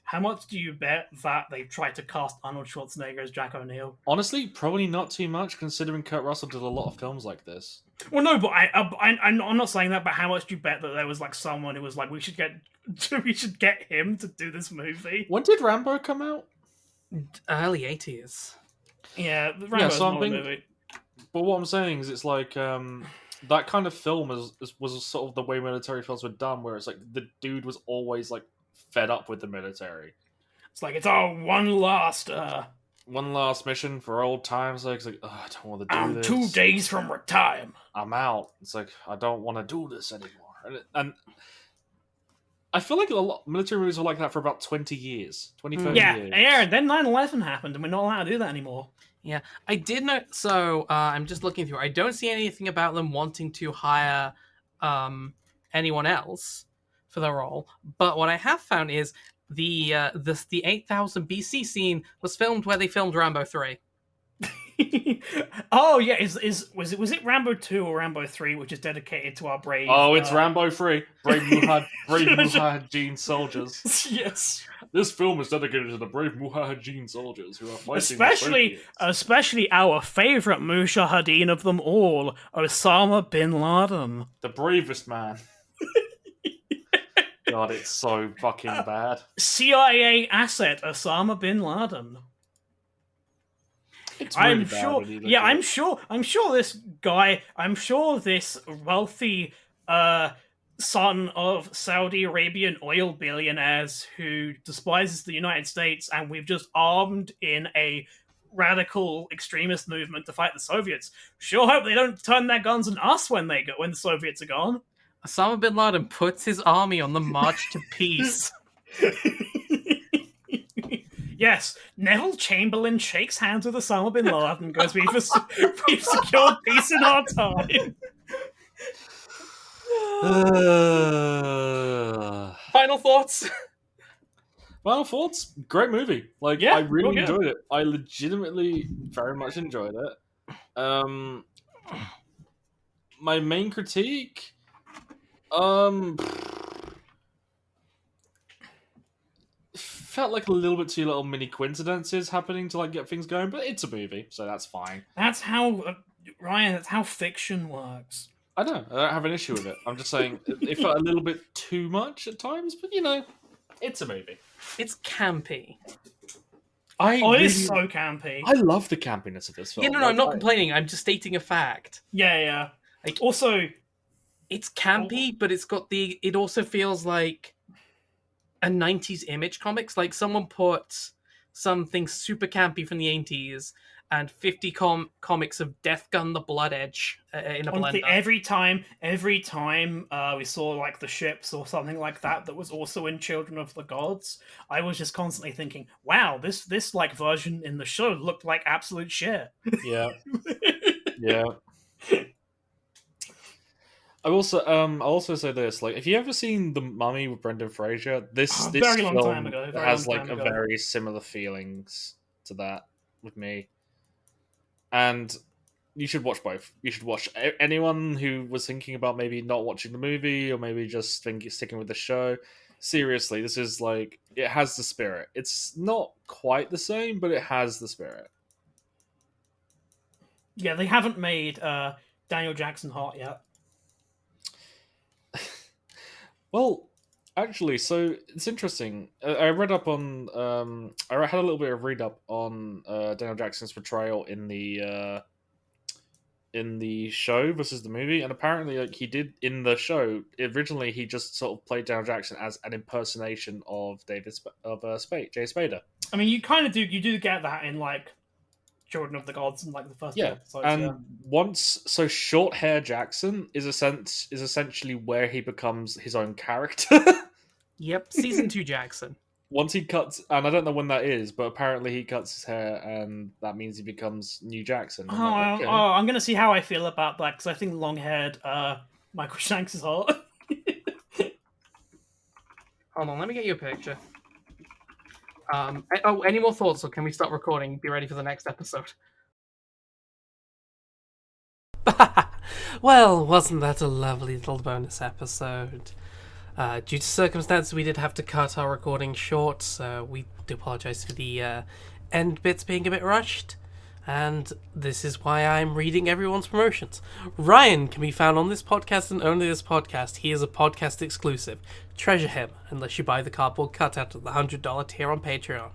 How much do you bet that they tried to cast Arnold Schwarzenegger as Jack O'Neill? Honestly, probably not too much, considering Kurt Russell did a lot of films like this. Well, no, but I'm not saying that. But how much do you bet that there was like someone who was like, we should get him to do this movie? When did Rambo come out? Early 80s. Yeah, Rambo's not a movie. But what I'm saying is, it's like that kind of film was sort of the way military films were done, where it's like the dude was always like fed up with the military. It's like it's all one last mission for old times. Like, it's like, oh, I don't want to do this. 2 days from retirement. I'm out. It's like, I don't want to do this anymore. And I feel like a lot military movies were like that for about 20 years, 30 years. Yeah, and then 9/11 happened, and we're not allowed to do that anymore. Yeah, I did know. So I'm just looking through. I don't see anything about them wanting to hire anyone else for the role. But what I have found is the 8000 BC scene was filmed where they filmed Rambo 3. Oh yeah, was it Rambo 2 or Rambo 3, which is dedicated to our brave? Oh, it's Rambo 3, brave Mujahideen soldiers. Yes, this film is dedicated to the brave Mujahideen soldiers who are fighting. Especially our favorite Mujahideen of them all, Osama bin Laden, the bravest man. God, it's so fucking bad. CIA asset Osama bin Laden. It's really I'm sure this guy. I'm sure this wealthy son of Saudi Arabian oil billionaires who despises the United States, and we've just armed in a radical extremist movement to fight the Soviets. Sure hope they don't turn their guns on us when the Soviets are gone. Osama bin Laden puts his army on the march to peace. Yes, Neville Chamberlain shakes hands with Osama bin Laden and goes, we've secured peace in our time. Final thoughts? Final thoughts? Great movie. Like, yeah, I really enjoyed it. I legitimately very much enjoyed it. My main critique... felt like a little bit too little mini coincidences happening to like get things going, but it's a movie, so that's fine. That's how Ryan. That's how fiction works. I don't have an issue with it. I'm just saying it felt a little bit too much at times, but you know, it's a movie. It's campy. It is so campy. I love the campiness of this film. Yeah, no, I'm not complaining. I'm just stating a fact. Yeah. Like, also, it's campy, but it's got it also feels like a 90s Image Comics. Like someone put something super campy from the 80s and 50 comics of Death Gun the Blood Edge in a blender. Every time we saw like the ships or something like that was also in Children of the Gods, I was just constantly thinking, wow, this like version in the show looked like absolute shit. Yeah. Yeah. I'll also say this: like, if you ever seen The Mummy with Brendan Fraser, this very film long time ago, has like a very similar feelings to that with me. And you should watch both. You should watch anyone who was thinking about maybe not watching the movie or maybe just sticking with the show. Seriously, this is like, it has the spirit. It's not quite the same, but it has the spirit. Yeah, they haven't made Daniel Jackson hot yet. Well, actually, so it's interesting. I read up on. I had a little bit of read up on Daniel Jackson's portrayal in the show versus the movie, and apparently, like, he did in the show originally, he just sort of played Daniel Jackson as an impersonation of Jay Spader. I mean, you kind of do. You do get that in like Children of the Gods and like the first episodes. And short hair Jackson is essentially where he becomes his own character. Yep, season 2 Jackson. Once he cuts, and I don't know when that is, but apparently he cuts his hair, and that means he becomes New Jackson. I'm gonna see how I feel about that, because I think long-haired Michael Shanks is hot. Hold on, let me get you a picture. Any more thoughts, or can we start recording? Be ready for the next episode. Well, wasn't that a lovely little bonus episode? Due to circumstances, we did have to cut our recording short, so we do apologise for the end bits being a bit rushed. And this is why I'm reading everyone's promotions. Ryan can be found on this podcast and only this podcast. He is a podcast exclusive. Treasure him, unless you buy the cardboard cutout at the $100 tier on Patreon.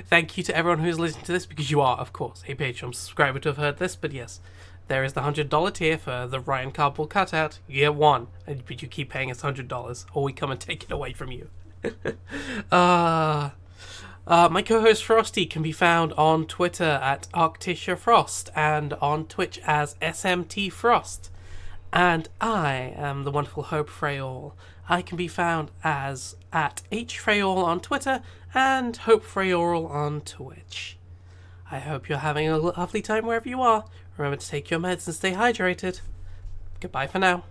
Thank you to everyone who's listening to this, because you are, of course, a Patreon subscriber to have heard this, but yes, there is the $100 tier for the Ryan cardboard cutout. You get one, but you keep paying us $100, or we come and take it away from you. My co-host Frosty can be found on Twitter at ArcticiaFrost and on Twitch as SMTFrost. And I am the wonderful Hope Frayall. I can be found as at HFrayall on Twitter and Hope Frayall on Twitch. I hope you're having a lovely time wherever you are. Remember to take your meds and stay hydrated. Goodbye for now.